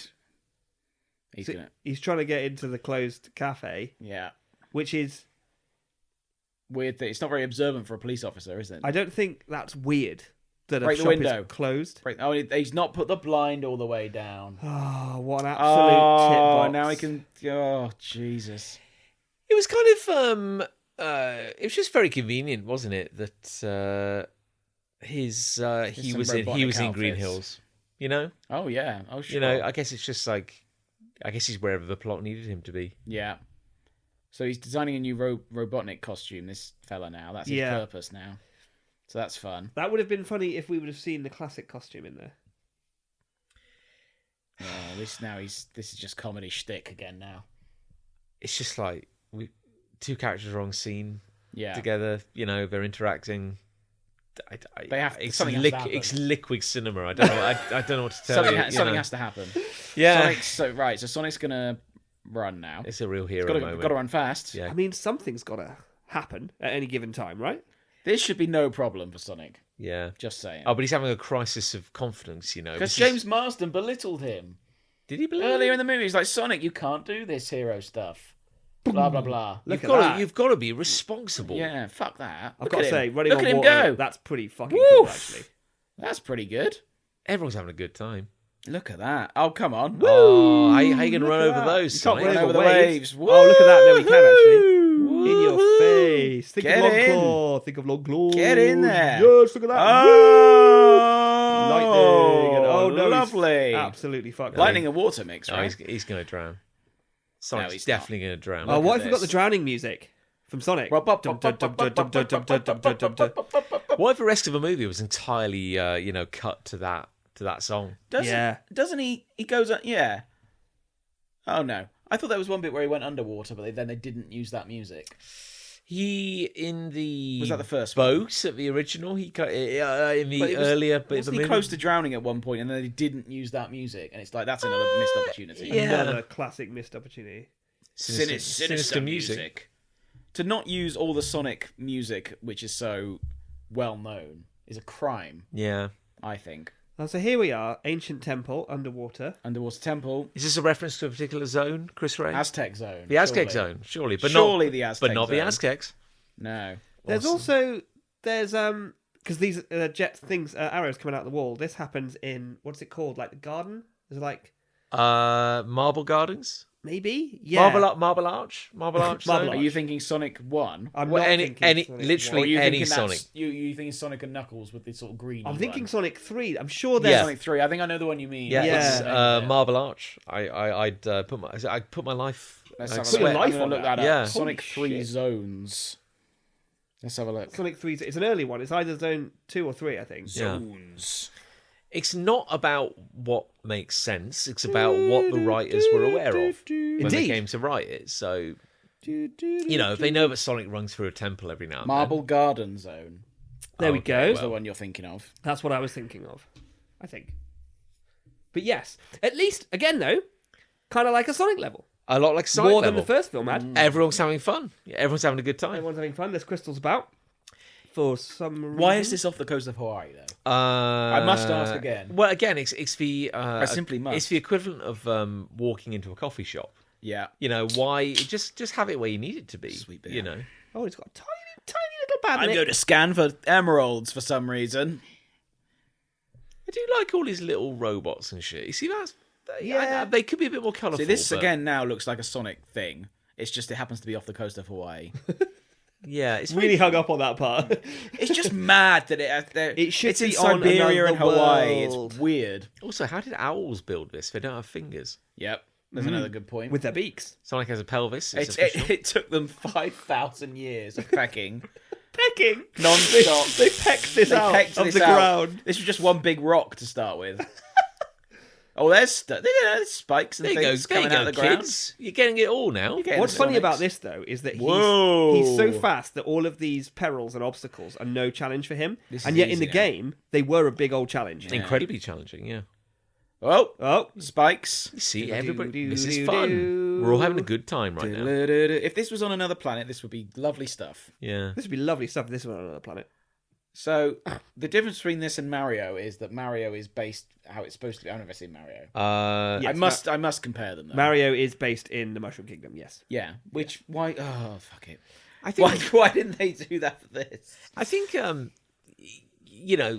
D: He's
C: So
D: gonna.
C: he's trying to get into the closed cafe,
D: Yeah.
C: which is
D: Weird thing. It's not very observant for a police officer, is it?
C: I don't think that's weird that a
D: Break the
C: shop
D: window.
C: is closed.
D: Right. Oh, he's not put the blind all the way down.
C: Oh, what an absolute tit
D: Oh,
C: box.
D: now he can. Oh, Jesus.
B: It was kind of it was just very convenient, wasn't it? That he
D: some
B: was in
D: Robotnik
B: Green
D: outfits.
B: Hills. You know?
D: Oh yeah. Oh sure.
B: You know, I guess it's just like, I guess he's wherever the plot needed him to be.
D: Yeah. So he's designing a new Robotnik costume, this fella now. That's his purpose now. So that's fun.
C: That would have been funny if we would have seen the classic costume in there.
D: Yeah, this is just comedy shtick again now.
B: It's just like, two characters are on scene
D: Yeah.
B: together. You know, they're interacting.
D: They have
B: it's
D: something has to happen.
B: It's liquid cinema. I don't know. I don't know what to tell you.
D: Something has to happen.
B: Yeah.
D: So Sonic's gonna run now.
B: It's a real hero moment.
D: Got to run fast.
B: Yeah.
C: I mean, something's got to happen at any given time, right?
D: This should be no problem for Sonic.
B: Yeah.
D: Just saying.
B: Oh, but he's having a crisis of confidence, you know.
D: Because James Marsden belittled him
B: Did he believe
D: earlier
B: him?
D: in the movie. He's like, Sonic, you can't do this hero stuff. Blah blah blah.
B: You've got to be responsible.
D: Yeah, fuck that.
C: I've got to say, running
D: Look
C: on
D: at him
C: water,
D: go.
C: that's pretty fucking
D: Woof.
C: cool, actually.
D: That's pretty good.
B: Everyone's having a good time.
D: Look at that. Oh, come on.
B: Oh, how you going to run
C: at
B: over
C: that.
B: those?
C: You can't
B: Sonic?
C: run
D: Run over the
C: waves.
D: waves.
C: Oh, look at that. No, he can, actually. In your
D: Woo.
C: face. Think
D: Get
C: of Long
D: in.
C: Claw. Think of Long Claw.
D: Get in there.
C: Yes, look at that.
D: Oh,
C: Lightning. And, oh, no, he's
D: lovely.
C: absolutely fucked.
D: Lightning and water mix,
B: Oh,
D: right?
B: he's going to drown. Sonic's
D: he's
B: definitely going to drown.
C: Oh,
D: Look
C: what
D: at
C: if we got
D: this.
C: the drowning music from Sonic?
B: What if the rest of the movie was entirely, cut to that song?
D: Doesn't he? He goes. Yeah. Oh no! I thought there was one bit where he went underwater, but then they didn't use that music.
B: He in the
D: Was that the first
B: boat at the original? He cut in the
D: But it was-
B: earlier bit of the
D: Wasn't he
B: movie.
D: close to drowning at one point, and then they didn't use that music, and it's like that's another missed opportunity.
B: Yeah.
C: Another classic missed opportunity.
B: Sinister
D: music. To not use all the Sonic music, which is so well known, is a crime.
B: Yeah.
D: I think.
C: So here we are, ancient temple, underwater.
D: Underwater temple,
B: Is this a reference to a particular zone, Chris Ray?
D: Aztec zone.
B: The Aztec
D: surely.
B: zone, surely, but
D: Surely
B: not
D: the Aztec
B: but not the
D: zone.
B: Aztecs.
D: No.
C: There's also because these jet things, arrows coming out the wall. This happens in what's it called? Like the garden? There's like
B: Marble Gardens,
C: maybe
B: Marble Arch. Zone?
D: Are you thinking Sonic 1?
C: I'm
B: Well,
C: not
B: any-
C: thinking
B: any-
C: Sonic
B: literally
C: one.
D: Or are you
B: any
D: thinking
B: Sonic.
D: You thinking Sonic and Knuckles with the sort of green?
C: I'm thinking
D: one?
C: Sonic 3. I'm sure
B: Yeah.
C: there's
D: Sonic 3. I think I know the one you mean.
B: Yeah,
C: Yeah.
B: it's Marble Arch. I'd put my life.
D: Let's
B: I'd
D: have a
C: Put
D: look.
C: your
D: I'm
C: life
D: gonna
C: on
D: look
C: that.
D: that up.
B: Yeah.
D: Sonic
C: Holy
D: 3
C: shit.
D: zones. Let's have a look.
C: Sonic 3. It's an early one. It's either Zone 2 or 3, I think.
B: Yeah.
D: Zones.
B: It's not about what makes sense. It's about what the writers were aware of when they
C: Indeed.
B: came to write it. So, if they know that Sonic runs through a temple every now and
D: Marble Garden Zone.
C: There we
B: okay,
C: go.
D: That's the one you're thinking of.
C: That's what I was thinking of, I think. But yes, at least, again though, kind of like a Sonic level.
B: then. A lot like Sonic
C: More
B: level.
C: than the first film had.
B: Everyone's having fun. Yeah, everyone's having a good time.
C: Everyone's having fun. There's crystals about. For some reason.
D: Why is this off the coast of Hawaii, though?
B: I
D: must ask again.
B: Well, again, it's the
D: I simply must.
B: It's the equivalent of walking into a coffee shop.
D: Yeah.
B: Why just have it where you need it to be?
D: Sweet beer.
C: Oh, it's got a tiny little pad
D: I'm
C: in
D: going
C: it.
D: to scan for emeralds for some reason.
B: I do like all these little robots and shit. You see that?
C: Yeah.
B: They could be a bit more colourful.
D: See, this
B: but-
D: again now looks like a Sonic thing. It's just it happens to be off the coast of Hawaii.
B: Yeah, it's
C: Really hung up on that part.
D: It's just mad that
C: It should
D: it's in
C: be on
D: Siberia and
C: another
D: Hawaii.
C: world.
D: It's weird.
B: Also, how did owls build this? They don't have fingers.
D: Yep. There's another good point.
C: With their beaks.
B: Sonic has a pelvis. It's
D: It,
B: official.
D: it took them 5,000 years of pecking.
C: Pecking.
D: Non-stop.
C: They pecked this
D: They
C: out
D: pecked
C: of
D: this
C: the
D: out.
C: ground.
D: This was just one big rock to start with. Oh, there's spikes and
B: There you go.
D: things
B: There you
D: coming out
B: go,
D: of the ground.
B: kids. You're getting it all now.
D: You're getting
C: What's
D: the
C: funny
D: Sonics.
C: about this, though, is that
D: Whoa.
C: he's so fast that all of these perils and obstacles are no challenge for him.
D: This
C: And
D: is
C: yet in
D: easy
C: the
D: now.
C: game, they were a big old challenge.
B: Incredibly challenging. Yeah.
D: Oh, spikes.
B: You see,
C: Do,
B: everybody.
C: do,
B: This is
C: do,
B: fun.
C: do.
B: We're all having a good time right now.
D: If this was on another planet, this would be lovely stuff.
B: Yeah.
C: This would be lovely stuff if this was on another planet.
D: So the difference between this and Mario is that Mario is based how it's supposed to be. I've never seen Mario.
C: Yes,
D: I must compare them though.
C: Mario is based in the Mushroom Kingdom, yes.
D: Yeah. Why? Oh fuck it.
B: I think.
D: Why didn't they do that for this?
B: I think.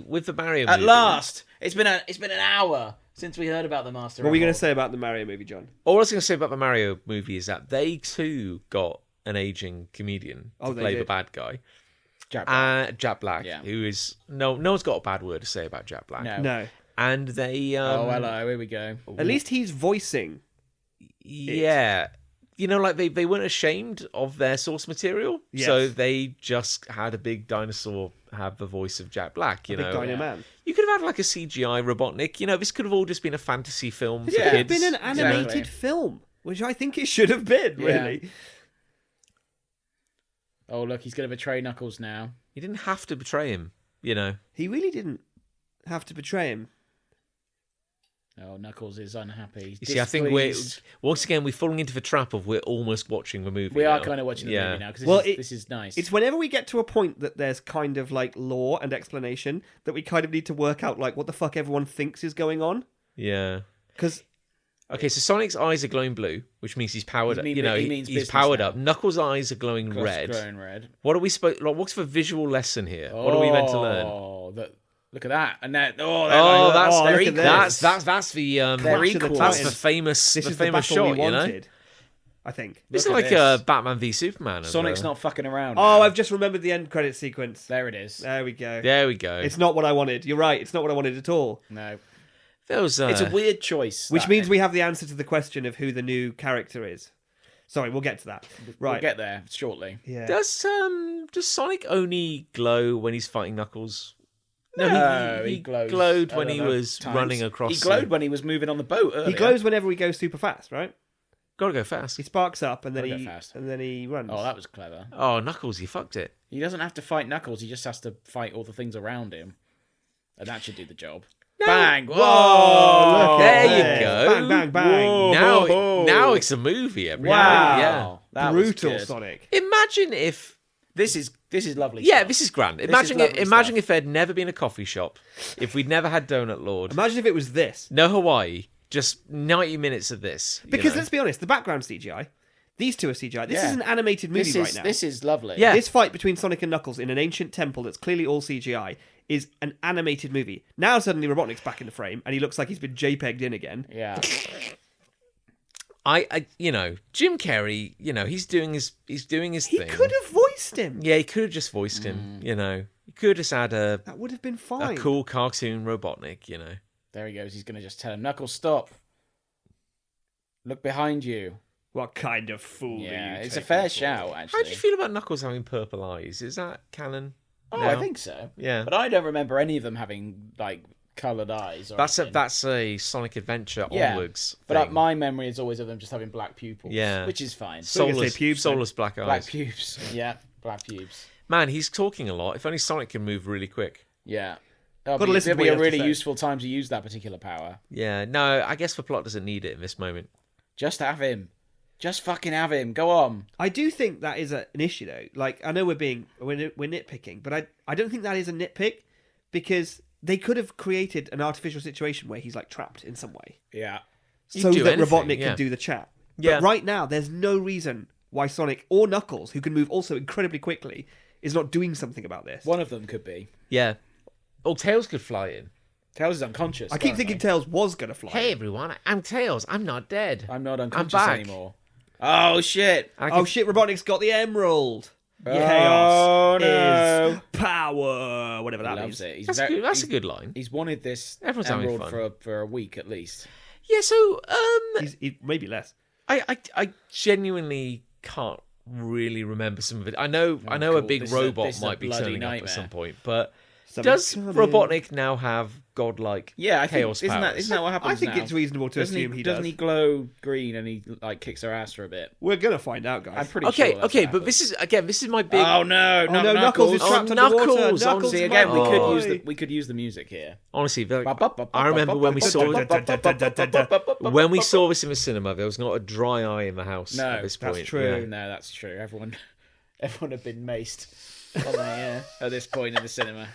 B: With the Mario.
D: At
B: movie,
D: last, it's been an hour since we heard about the Master.
C: What were you going
D: Emerald.
C: to say about the Mario movie, John?
B: All I was going to say about the Mario movie is that they too got an aging comedian to
C: they
B: play the
C: did.
B: bad guy.
D: Jack Black.
B: Jack Black,
D: Yeah.
B: who is no one's got a bad word to say about Jack Black.
D: No.
C: No.
B: and they.
D: Oh, hello. Here we go.
C: At least he's voicing.
B: Yeah. You know, like they weren't ashamed of their source material,
C: Yes.
B: so they just had a big dinosaur have the voice of Jack Black. You
C: Big
B: know,
C: Dino Man.
B: you could have had like a CGI Robotnik. You know, this could have all just been a fantasy film for
C: It could have
B: kids.
C: been an animated
D: Exactly.
C: film, which I think it should have been,
D: Yeah.
C: really.
D: Oh, look, he's going to betray Knuckles now.
B: You didn't have to betray him. You know,
C: He really didn't have to betray him.
D: Oh, Knuckles is unhappy. He's
B: you see, I think we're
D: displeased.
B: once again we're falling into the trap of we're almost watching the movie.
D: We are
B: now.
D: kind of watching the
B: Yeah.
D: movie now because
C: Well,
D: this is nice.
C: It's whenever we get to a point that there's kind of like lore and explanation that we kind of need to work out like what the fuck everyone thinks is going on.
B: Yeah.
C: Because
B: Okay, so Sonic's eyes are glowing blue, which means he's powered up.
D: He
B: You know,
D: means
B: he's
D: business
B: powered
D: now.
B: up. Knuckles' eyes are glowing red.
D: Glowing red.
B: What are we supposed? Like, what's the visual lesson here? What are we meant to learn?
D: Oh, look at that! And that.
B: Oh,
C: that's-
D: they're
C: look at
D: equal.
C: this.
B: That's the
D: They're
C: Clash of the
D: equal.
B: that's the
C: Titans.
B: famous
C: this
B: the
C: is the
B: famous
C: battle
B: shot.
C: we
B: You know,
C: wanted, I think.
B: it's
D: Look at
B: like
D: this.
B: Batman v Superman.
D: Sonic's not fucking around.
C: Oh,
D: now.
C: I've just remembered the end credit sequence.
D: There it is.
C: There we go.
B: There we go.
C: It's not what I wanted. You're right. It's not what I wanted at all.
D: No,
B: There was,
D: it's a weird choice.
C: Which
D: that.
C: means we have the answer to the question of who the new character is. Sorry, we'll get to that. Right.
D: We'll get there shortly.
C: Yeah.
B: Does Sonic only glow when he's fighting Knuckles?
D: No,
B: he
D: he glows
B: glowed
D: a
B: when
D: lot
B: he
D: of
B: was
D: times.
B: running across.
D: He glowed when he was moving on the boat earlier.
C: He glows whenever he goes super fast, right?
B: Gotta go fast.
C: He sparks up and then
D: Gotta go fast.
C: he runs.
D: Oh, that was clever.
B: Oh, Knuckles, you fucked it.
D: He doesn't have to fight Knuckles. He just has to fight all the things around him, and that should do the job. Bang! Whoa!
C: look
B: there
C: at
B: you
C: this.
B: go.
C: Bang, bang, bang.
D: Whoa.
B: Now it's a movie. Everyone.
D: Wow!
B: Yeah.
D: That was
C: Brutal
D: good.
C: Sonic.
B: Imagine if.
D: This is lovely.
B: Yeah,
D: stuff.
B: this is grand.
D: is
B: Imagine
D: lovely
B: imagine
D: stuff.
B: if there'd never been a coffee shop, if we'd never had Donut Lord,
C: Imagine if it was this.
B: no Hawaii, just 90 minutes of this. you
C: Because
B: know?
C: let's be honest, the background's CGI. These two are CGI. This
D: Yeah.
C: is an animated movie
D: This
C: right
D: is
C: now.
D: this is lovely.
B: Yeah.
C: This fight between Sonic and Knuckles in an ancient temple that's clearly all CGI is an animated movie. Now suddenly Robotnik's back in the frame and he looks like he's been JPEG'd in again.
D: Yeah.
B: I Jim Carrey, he's doing his
C: He
B: thing.
C: could have voiced him.
B: Yeah, he could have just voiced him. He could have just had a
C: That would have been fine.
B: cool cartoon Robotnik.
D: There he goes. He's going to just tell him, Knuckles, stop. Look behind you.
C: What kind of fool
D: Yeah,
C: are you
D: it's a
C: taking
D: fair
C: for?
D: shout,
B: How
D: actually.
B: do you feel about Knuckles having purple eyes? Is that canon?
D: Oh,
B: No?
D: I think so.
B: Yeah.
D: But I don't remember any of them having, like, coloured eyes. Or anything.
B: That's a Sonic Adventure
D: Yeah.
B: onwards.
D: But
B: thing.
D: my memory is always of them just having black pupils.
B: Yeah.
D: Which is fine.
C: So- gonna say
B: soulless,
C: pubes, then.
B: soulless black eyes.
D: Black pubes. Yeah, black pubes.
B: Man, he's talking a lot. If only Sonic can move really quick.
D: Yeah.
C: Gotta listen to
D: It'll
C: what
D: be
C: he
D: a
C: has to
D: really
C: say.
D: useful time to use that particular power.
B: Yeah, no, I guess the plot doesn't need it in this moment.
D: Just have him. Just fucking have him. Go on.
C: I do think that is an issue though. Like I know we're nitpicking, but I don't think that is a nitpick because they could have created an artificial situation where he's like trapped in some way.
D: Yeah.
C: So
B: do
C: that
B: anything,
C: Robotnik
B: yeah.
C: can do the chat.
B: Yeah.
C: But right now, there's no reason why Sonic or Knuckles, who can move also incredibly quickly, is not doing something about this.
D: One of them could be.
B: Yeah. Oh, Tails could fly in.
D: Tails is unconscious.
C: I keep
D: currently.
C: thinking Tails was going to fly.
B: Hey everyone, I'm Tails. I'm not dead.
D: I'm not unconscious
B: back.
D: anymore. Oh, shit.
B: I
C: Oh
B: can-
C: shit, Robotnik's got the emerald.
D: Oh,
C: Chaos
D: no.
C: is power. Whatever
D: He
C: that
D: loves
C: means.
D: it. He's
B: That's,
D: very-
B: good. That's a
D: he's-
B: good line.
D: He's wanted this
B: Everyone's having
D: emerald
B: fun.
D: for a week at least.
B: Yeah, so
C: Maybe less.
B: I genuinely can't really remember some of it. I know a
D: cool.
B: big
D: This is a-
B: robot
D: this is a
B: might be
D: bloody
B: turning up
D: nightmare.
B: at some point, but
C: Something's
B: does
C: coming.
B: Robotnik now have godlike
D: Yeah, I think
B: chaos
D: isn't that
B: powers?
D: what happens
C: I think
D: now?
C: it's reasonable to
D: Doesn't
C: assume he
D: doesn't
C: does.
D: he glow green and he like kicks her ass for a bit?
C: We're going to find out, guys.
D: I'm pretty
B: Okay,
D: sure. that's
B: okay,
D: what
B: but
D: happens.
B: this is my big.
D: Oh no,
C: no, Knuckles is
B: Oh,
C: trapped
B: Knuckles.
C: underwater.
B: Oh,
C: Knuckles,
D: See
C: my
D: again, we could
C: boy.
D: use we could use the music here.
B: Honestly, I remember when we saw when we saw this in the cinema, there was not a dry eye in the house
D: No,
B: at this
C: that's
B: point.
C: true.
B: Yeah.
D: No, that's true. Everyone had been maced on at this point in the cinema.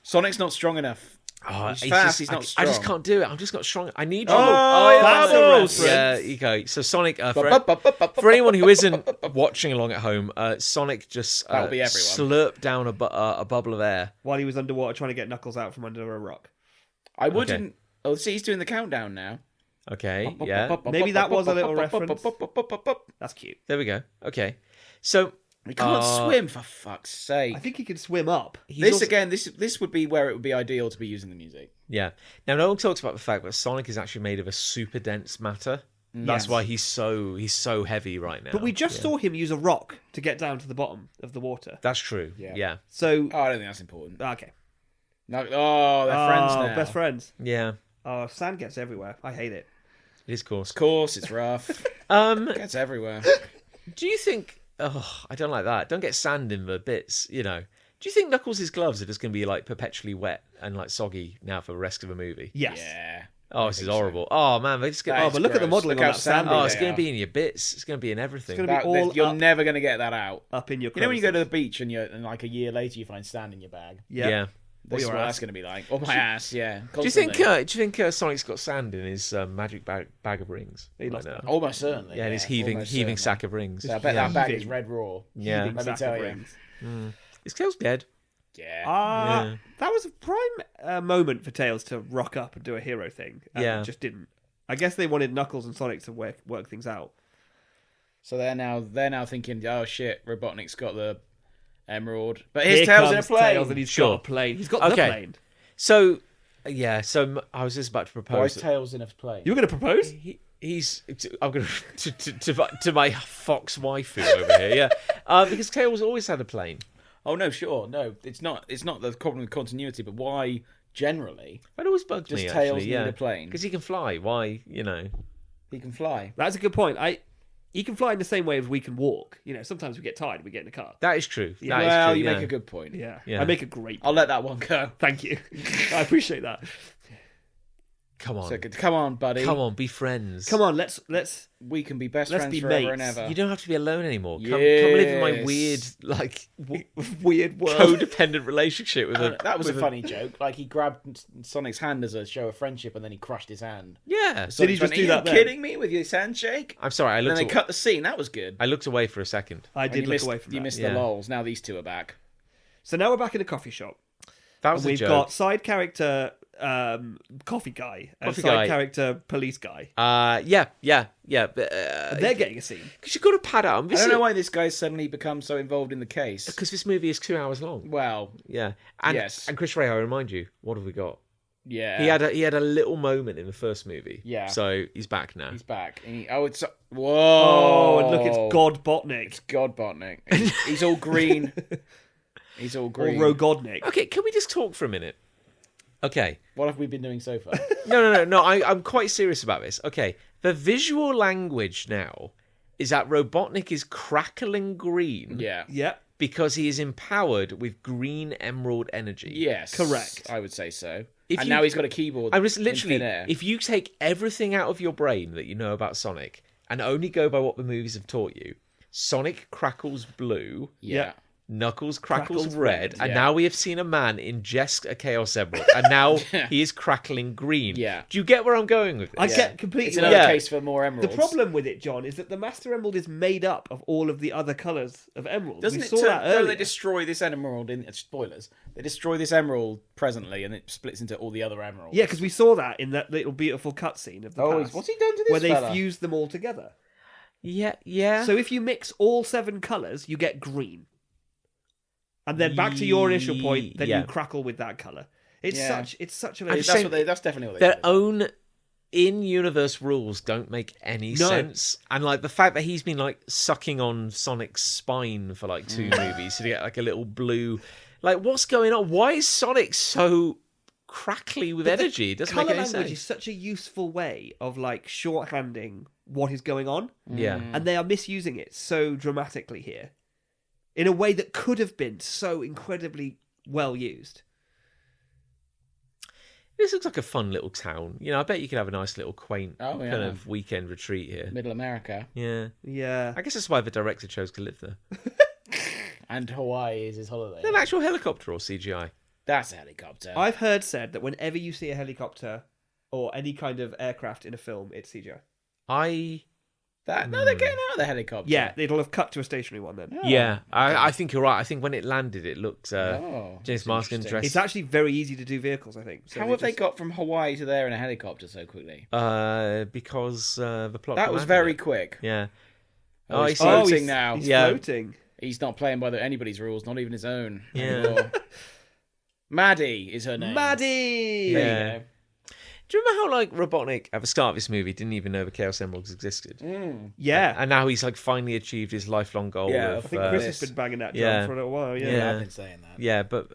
D: Sonic's not strong enough. He's
B: it's
D: fast.
B: just-
D: He's
B: I
D: not
B: just
D: strong.
B: can't do it. I'm just not strong. I need.
D: Oh,
C: that's a
D: Knuckles!
C: reference.
B: yeah. You go. So Sonic. For anyone who isn't watching along at home, Sonic just
D: That'll be everyone.
B: slurped down a bubble of air.
C: While he was underwater trying to get Knuckles out from under a rock.
D: I wouldn't. Oh, see, he's doing the countdown now.
B: Okay. Yeah.
C: Maybe that was a little reference. That's cute.
B: There we go. Okay. So
D: He can't swim, for fuck's sake.
C: I think he can swim up.
D: This would be where it would be ideal to be using the music.
B: Yeah. Now, no one talks about the fact that Sonic is actually made of a super dense matter. That's
C: Yes.
B: why he's so heavy right now.
C: But we just saw him use a rock to get down to the bottom of the water.
B: That's true. Yeah.
C: So,
D: Oh, I don't think that's important.
C: okay.
D: No, they're friends now.
C: Best friends.
B: Yeah.
C: Oh, sand gets everywhere. I hate it.
B: It is coarse.
D: Of course, it's rough.
B: Um,
D: Gets everywhere.
B: do you think... Oh, I don't like that. Don't get sand in the bits, Do you think Knuckles' gloves are just going to be, like, perpetually wet and, like, soggy now for the rest of the movie?
C: Yes.
D: Yeah.
B: Oh, this is horrible. Oh, man. They just get...
C: Oh, but look at the
D: gross.
C: modelling
D: Look
C: on
D: how
C: that sand.
D: sandy
B: Oh, it's
D: they
B: going
D: are.
B: to be in your bits. It's going to be in everything.
C: It's gonna be all
D: You're
C: up-
D: never going to get that out.
C: Up in your
D: You know when you go to
C: crevices.
D: the beach and like a year later you find sand in your bag?
B: Yeah.
D: This is
C: your
D: what
C: ass.
D: that's going to be like. Or my ass, yeah.
B: Do you think?
D: Constantly.
B: Do you think Sonic's got sand in his magic bag of rings?
C: He lost
B: now?
C: that.
D: Almost certainly.
B: Yeah, and his
D: almost
B: heaving
D: certainly.
B: sack of rings.
D: I bet that bag
C: Heaving.
D: is red raw.
B: Yeah.
C: Heaving
D: Let me
C: sack
D: tell
C: of
D: you.
C: rings.
B: His tail's dead.
D: Yeah.
C: That was a prime moment for Tails to rock up and do a hero thing. And
B: Yeah.
C: it just didn't. I guess they wanted Knuckles and Sonic to work things out.
D: So they're now thinking, oh shit, Robotnik's got the emerald, but his
C: Here
D: tail's in a
C: comes
D: plane.
C: Tails and he's
B: Sure.
C: got a plane. He's got the
B: Okay.
C: plane.
B: So, yeah. So I was just about to
D: Why
B: propose.
D: is tails in a plane?
C: You were going to propose?
B: He's. I'm going to my fox waifu over here. Yeah. Because Tails always had a plane.
D: Oh no, sure, no, it's not. It's not the problem with continuity, but why generally
B: That always bugged
D: does
B: me.
D: Tails
B: Actually,
D: need
B: yeah.
D: a plane?
B: Because he can fly. Why?
D: He can fly.
C: That's a good point. He can fly in the same way as we can walk. Sometimes we get tired, we get in the car.
B: That is true.
C: Yeah.
B: That is
D: Well,
B: true,
D: you
B: yeah.
D: make a good point.
C: Yeah.
B: Yeah.
C: I make a great
D: I'll let that one go.
C: Thank you. I appreciate that.
B: Come on.
D: So, come on, buddy.
B: Come on. Be friends.
C: Come on, let's
D: We can be best
C: Let's
D: friends
C: be
D: forever and
C: mates.
D: ever.
B: You don't have to be alone anymore. Come live in my
D: Yes.
B: weird, like,
C: weird world.
B: codependent relationship with a.
D: That was a
B: with
D: funny joke. Like he grabbed Sonic's hand as a show of friendship, and then he crushed his hand.
B: Yeah.
C: Did he just do that
D: Are
C: then?
D: you kidding me with your handshake?
B: I'm sorry.
D: And then they cut the scene. That was good.
B: I looked away for a second.
C: I
D: And
C: did
D: you
C: look
D: missed,
C: away from
D: You
C: that.
D: missed
B: Yeah.
D: the lols. Now these two are back.
C: So now we're back in a coffee shop.
B: That
C: And
B: was a
C: we've
B: joke.
C: got side character coffee guy and
B: Coffee
C: side
B: guy.
C: character police guy.
B: Yeah.
C: They're getting a scene.
B: Because you've got to pad out.
D: I don't know why this guy's suddenly become so involved in the case.
B: Because this movie is 2 hours long.
D: Well,
B: Yeah. And,
D: Yes.
B: And Chris Ray, I remind you, what have we got?
D: yeah,
B: He had a little moment in the first movie.
D: Yeah.
B: So he's back now.
D: he's back. It's whoa!
C: Oh, and look, it's God Botnik.
D: It's God Botnik. He's all green. He's all
C: Or
D: green.
C: Rogodnik.
B: Okay, can we just talk for a minute? Okay.
D: What have we been doing so far?
B: No. I'm quite serious about this. Okay. The visual language now is that Robotnik is crackling green
D: Yeah.
C: Yep.
B: because he is empowered with green emerald energy.
D: Yes.
C: Correct.
D: I would say so.
B: If
D: And
B: you-
D: now he's got a keyboard.
B: I was
D: in
B: literally,
D: thin air.
B: if you take everything out of your brain that you know about Sonic and only go by what the movies have taught you, Sonic crackles blue,
D: Yeah.
B: Knuckles crackles
C: Crackles
B: red,
C: red,
B: and
D: yeah.
B: now we have seen a man ingest a Chaos Emerald, and now he is crackling green.
D: Yeah.
B: Do you get where I'm going with this?
C: I get completely.
D: It's another
B: Yeah.
D: case for more
C: The
D: emeralds.
C: problem with it, John, is that the Master Emerald is made up of all of the other colours of emeralds.
D: Doesn't
C: we
D: it?
C: saw that
D: Don't
C: earlier.
D: they destroy this emerald in spoilers? They destroy this emerald presently, and it splits into all the other emeralds.
C: Yeah, because we saw that in that little beautiful cutscene of the past,
D: what's he done to this
C: where they
D: fella?
C: fused them all together.
B: Yeah.
C: So if you mix all 7 colours, you get green. And then back to your initial point, then
B: Yeah.
C: you crackle with that colour. It's
D: Yeah.
C: such a
B: I'm
D: That's
B: saying-
D: that's definitely what they
B: their
D: did.
B: own in-universe rules don't make any sense, and like the fact that he's been like sucking on Sonic's spine for like 2 movies to get like a little blue, like what's going on? Why is Sonic so crackly with energy? It doesn't
C: Colour
B: make any
C: language
B: sense.
C: is such a useful way of like shorthanding what is going on,
B: Yeah.
C: and they are misusing it so dramatically here, in a way that could have been so incredibly well used.
B: This looks like a fun little town. I bet you could have a nice little quaint
D: Oh, yeah.
B: kind of weekend retreat here.
D: Middle America
B: Yeah.
C: Yeah.
B: I guess that's why the director chose to live there.
D: and Hawaii is his holiday.
B: Is that an actual helicopter or CGI?
D: That's a helicopter.
C: I've heard said that whenever you see a helicopter or any kind of aircraft in a film, it's CGI.
D: No, they're getting out of the helicopter.
C: Yeah, it'll have cut to a stationary one then.
B: Yeah, I think you're right. I think when it landed, it looked
D: Oh,
B: James
D: that's
B: Marsden
D: interesting.
B: dressed
C: It's actually very easy to do vehicles, I think. So
D: How have they
C: just-
D: got from Hawaii to there in a helicopter so quickly?
B: because the plot.
D: That was
B: demanded
D: very
B: it.
D: quick.
B: Yeah.
D: Oh, he's
B: I see.
D: floating now.
C: He's
B: Yeah.
C: floating.
D: He's not playing by anybody's rules, not even his own.
B: Yeah.
D: Anymore. Maddie is her name.
C: Maddie!
D: There
B: Yeah.
D: you go.
B: Do you remember how like Robotnik at the start of this movie didn't even know the Chaos Emeralds existed?
C: Yeah.
B: And now he's like finally achieved his lifelong goal
D: Yeah,
B: of
C: I think Chris has been banging that drum
B: yeah.
C: for a little while, yeah.
B: Yeah.
D: I've been saying that.
B: Yeah, but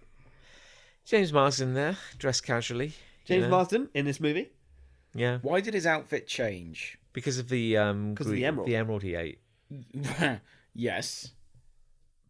B: James Marsden there, dressed casually.
C: James Marsden in this movie.
B: Yeah.
D: Why did his outfit change?
B: Because of the
C: of the emerald.
B: The emerald he ate.
D: Yes.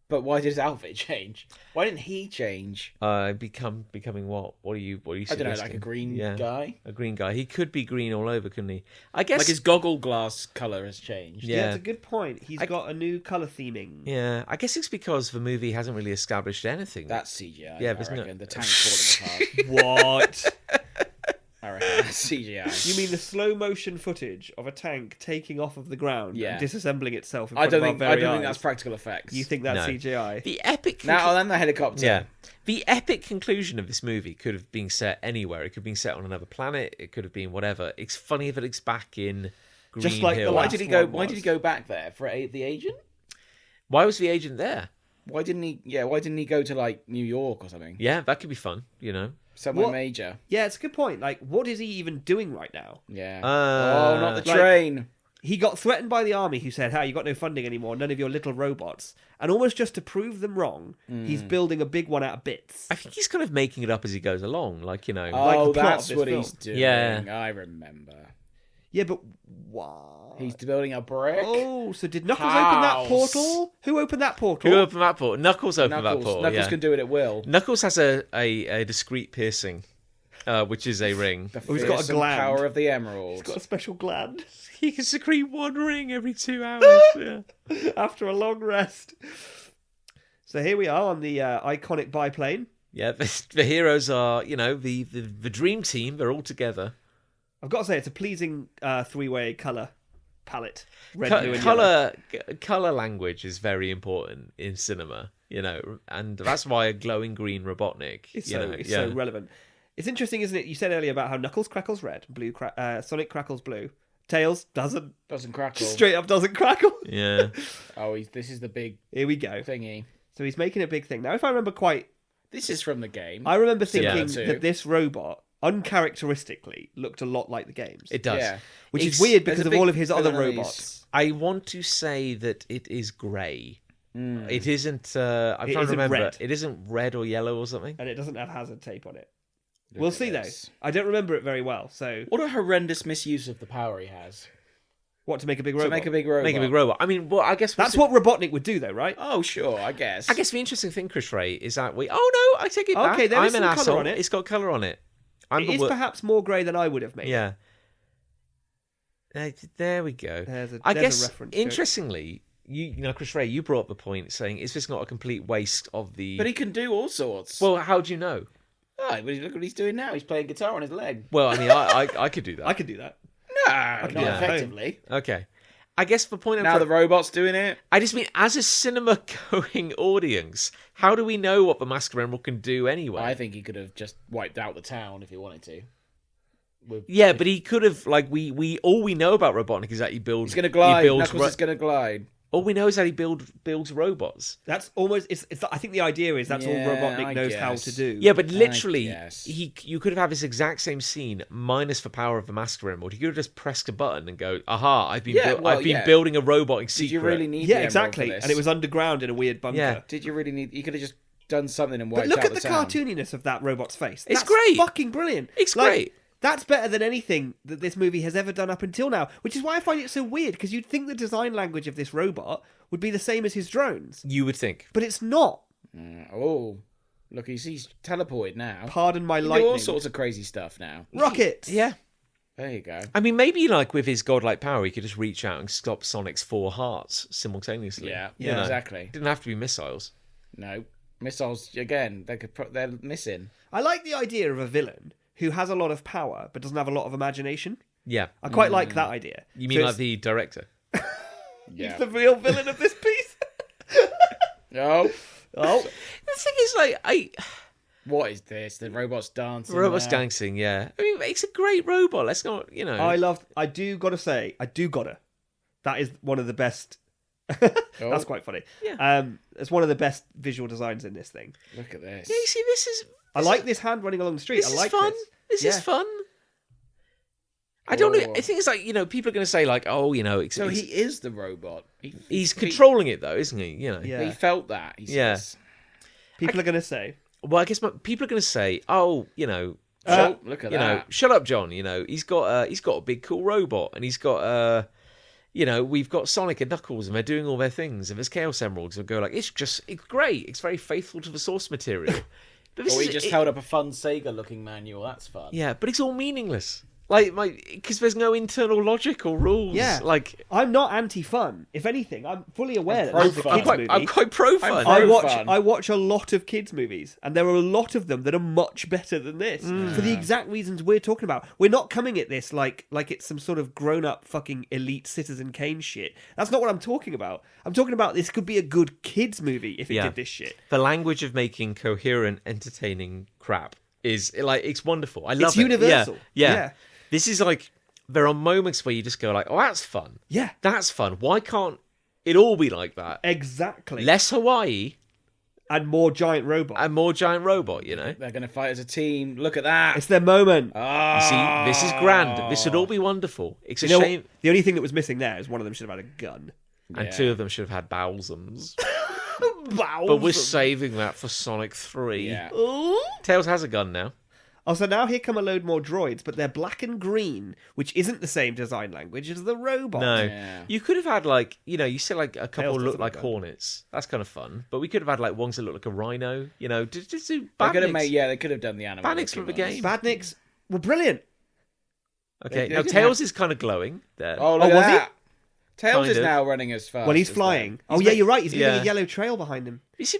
D: But why did his outfit change? Why didn't he change?
B: Becoming what? What are you
D: I don't know,
B: suggesting?
D: like a green guy?
B: A green guy. He could be green all over, couldn't he? I guess
D: Like his goggle glass colour has changed.
C: Yeah,
B: Yeah.
C: it's a good point. He's got a new colour theming.
B: Yeah, I guess it's because the movie hasn't really established anything.
D: That's CGI.
B: Yeah,
D: I
B: but isn't
D: reckon.
B: it-
D: The tank's falling apart.
C: What?
D: I reckon that's CGI.
C: You mean the slow motion footage of a tank taking off of the ground
D: Yeah.
C: and disassembling itself in
D: I
C: front
D: don't
C: of our
D: think
C: very eyes?
D: that's practical effects.
C: You think that's
B: No.
C: CGI?
B: the epic.
D: Now then the helicopter.
B: Yeah. The epic conclusion of this movie could have been set anywhere. It could have been set on another planet. It could have been whatever. It's funny that it's back in Green
C: Just like the
B: Hill.
D: Why
C: last
D: did he go?
C: one
D: Why did he
C: was.
D: go back there for the agent?
B: Why was the agent there?
D: Why didn't he? Yeah, why didn't he go to like New York or something?
B: Yeah, that could be fun,
D: Somewhere
C: What?
D: major.
C: Yeah, it's a good point. Like, what is he even doing right now?
D: Yeah.
B: Uh,
D: oh, not the
C: like-
D: train.
C: He got threatened by the army who said, "Hey, you got no funding anymore, none of your little robots." And almost just to prove them wrong, he's building a big one out of bits.
B: I think he's kind of making it up as he goes along. Like,
C: like the
D: Oh,
C: plot
D: that's
C: of this
D: what
C: film.
D: he's doing.
B: Yeah.
D: I remember.
C: Yeah, but why?
D: He's building a brick.
C: Oh, so did Knuckles open that
D: House.
C: portal? Who opened that portal?
B: Who opened that portal? Knuckles opened that portal.
D: Knuckles
B: yeah.
D: can do it at will.
B: Knuckles has a discreet piercing, which is a ring.
D: The
C: Oh, he's got a
D: fearsome
C: gland.
D: power of the emerald.
C: He's got a special gland
B: He can secrete one ring every 2 hours. Yeah.
C: after a long rest. So here we are on the iconic biplane.
B: Yeah, the heroes are, the dream team. They're all together.
C: I've got to say, it's a pleasing three-way colour palette. Red, blue, and yellow.
B: Color language is very important in cinema, and that's why a glowing green Robotnik.
C: It's so relevant. It's interesting, isn't it? You said earlier about how Knuckles crackles red, Sonic crackles blue. Tails doesn't
D: crackle.
C: straight up doesn't crackle.
B: Yeah.
D: Oh, this is the big
C: Here we go.
D: thingy.
C: So he's making a big thing. Now, if I remember quite,
D: This is from the game.
C: I remember thinking
D: too.
C: that this robot, uncharacteristically, looked a lot like the games.
B: It does.
D: Yeah.
C: Which
B: It's-
C: is weird
D: there's
C: because
D: a
C: of
D: big
C: all of his other
D: villainies.
C: robots.
B: I want to say that it is grey. It isn't. I'm
C: It
B: trying to
C: isn't
B: remember.
C: red.
B: It isn't red or yellow or something.
C: And it doesn't have hazard tape on it.
D: Look
C: We'll
D: at
C: see,
D: this.
C: though. I don't remember it very well, so...
D: What a horrendous misuse of the power he has.
C: What, to make a big robot?
D: To make a big robot.
B: Make a big robot. I mean, well, I guess
C: That's what Robotnik would do, though, right?
D: Oh, sure, I guess.
B: I guess the interesting thing, Chris Ray, is that we. Oh no, I take it back.
C: Okay, there
B: I'm
C: is
B: an
C: some colour
B: asshole.
C: on it.
B: It's got colour on it. I'm
C: It
B: the
C: is
B: wor-
C: perhaps more grey than I would have made.
B: Yeah. There we go.
C: There's a
B: guess
C: reference to it.
B: interestingly, Chris Ray, you brought up the point saying, is this not a complete waste of the?
D: But he can do all sorts.
B: Well, how do you know?
D: Oh, but look what he's doing now. He's playing guitar on his leg.
B: Well, I mean, I could do that.
C: I could do that.
D: No, not
C: do that.
D: effectively.
B: Okay. I guess the point.
D: Now the robot's doing it.
B: I just mean, as a cinema-going audience, how do we know what the Mask of Emerald can do anyway?
D: I think he could have just wiped out the town if he wanted to.
B: Yeah, but he could have. Like we all we know about Robotnik is that he builds.
D: He's going to glide.
B: He builds
D: Knuckles is going to glide.
B: all we know is that he builds robots.
C: That's almost... It's. I think the idea is that's all
D: Yeah,
C: Robotnik
D: I
C: knows how
D: guess.
C: to do.
B: Yeah, but literally,
D: guess.
B: you could have had this exact same scene minus the power of the Master Emerald. You could have just pressed a button and go, "Aha! I've been building a robot in secret."
D: Did you really need?
C: Yeah,
D: the emerald
C: exactly.
D: for this?
C: And it was underground in a weird bunker.
B: Yeah.
D: Did you really need? You could have just done something and
C: But
D: wiped
C: look
D: out
C: at the
D: town.
C: cartooniness of that robot's face.
B: It's
C: That's
B: great.
C: fucking brilliant.
B: It's
C: Like,
B: great.
C: That's better than anything that this movie has ever done up until now, which is why I find it so weird, because you'd think the design language of this robot would be the same as his drones,
B: You would think.
C: but it's not.
D: Oh, look, he's teleported now.
C: Pardon my
D: He can do
C: lightning.
D: all sorts of crazy stuff now.
C: Rockets!
B: Yeah.
D: There you go.
B: I mean, maybe like with his godlike power, he could just reach out and stop Sonic's 4 hearts simultaneously.
D: Yeah,
B: You know?
D: exactly.
B: Didn't have to be missiles.
D: No missiles again. They're missing.
C: I like the idea of a villain who has a lot of power but doesn't have a lot of imagination.
B: Yeah.
C: I quite like that idea.
B: You mean
C: So
B: like the director?
D: Yeah.
C: He's the real villain of this piece.
D: No.
C: Oh,
B: The thing is, like,
D: What is this? The robot's dancing.
B: robot's
D: now.
B: dancing, yeah. I mean, it's a great robot. Let's not,
C: I do gotta say, that is one of the best That's quite funny.
B: Yeah.
C: It's one of the best visual designs in this thing.
D: Look at this.
B: Yeah, you see, this is
C: I like this hand running along the street.
B: this
C: I like
B: is fun.
C: this.
B: This is fun. I don't know. I think it's like, people are going to say like, oh,
D: So he is the robot.
B: he's controlling it though, isn't he?
C: Yeah.
D: He felt that. He
B: Yeah.
D: says.
C: People are going to say.
B: Well, I guess people are going to say, oh,
D: Oh, look at that.
B: shut up, John. He's got a big cool robot, and he's got we've got Sonic and Knuckles, and they're doing all their things, and there's Chaos Emeralds, and go like, it's great. It's very faithful to the source material. But
D: Or he just held up a fun Sega-looking manual. That's fun.
B: Yeah, but it's all meaningless. Like, because there's no internal logic or rules.
C: Yeah.
B: Like,
C: I'm not anti-fun. If anything, I'm fully aware that this is a
D: pro-fun.
C: kids movie.
B: I'm quite pro fun.
C: I watch a lot of kids movies, and there are a lot of them that are much better than this for the exact reasons we're talking about. We're not coming at this like it's some sort of grown-up fucking elite Citizen Kane shit. That's not what I'm talking about. I'm talking about this could be a good kids movie if it did this shit.
B: The language of making coherent, entertaining crap is like, it's wonderful. I love
C: It's
B: it.
C: universal.
B: Yeah. This is like, there are moments where you just go like, oh, that's fun.
C: Yeah.
B: That's fun. Why can't it all be like that?
C: Exactly.
B: Less Hawaii
C: and more giant robot.
B: and more giant robot,
D: They're going to fight as a team. Look at that.
C: It's their moment.
B: You see, this is grand. This would all be wonderful. It's a
C: You know,
B: shame.
C: the only thing that was missing there is one of them should have had a gun.
B: And two of them should have had bowelsums. But we're saving that for Sonic 3.
D: Yeah.
B: Tails has a gun now.
C: Oh, so now here come a load more droids, but they're black and green, which isn't the same design language as the robot.
B: No.
D: Yeah.
B: You could have had like, you said like a couple
C: Tails
B: look
C: doesn't
B: like
C: have a gun.
B: hornets. That's kind of fun. But we could have had like ones that look like a rhino. Just do
D: They could have
B: badniks.
D: made, they could have done the animal.
B: Badniks from the game.
C: Badniks were brilliant.
B: Okay,
D: They
B: now
D: didn't
B: Tails is kind of glowing there.
D: Oh, look
C: Oh,
D: at
C: was he?
D: that. Tails
B: Kind
D: is
B: of.
D: now running as fast.
C: Well, he's
D: as
C: flying.
D: them.
C: Oh, yeah, you're right. He's leaving
B: yeah.
C: a yellow trail behind him.
B: You see,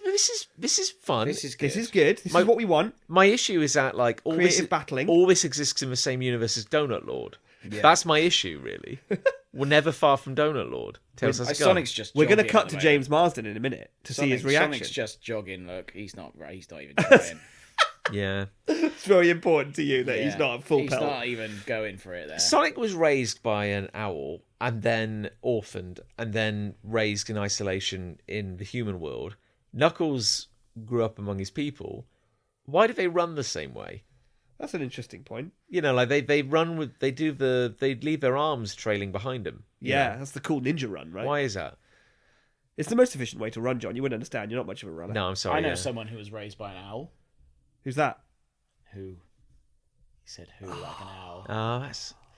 B: this is fun.
D: This is good.
C: This is good. This
B: My-
C: is what we want.
B: My issue is that like all
C: Creative
B: this
C: battling.
B: all this exists in the same universe as Donut Lord. That's my issue, really. We're never far from Donut Lord. Tails has a gun.
D: Sonic's just.
C: We're going to
D: jogging
C: cut
D: at
C: to
D: the
C: James Marsden in a minute to see his
D: Sonic's
C: reaction.
D: just jogging. Look, he's not even trying.
B: Yeah.
C: It's very important to you that he's
D: Yeah.
C: not at full
D: He's
C: pelt.
D: not even going for it there.
B: Sonic was raised by an owl and then orphaned and then raised in isolation in the human world. Knuckles grew up among his people. Why do they run the same way?
C: That's an interesting point.
B: Like they run with they leave their arms trailing behind them.
C: Yeah, that's the cool ninja run, right?
B: Why is that?
C: It's the most efficient way to run, John. You wouldn't understand. You're not much of a runner.
B: No, I'm sorry.
D: I know
B: yeah.
D: someone who was raised by an owl.
C: Who's that?
D: Who? He said who like an owl.
B: Oh,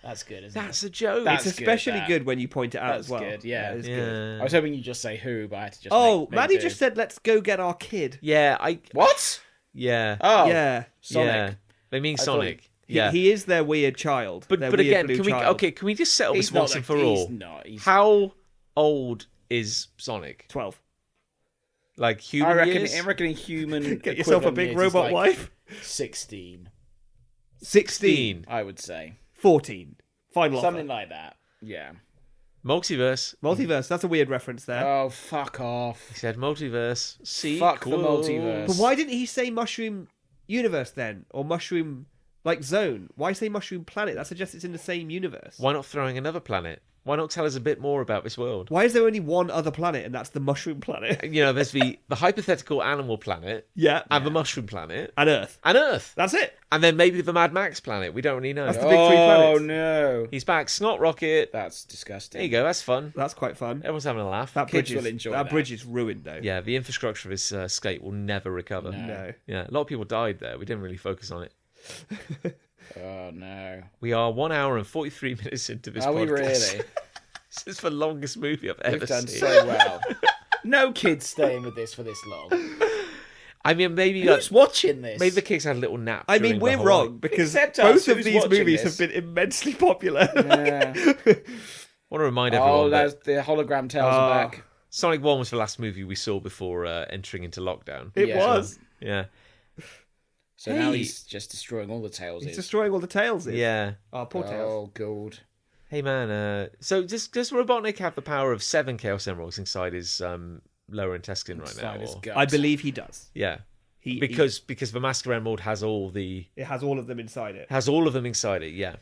D: That's good, isn't
B: that's
D: it?
B: a joke.
D: That's
C: It's
D: good,
C: especially
D: that.
C: good when you point it out
D: That's
C: as well.
D: good, yeah.
C: That is
B: yeah.
C: good.
D: I was hoping you'd just say who, but I had to just.
C: Oh,
D: make
C: Maddie
D: do.
C: just said, let's go get our kid.
B: Yeah,
D: What?
B: Yeah.
D: Oh,
C: Yeah.
D: Sonic.
B: Yeah. They mean
D: thought
B: Sonic.
C: He,
B: Yeah.
C: he is their weird child.
B: But
C: their
B: but
C: weird
B: again,
C: blue
B: can we
C: child.
B: can we just settle
D: He's
B: this
D: not
B: once and for
D: he's
B: all?
D: not. He's,
B: How old is Sonic?
C: 12.
B: Like human
D: I reckon.
B: years?
D: I reckon in human.
C: Get yourself a
D: equivalent
C: big
D: years, he's
C: robot
D: like
C: wife.
D: 16,
C: 16.
D: I would say.
C: 14. Final
D: Something
C: offer.
D: like that. Yeah.
B: Multiverse.
C: Multiverse. That's a weird reference there.
D: Oh, fuck off.
B: He said multiverse.
D: Fuck the multiverse.
C: But why didn't he say mushroom universe then? Or mushroom, zone? Why say mushroom planet? That suggests it's in the same universe.
B: Why not throwing another planet? Why not tell us a bit more about this world?
C: Why is there only one other planet, and that's the mushroom planet?
B: There's the hypothetical animal planet
C: Yeah.
B: and the mushroom planet
C: And Earth.
B: and Earth.
C: That's it.
B: And then maybe the Mad Max planet. We don't really know.
C: That's the big three
D: Oh,
C: planets.
D: no.
B: He's back. Snot Rocket.
D: That's disgusting.
B: There you go. That's fun.
C: That's quite fun.
B: Everyone's having a laugh.
C: That
D: Kids
C: bridge
D: will
C: is,
D: enjoy
C: that
D: that.
C: bridge is ruined, though.
B: Yeah, the infrastructure of his skate will never recover.
C: No.
B: Yeah, a lot of people died there. We didn't really focus on it.
D: Oh, no.
B: We are 1 hour and 43 minutes into this
D: Are
B: podcast.
D: we really?
B: This is the longest movie I've ever
D: We've done
B: seen.
D: so well. No kids staying with this for this long.
B: I mean, maybe
D: Who's watching this?
B: maybe the kids had a little nap.
C: I mean,
B: during the
C: we're
B: whole-
C: wrong, because
D: Except
C: both
D: us,
C: of
D: who's
C: these
D: watching
C: movies
D: this?
C: have been immensely popular.
D: Yeah.
B: I want to remind everyone
D: Oh,
B: that
D: that's the hologram tails are back.
B: Sonic 1 was the last movie we saw before entering into lockdown.
C: It
D: Yeah.
C: was.
B: Yeah.
D: So now
B: Hey.
D: he's just destroying all the tails.
C: He's destroying all the tails.
B: Yeah.
C: Oh, poor tails.
D: Oh, God.
B: Hey, man. So does Robotnik have the power of 7 Chaos Emeralds inside his lower intestine right now?
D: Inside his
B: or-
D: gut.
C: I believe he does.
B: Yeah.
C: He
B: Because the Master Emerald has
C: it has all of them inside it.
B: all of them inside it. Yeah.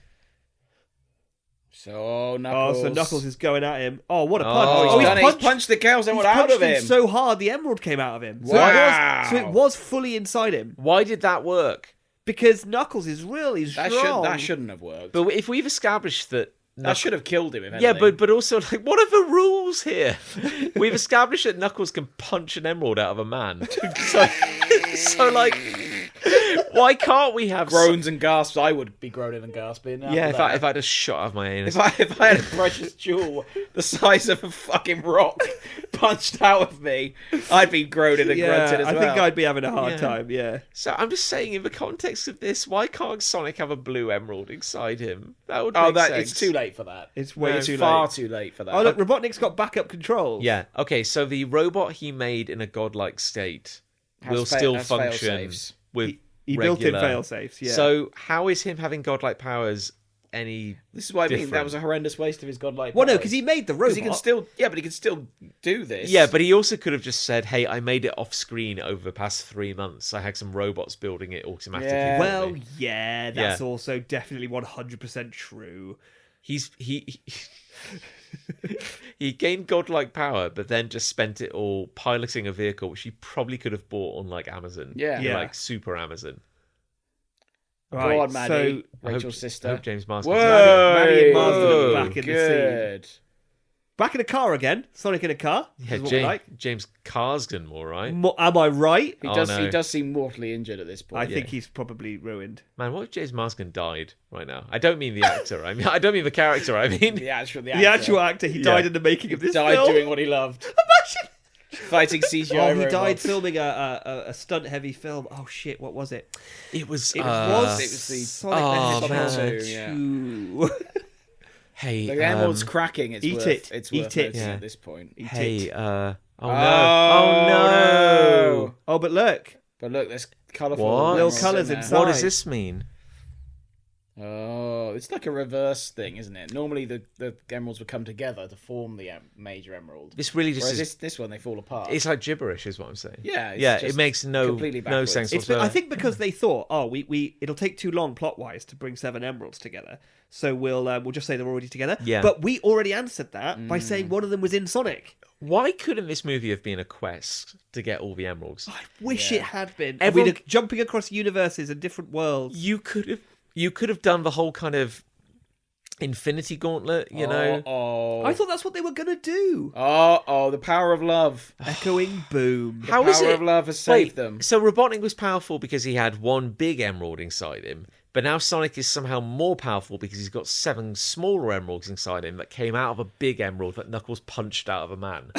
D: So Knuckles.
C: Oh, so Knuckles is going at him. Oh, what a punch!
D: Oh, he's done it.
C: punched,
D: He's punched the Chaos Emerald
C: he's
D: out
C: punched
D: of him.
C: so hard the emerald came out of him.
D: Wow.
C: So it was fully inside him
B: Why did that work?
C: because Knuckles is really strong.
D: That shouldn't have worked.
B: But if we've established that...
D: That should have killed him, if
B: Yeah,
D: anything.
B: but also, like, what are the rules here? We've established that Knuckles can punch an emerald out of a man. So like, why can't we have
D: groans and gasps. I would be groaning and gasping.
B: Yeah, if
D: after that.
B: I just shot out of my anus.
D: If I had a precious jewel the size of a fucking rock punched out of me, I'd be groaning and grunting as
C: I
D: well.
C: think I'd be having a hard
B: Yeah.
C: time. Yeah.
B: So I'm just saying, in the context of this, why can't Sonic have a blue emerald inside him? That would make sense.
D: It's too late for that.
C: It's way
D: It's
C: too
D: far
C: late.
D: too late for that.
C: Oh look, Robotnik's got backup controls.
B: Yeah. Okay. So the robot he made in a godlike state will still
D: has
B: function
D: fail-safes.
B: with
C: He built in
B: regular.
C: fail-safes. Yeah.
B: So how is him having godlike powers any?
D: This is what I mean. That
B: different?
D: was a horrendous waste of his godlike.
C: well, no,
D: powers.
C: because he made the
D: 'Cause
C: robot.
D: he can still, but he can still do this.
B: Yeah, but he also could have just said, "Hey, I made it off screen over the past 3 months. I had some robots building it automatically."
D: Yeah.
B: for
C: Well,
B: me."
C: yeah, that's
B: Yeah.
C: also definitely 100% true.
B: He gained godlike power, but then just spent it all piloting a vehicle which he probably could have bought on like Amazon.
D: Yeah.
C: Yeah.
B: Like super Amazon.
C: Right,
D: Go on, Maddie,
C: so
D: Rachel's
B: I
D: sister.
B: hope James Marsden.
D: Whoa,
C: Maddie and Marsden are back in the
D: good.
C: back in a car again. Sonic in a car.
B: Yeah,
C: This is what we like.
B: James Carsden, more right.
C: Am I right?
D: He
B: Oh,
D: does.
B: no.
D: He does seem mortally injured at this point.
C: I think he's probably ruined.
B: Man, what if James Marsden died right now? I don't mean the actor. I don't mean the character. I mean,
D: the actual
C: The actual actor, he died in the making of this
D: died
C: film.
D: doing what he loved. Fighting CGI
C: Oh, he
D: robots.
C: died filming a stunt-heavy film. Oh shit, what was it?
B: it was.
C: It was
D: the
C: Sonic
B: oh,
C: the Hedgehog
B: man.
C: 2.
B: Hey,
D: The emerald's cracking. It's
C: eat
D: worth,
C: it.
D: It's
C: Eat
D: worth
C: it.
D: noting
B: Yeah.
D: at this point.
C: Eat
B: hey,
C: it.
B: oh no!
D: Oh, no.
C: Oh, but look,
D: But look, there's colourful
B: What?
C: little
D: emeralds
C: colours
D: in there.
C: inside.
B: What does this mean?
D: Oh, it's like a reverse thing, isn't it? Normally, the emeralds would come together to form the major emerald.
B: This really just
D: Whereas
B: is.
D: this one, they fall apart.
B: It's like gibberish, is what I'm saying.
D: Yeah, it's
B: yeah. It
D: just
B: makes no
D: completely backwards.
B: sense
C: It's
B: whatsoever.
C: I think because they thought, it'll take too long plot-wise to bring 7 emeralds together, so we'll just say they're already together.
B: Yeah.
C: But we already answered that by saying one of them was in Sonic.
B: Why couldn't this movie have been a quest to get all the emeralds?
C: I wish
D: Yeah.
C: it had been.
B: Everyone-
C: We'd have jumping across universes and different worlds.
B: You could have done the whole kind of Infinity Gauntlet, you know.
D: Oh,
C: I thought that's what they were gonna do.
D: the power of love.
C: Echoing boom.
B: How
D: the
B: is
D: power
B: it?
D: of love has
B: Wait,
D: saved them.
B: so Robotnik was powerful because he had one big emerald inside him, but now Sonic is somehow more powerful because he's got 7 smaller emeralds inside him that came out of a big emerald that Knuckles punched out of a man.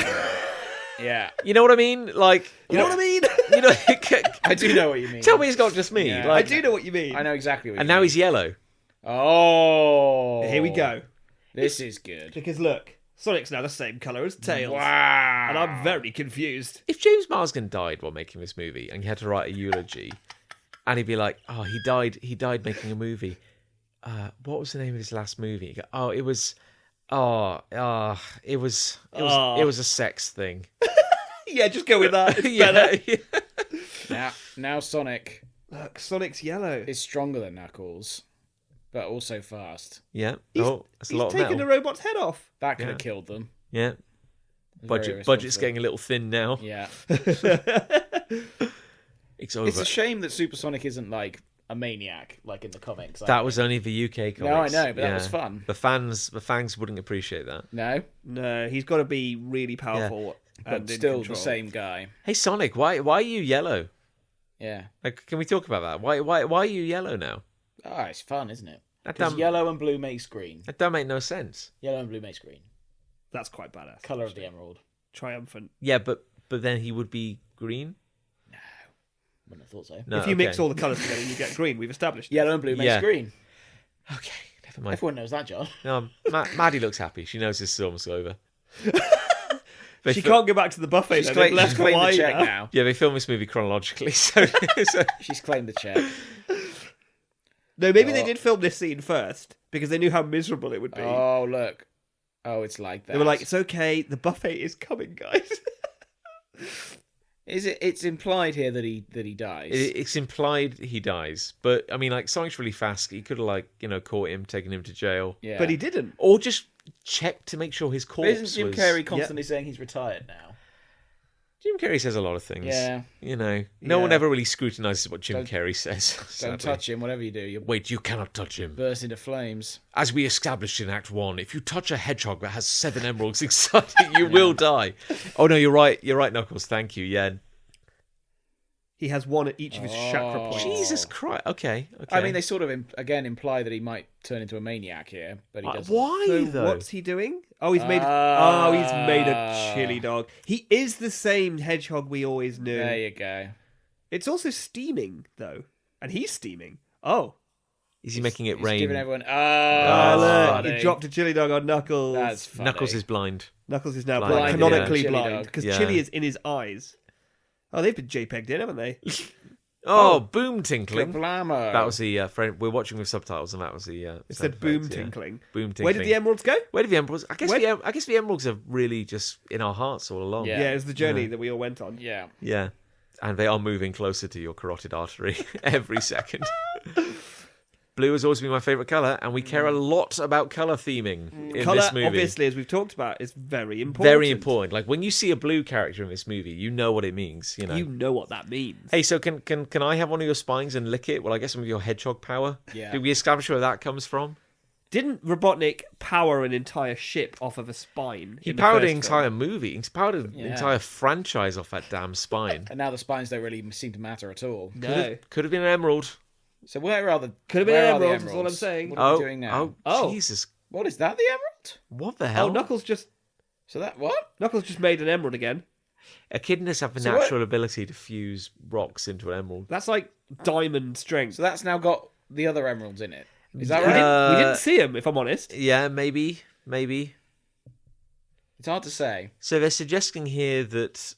D: Yeah,
B: You know what I mean? Like,
C: You know what I mean?
B: you know,
D: I do know what you mean.
B: tell me it's not just me.
D: Yeah.
C: I
B: Like,
C: do know what you mean.
D: I know exactly what.
B: and
D: you
B: now
D: mean.
B: he's yellow.
D: Oh,
C: Here we go.
D: This is good.
C: Because look, Sonic's now the same colour as Tails.
D: Wow.
C: And I'm very confused.
B: If James Marsden died while making this movie and he had to write a eulogy, and he'd be like, "Oh, he died making a movie. What was the name of his last movie?" He'd go, it was a sex thing."
C: Yeah, just go with that. It's
B: Yeah,
C: better.
B: yeah.
D: Now Sonic
C: Look, Sonic's yellow.
D: is stronger than Knuckles, but also fast.
B: Yeah.
C: He's,
B: That's a
C: he's
B: lot of
C: taking
B: metal.
C: the robot's head off.
D: That could
B: Yeah.
D: have killed them.
B: Yeah.
D: Very
B: Budget's
D: responsible.
B: getting a little thin now.
D: Yeah,
B: It's over.
D: it's a shame that Super Sonic isn't like a maniac like in the comics.
B: That was only the UK comics.
D: No, I know, but that was
B: Yeah.
D: fun.
B: The fans wouldn't appreciate that.
D: No,
C: No, he's got to be really powerful.
D: but
C: And in
D: still
C: control.
D: the same guy.
B: Hey Sonic, why are you yellow?
D: Yeah.
B: Like, can we talk about that? Why are you yellow now?
D: Oh, it's fun, isn't it?
B: That
D: Because
B: don't,
D: yellow and blue makes green.
B: that don't make no sense.
D: Yellow and blue makes green.
C: That's quite badass.
D: Color of the emerald.
C: Triumphant.
B: Yeah, but then he would be green.
D: Wouldn't have thought so.
B: No,
C: if you mix
B: okay.
C: all the colours together, you get green. We've established.
D: Yellow and blue makes
B: Yeah.
D: green.
B: Okay, never mind.
D: Everyone knows that, John.
B: No, Maddie looks happy. She knows this is almost over.
C: She can't go back to the buffet.
D: She's
C: Then.
D: claimed,
C: They've
D: she's
C: left
D: claimed the
C: Hawaii
D: check
C: now.
D: now.
B: Yeah, they filmed this movie chronologically, so
D: She's claimed the check.
C: No, maybe they did film this scene first because they knew how miserable it would be.
D: Oh, look. Oh, it's like that.
C: They were like, "It's okay. The buffet is coming, guys."
D: Is it? It's implied here that he dies.
E: It's implied he dies, but I mean, like Sonic's really fast. He could have caught him, taken him to jail,
D: Yeah,
C: But he didn't.
E: or just checked to make sure his
D: But
E: corpse
D: isn't Jim
E: was.
D: Carrey constantly saying he's retired now?
E: Jim Carrey says a lot of things.
D: Yeah.
E: No one ever really scrutinizes what Jim Carrey says.
D: Don't
E: sadly.
D: touch him. Whatever you do, you
E: Wait, you cannot touch him.
D: burst into flames.
E: As we established in Act 1, if you touch a hedgehog that has 7 emeralds inside it, you will die. Oh no, you're right. You're right, Knuckles. Thank you. Yeah.
C: He has one at each of his chakra points.
E: Jesus Christ. Okay.
D: I mean, they sort of again imply that he might turn into a maniac here, but he doesn't.
E: Why
C: So
E: though?
C: what's he doing? Oh, he's made a chili dog. He is the same hedgehog we always knew.
D: There you go.
C: It's also steaming though, and he's steaming. Oh,
E: Is he making it
D: He's
E: rain?
D: giving everyone.
C: look,
D: Funny.
C: he dropped a chili dog on Knuckles.
D: That's funny.
E: Knuckles is blind.
C: Knuckles is now
E: Blind,
C: blind, canonically
D: yeah.
C: blind
D: Chili dog.
C: because
E: Yeah.
C: chili is in his eyes. Oh, they've been JPEG'd in, haven't they?
E: Oh, boom tinkling.
D: Kablamo.
E: That was the friend. We're watching with subtitles, and that was the.
C: It
E: sound
C: said boom
E: effect, yeah.
C: tinkling.
E: Boom tinkling.
C: Where did the emeralds go?
E: Where did the emeralds? I guess
C: Where-
E: I guess the emeralds are really just in our hearts all along.
D: Yeah.
C: Yeah, it was the journey that we all went on.
D: Yeah.
E: Yeah. And they are moving closer to your carotid artery every second. Blue has always been my favourite colour, and we care a lot about colour theming in
C: Colour,
E: this movie.
C: obviously, as we've talked about, is very important.
E: Very important. Like when you see a blue character in this movie, you know what it means. You know.
C: You know what that means.
E: Hey, so can I have one of your spines and lick it? Well, I guess some of your hedgehog power.
D: Yeah.
E: Did we establish where that comes from?
C: Didn't Robotnik power an entire ship off of a spine?
E: He
C: in the
E: powered an
C: first film?
E: entire movie. He powered an
D: Yeah.
E: entire franchise off that damn spine.
D: And now the spines don't really seem to matter at all.
C: No.
E: Could have been an emerald.
D: So where are the?
C: Could have been
D: where
C: an
D: are the
C: emerald, is all I'm saying.
D: What are we doing now?
E: Oh,
C: Oh.
E: Jesus.
D: What is that? The emerald?
E: What the
C: Oh,
E: hell?
C: Knuckles just made an emerald again.
E: Echidnas have the
D: So
E: natural ability to fuse rocks into an emerald.
C: That's like diamond strength.
D: So that's now got the other emeralds in it. Is that
C: we,
D: right?
C: we didn't see him, if I'm honest.
E: Yeah, maybe.
D: It's hard to say.
E: So they're suggesting here that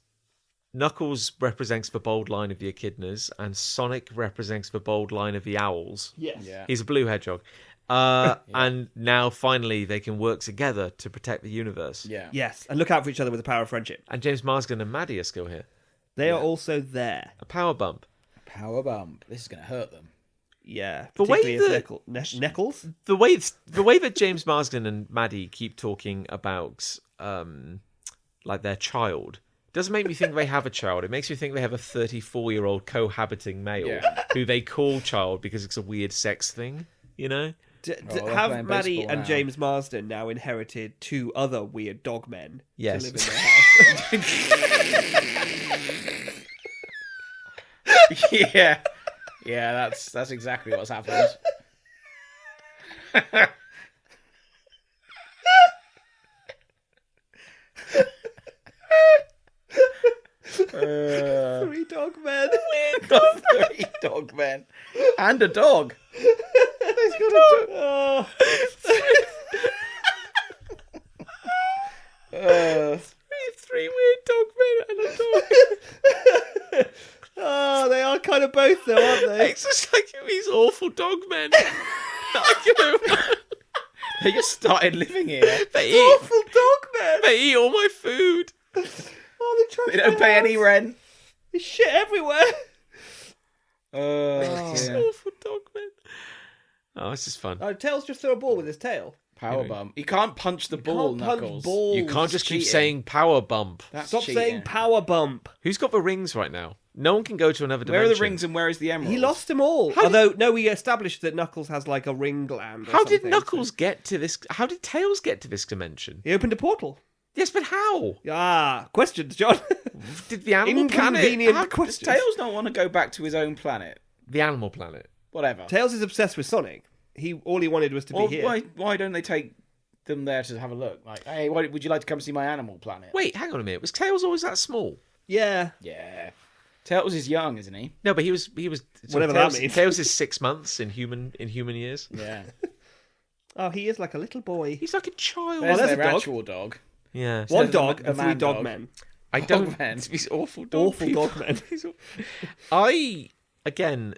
E: Knuckles represents the bold line of the echidnas, and Sonic represents the bold line of the owls.
C: Yes.
D: Yeah.
E: He's a blue hedgehog. And now finally they can work together to protect the universe.
D: Yeah.
C: Yes, and look out for each other with the power of friendship.
E: And James Marsden and Maddie are still here.
C: They are also there.
E: A power bump.
D: Power bump. This is going to hurt them.
C: Yeah.
E: The way
C: Particularly
E: that-
C: as Neckles.
E: The way that James Marsden and Maddie keep talking about like their child doesn't make me think they have a child. It makes me think they have a 34-year-old cohabiting male who they call child because it's a weird sex thing, you know?
D: they're
C: Have
D: playing
C: Maddie
D: baseball
C: and
D: now.
C: James Marsden now inherited 2 other weird dog men
E: Yes.
C: to live in their house?
D: Yeah. Yeah, that's exactly what's happened.
C: Three dog men.
D: Three dog men. And a dog.
C: Oh.
E: Three weird dog men and a dog.
C: Oh, they are kind of both though, aren't they?
E: It's just like these awful dog men.
D: They just started living here.
E: They eat,
C: Awful dog men.
E: they eat all my food.
C: Oh, they
D: They don't pay any rent.
C: There's shit everywhere.
E: These awful dog men. Oh, this is fun.
C: Oh, Tails just threw a ball with his tail.
D: Power bump. You can't punch the ball,
C: Can't punch
D: Knuckles.
C: balls.
E: You can't just keep
D: cheating.
E: saying power bump.
D: That's
C: Stop
D: cheating.
C: saying power bump.
E: Who's got the rings right now? No one can go to another
D: Where
E: dimension.
D: are the rings and where is the emerald?
C: He lost them all. Although, no, we established that Knuckles has like a ring gland. Or
E: How did
C: something.
E: Knuckles get to this? How did Tails get to this dimension?
C: He opened a portal.
E: Yes, but how?
C: Ah, questions, John.
E: Did the animal planet?
C: Inconvenient
E: How-
D: Does
C: questions.
D: Tails not want to go back to his own planet?
E: The animal planet.
D: Whatever.
C: Tails is obsessed with Sonic. All he wanted was to
D: Well,
C: be here.
D: why don't they take them there to have a look? Like, hey, would you like to come see my animal planet?
E: Wait, hang on a minute. Was Tails always that small?
C: Yeah.
D: Yeah. Tails is young, isn't he?
E: No, but he was.
C: Whatever that
E: Tails,
C: means.
E: Tails is 6 months in human years.
D: Yeah.
C: Oh, he is like a little boy.
E: He's like a child.
D: There's
C: there's a
D: their
C: dog.
D: actual dog.
E: Yeah.
C: One
D: the
C: dog
D: ma-
C: and
D: the
C: 3
D: man
C: dog
D: dog.
C: men.
E: I don't.
D: man.
E: These awful dog.
C: Awful
E: people.
C: dog men.
E: I again.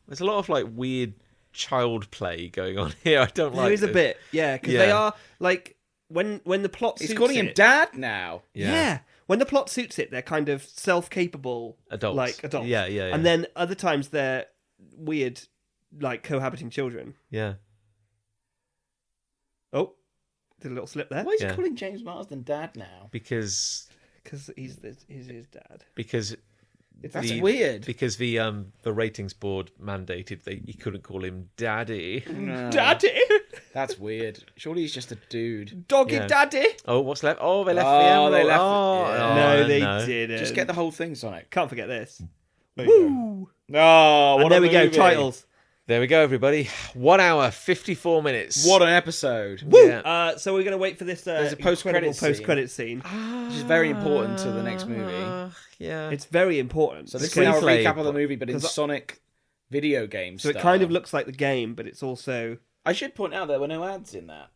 E: There's a lot of like weird child play going on here. I don't like.
C: There is a
E: this.
C: bit, yeah, because
E: Yeah.
C: they are like when the plot.
D: He's
C: suits
D: calling him
C: it-
D: Dad now.
C: Yeah. When the plot suits it, they're kind of self-capable
E: Adults.
C: like adults.
E: Yeah.
C: And then other times they're weird, like cohabiting children.
E: Yeah.
C: Oh, did a little slip there.
D: Why is he
E: Yeah.
D: calling James Marsden Dad now?
E: Because
C: Because he's his dad.
D: That's weird.
E: Because the ratings board mandated that you couldn't call him Daddy.
D: No,
C: Daddy,
D: that's weird. Surely he's just a dude.
C: doggy
E: Yeah.
C: daddy.
E: Oh, what's left? Oh, they left
D: Oh,
E: the emerald.
D: they left-
E: Oh,
D: yeah.
E: oh,
C: No, they
E: no.
C: didn't.
D: Just get the whole thing, Sonic.
C: Can't forget this.
D: Woo! Oh,
C: And
D: what
C: there
D: a
C: we go.
D: movie.
C: Titles.
E: There we go, everybody. 1 hour, 54 minutes.
D: What an episode.
C: Woo!
E: Yeah.
C: So we're gonna wait for this.
D: There's a
C: incredible
D: post-credit scene.
C: post-credit scene.
D: Which is very important to the next movie.
E: Yeah.
C: It's very important.
D: So this is
E: Screenplay.
D: now a recap of the movie, but in
C: 'Cause
D: Sonic video game
C: So
D: style.
C: it kind of looks like the game, but it's also
D: I should point out there were no ads in that.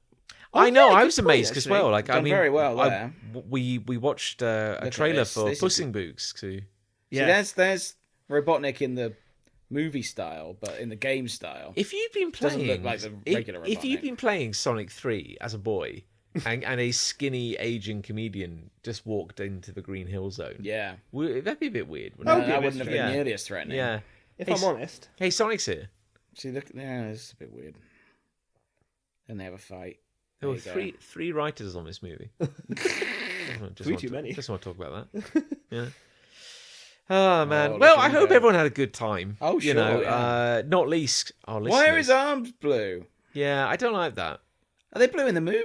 E: I know.
C: yeah,
E: I
C: good
E: was
C: point,
E: amazed as
C: actually.
E: well. Like, I
D: Done
E: mean,
D: very well there.
E: we watched a
D: at
E: trailer
D: this.
E: for
D: This is
E: Puss in Boots too.
C: yeah.
D: See, there's Robotnik in the movie style, but in the game style.
E: If you've been
D: Doesn't
E: playing,
D: look like the regular
E: if you've
D: Robotnik.
E: been playing Sonic 3 as a boy, and a skinny aging comedian just walked into the Green Hill Zone,
D: Yeah.
E: that'd be a bit weird.
C: That would
E: Wouldn't
C: be a
D: That
C: bit
D: wouldn't have been
E: strange.
D: nearly as threatening.
E: Yeah.
C: if
E: Hey,
C: I'm honest,
E: Hey, Sonic's here.
D: See, look, yeah, it's a bit weird. And they have a fight.
E: There were
D: There you go.
E: three writers on this movie.
C: Three too many.
E: Just want to talk about that. Yeah. Oh man.
D: Oh,
E: Well,
D: look at
E: I
D: him
E: hope
D: go.
E: everyone had a good time.
D: Oh,
E: You
D: sure,
E: know,
D: yeah.
E: not least our listeners.
D: Why are his arms blue?
E: Yeah, I don't like that.
D: Are they blue in the movie?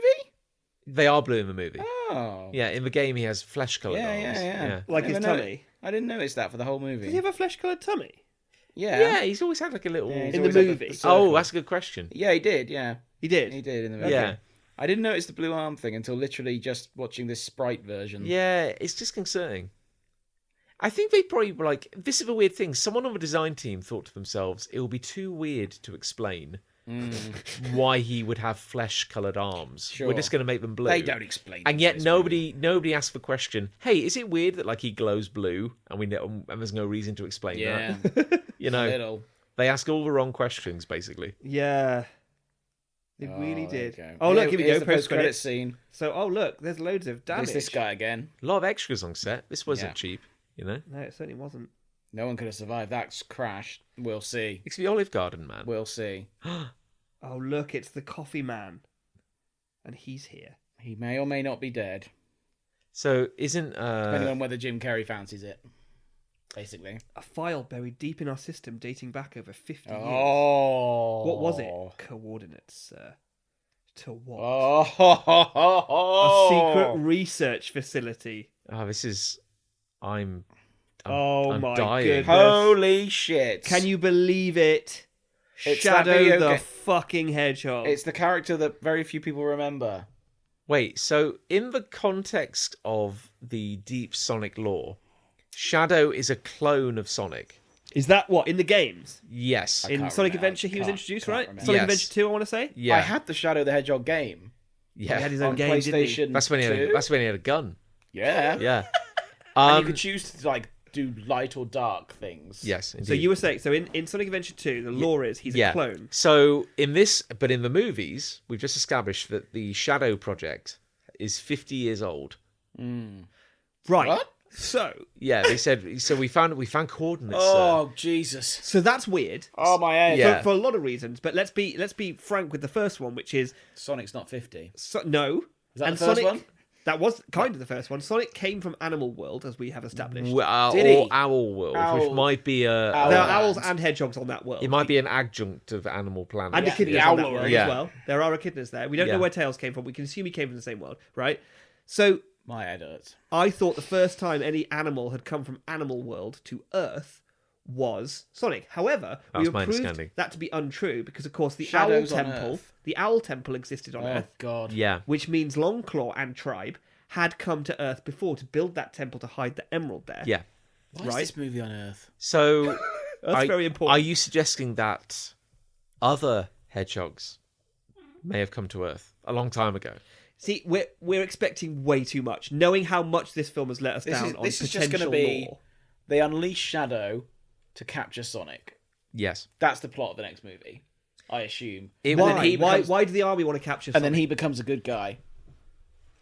E: They are blue in the movie.
D: Oh.
E: Yeah, in the game he has flesh-colored
D: Yeah,
E: arms.
D: yeah.
C: like his
D: Never
C: tummy.
D: I didn't notice that for the whole movie.
C: Does he have a flesh-coloured tummy?
D: Yeah.
E: Yeah, he's always had like a little.
D: Yeah, he's
C: In the
D: always had
C: movie?
D: the
E: Oh,
D: circle.
E: that's a good question.
D: Yeah, he did. Yeah,
C: He did.
D: he did in the movie.
E: Yeah,
D: I didn't notice the blue arm thing until literally just watching this sprite version.
E: yeah, it's disconcerting. I think they probably were like, this is a weird thing. Someone on the design team thought to themselves, it will be too weird to explain why he would have flesh-coloured arms.
D: Sure.
E: We're just going to make them blue.
D: They don't explain.
E: And
D: it
E: yet
D: in this movie.
E: nobody asked the question, hey, is it weird that like he glows blue and we know, and there's no reason to explain
D: Yeah,
E: that? You
D: a
E: know,
D: little.
E: they ask all the wrong questions basically.
C: Yeah. They really
D: there you
C: did.
D: go.
C: Oh, look, here we
D: here's
C: go.
D: the post-credit
C: Post-credits.
D: scene.
C: So, oh, look, there's loads of damage.
D: There's this guy again.
E: A lot of extras on set. This wasn't
D: Yeah.
E: cheap, you know.
C: No, it certainly wasn't.
D: No one could have survived that crash. We'll see.
E: It's the Olive Garden man.
D: We'll see.
C: Oh, look, it's the coffee man. And he's here.
D: He may or may not be dead,
E: So isn't
D: depending on whether Jim Carrey fancies it. Basically.
C: A file buried deep in our system dating back over 50 years.
D: Oh.
C: What was it? Coordinates, sir. To what?
D: Oh.
C: A secret research facility.
E: this is I'm
C: Oh
E: I'm
C: my
E: dying.
C: goodness.
D: Holy shit.
C: Can you believe it?
D: It's that
C: Shadow
D: video
C: the
D: game.
C: fucking hedgehog.
D: It's the character that very few people remember.
E: Wait, so in the context of the deep Sonic lore, Shadow is a clone of Sonic.
C: Is that what in the games?
E: Yes.
C: In
D: can't
C: Sonic
D: remember.
C: Adventure, he was
D: Can't-
C: introduced,
D: can't
C: right?
D: remember.
C: Sonic
E: Yes.
C: Adventure 2, I want to say.
E: Yeah.
D: I had the Shadow the Hedgehog game.
E: yeah.
C: He had his own
D: On
C: game, didn't he?
D: PlayStation
E: That's when he had
D: 2.
E: that's when he had a gun.
D: Yeah.
E: Yeah.
D: And you could choose to like do light or dark things.
E: Yes, indeed.
C: So you were saying, so in Sonic Adventure 2, the lore is he's a clone.
E: So in the movies, we've just established that the Shadow Project is 50 years old.
C: Right.
D: What?
C: So
E: Yeah, they said. So we found coordinates.
D: Oh Jesus!
C: so that's weird.
D: Oh my head.
E: Yeah.
C: For a lot of reasons, but let's be frank with the first one, which is
D: Sonic's not 50.
C: no.
D: Is that
C: and
D: the first
C: Sonic,
D: one?
C: That was kind of the first one. Sonic came from Animal World, as we have established.
E: Or
D: Did he?
E: Owl World,
D: Owl-
E: which might be a.
D: Owl-
C: There are
D: Land.
C: owls and hedgehogs on that world.
E: It might be an adjunct of Animal Planet.
C: and
D: Yeah,
C: echidnas
D: the
C: on that
D: Owl
C: world
D: World.
E: Yeah.
C: as well. There are echidnas there. We don't
E: Yeah.
C: know where Tails came from. We can assume he came from the same world, right? So
D: My head hurts.
C: I thought the first time any animal had come from Animal World to Earth was Sonic. However, we
E: That's my
C: proved
E: understanding.
C: that to be untrue because, of course,
D: Shadows on
C: the Owl Temple existed on
D: Oh
C: Earth,
D: God.
E: Yeah.
C: which means Longclaw and Tribe had come to Earth before to build that temple to hide the emerald there.
E: Yeah.
D: Why is this movie on Earth?
E: So
C: That's very important.
E: Are you suggesting that other hedgehogs may have come to Earth a long time ago?
C: See, we're expecting way too much, knowing how much this film has let us
D: This
C: down
D: is-
C: on
D: this is
C: potential
D: just gonna be-
C: lore.
D: They unleash Shadow to capture Sonic.
E: Yes.
D: That's the plot of the next movie, I assume.
E: It
D: And then
C: Why?
D: he becomes-
C: Why do the army want to capture
D: And
C: Sonic?
D: then he becomes a good guy.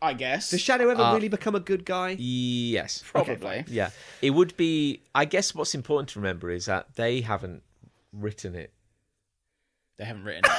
D: I guess.
C: Does Shadow ever really become a good guy?
E: Yes.
D: Probably.
E: Yeah. It would be... I guess what's important to remember is that they haven't written it.
D: They haven't written it.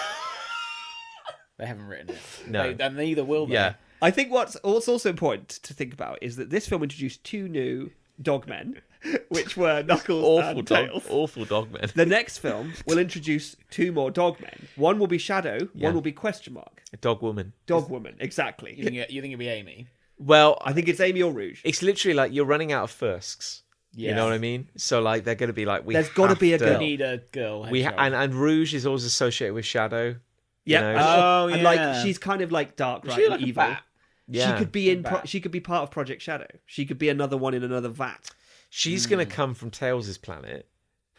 D: They haven't written it.
E: No.
D: And neither will they.
E: Yeah.
C: I think what's also important to think about is that this film introduced 2 new dogmen, which were Knuckles and Tails.
E: Awful dogmen.
C: The next film will introduce 2 more dogmen. One will be Shadow, one will be question mark.
E: A dog woman.
C: Dog woman, exactly.
D: You think it'll be Amy?
E: Well,
C: I think it's Amy or Rouge.
E: it's literally like you're running out of firsts.
D: Yeah.
E: You know what I mean? So like they're going to be like,
C: There's gotta be a
D: We
C: girl.
D: need a girl.
E: We
D: hedgehog.
E: and Rouge is always associated with Shadow.
C: Yeah,
E: You know?
C: and like she's kind of like dark, right,
D: She
C: and
D: like a
C: evil.
D: bat.
E: Yeah.
C: She could be
D: Bat.
C: she could be part of Project Shadow. She could be another one in another vat.
E: She's going to come from Tails' planet,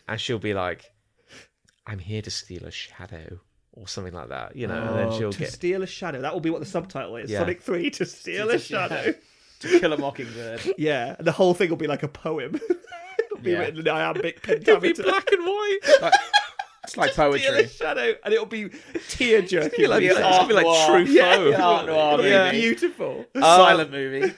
E: and she'll be like, "I'm here to steal a shadow," or something like that. You know, and then she'll
C: to
E: get.
C: steal a shadow. That will be what the subtitle is.
E: Yeah.
C: Sonic 3 to steal a shadow.
D: To kill a mockingbird.
C: Yeah, and the whole thing will be like a poem. It'll be
D: Yeah.
C: written in iambic
E: It'll be
C: pentameter.
E: black and white.
D: It's like
C: Steal a
D: poetry.
C: shadow, and it'll be tear jerking.
E: It'll be like
D: Noir.
E: Truffaut.
C: Yeah.
D: Art noir
C: It'll be
D: movie.
C: beautiful.
D: Silent movie.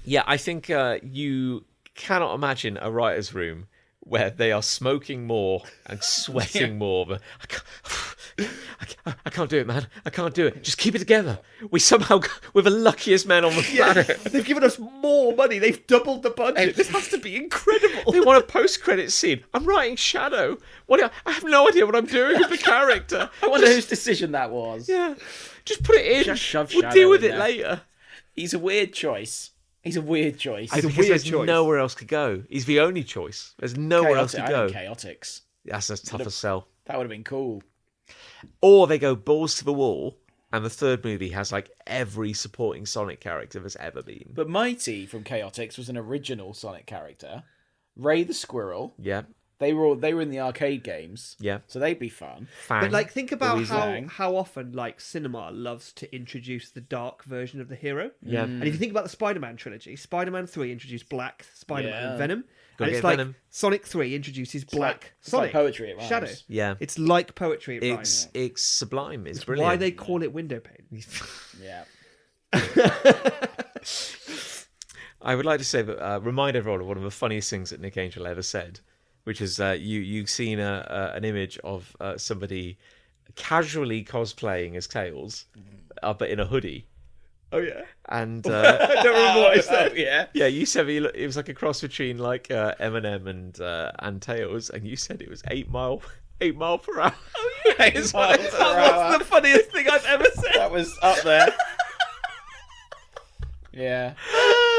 E: Yeah, I think you cannot imagine a writer's room where they are smoking more and sweating more. But I can't do it, man. I can't do it. Just keep it together. We're the luckiest men on the planet.
C: They've given us more money. They've doubled the budget. This has to be incredible.
E: They want a post-credit scene. I'm writing Shadow. I have no idea what I'm doing with the character.
D: I wonder whose decision that was.
E: Yeah, just put it in.
D: Just shove
E: we'll
D: Shadow
E: deal with
D: in
E: it
D: there.
E: later.
D: He's a weird choice. He's a weird choice.
E: Because there's nowhere else to go. He's the only choice. There's nowhere else to
D: I
E: go.
D: think Chaotix.
E: That's a tougher sell.
D: That would have been cool.
E: Or they go balls to the wall, and the third movie has like every supporting Sonic character there's ever been.
D: But Mighty from Chaotix was an original Sonic character. Ray the Squirrel.
E: Yeah,
D: They were in the arcade games.
E: yeah.
D: So they'd be fun.
E: Fang.
C: But like, think about
E: Louise
D: Lang.
C: how often like cinema loves to introduce the dark version of the hero.
E: Yeah.
C: And if you think about the Spider-Man trilogy, Spider-Man 3 introduced Black Spider-Man
D: Yeah.
C: and Venom,
E: Gotta
C: and it's
E: get
C: like
E: Venom.
C: Sonic 3 introduces Black
D: It's
C: Sonic,
D: like poetry, it rhymes.
C: Shadow.
E: Yeah.
C: It's like poetry. It rhymes.
E: It's sublime. It's brilliant.
C: Why they call it window pane.
D: Yeah.
E: I would like to say that remind everyone of one of the funniest things that Nick Angel ever said, which is you've seen an image of somebody casually cosplaying as Tails, but in a hoodie.
C: Oh yeah.
E: And
C: I don't remember what I said.
D: Yeah.
E: yeah, you said it was like a cross between like Eminem and Tails, and you said it was 8 mile per hour.
C: Oh yeah.
D: It's miles per hour.
C: That's the funniest thing I've ever said.
D: That was up there. Yeah.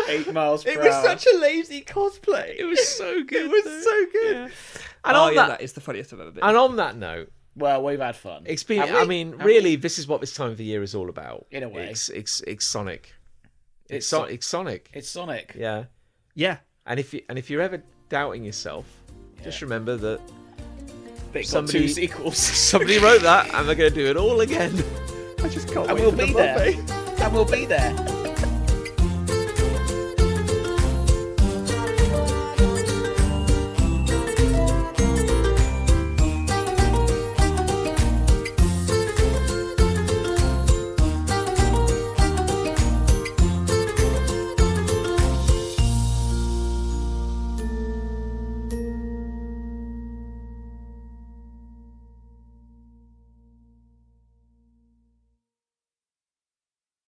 D: 8 miles per
C: It
D: hour.
C: was such a lazy cosplay.
E: It was so good.
C: It was
E: though.
C: so good.
E: Yeah. And
C: Oh
E: on
C: yeah,
E: that,
C: that is the funniest I've ever been.
E: and on that note,
D: Well, we've had fun.
E: it's been.
D: Have we?
E: I mean,
D: Have
E: really, this is what this time of the year is all about.
D: In a way.
E: it's Sonic. It's
D: It's
E: It's Sonic.
D: It's Sonic.
E: Yeah.
C: Yeah.
E: And if you're ever doubting yourself, just remember that
D: They got
E: Somebody-
D: 2 sequels.
E: somebody wrote that, and they're going to do it all again.
C: I just can't
D: And
C: wait
D: we'll
C: for the
D: be there.
C: buffet.
D: And we'll be there.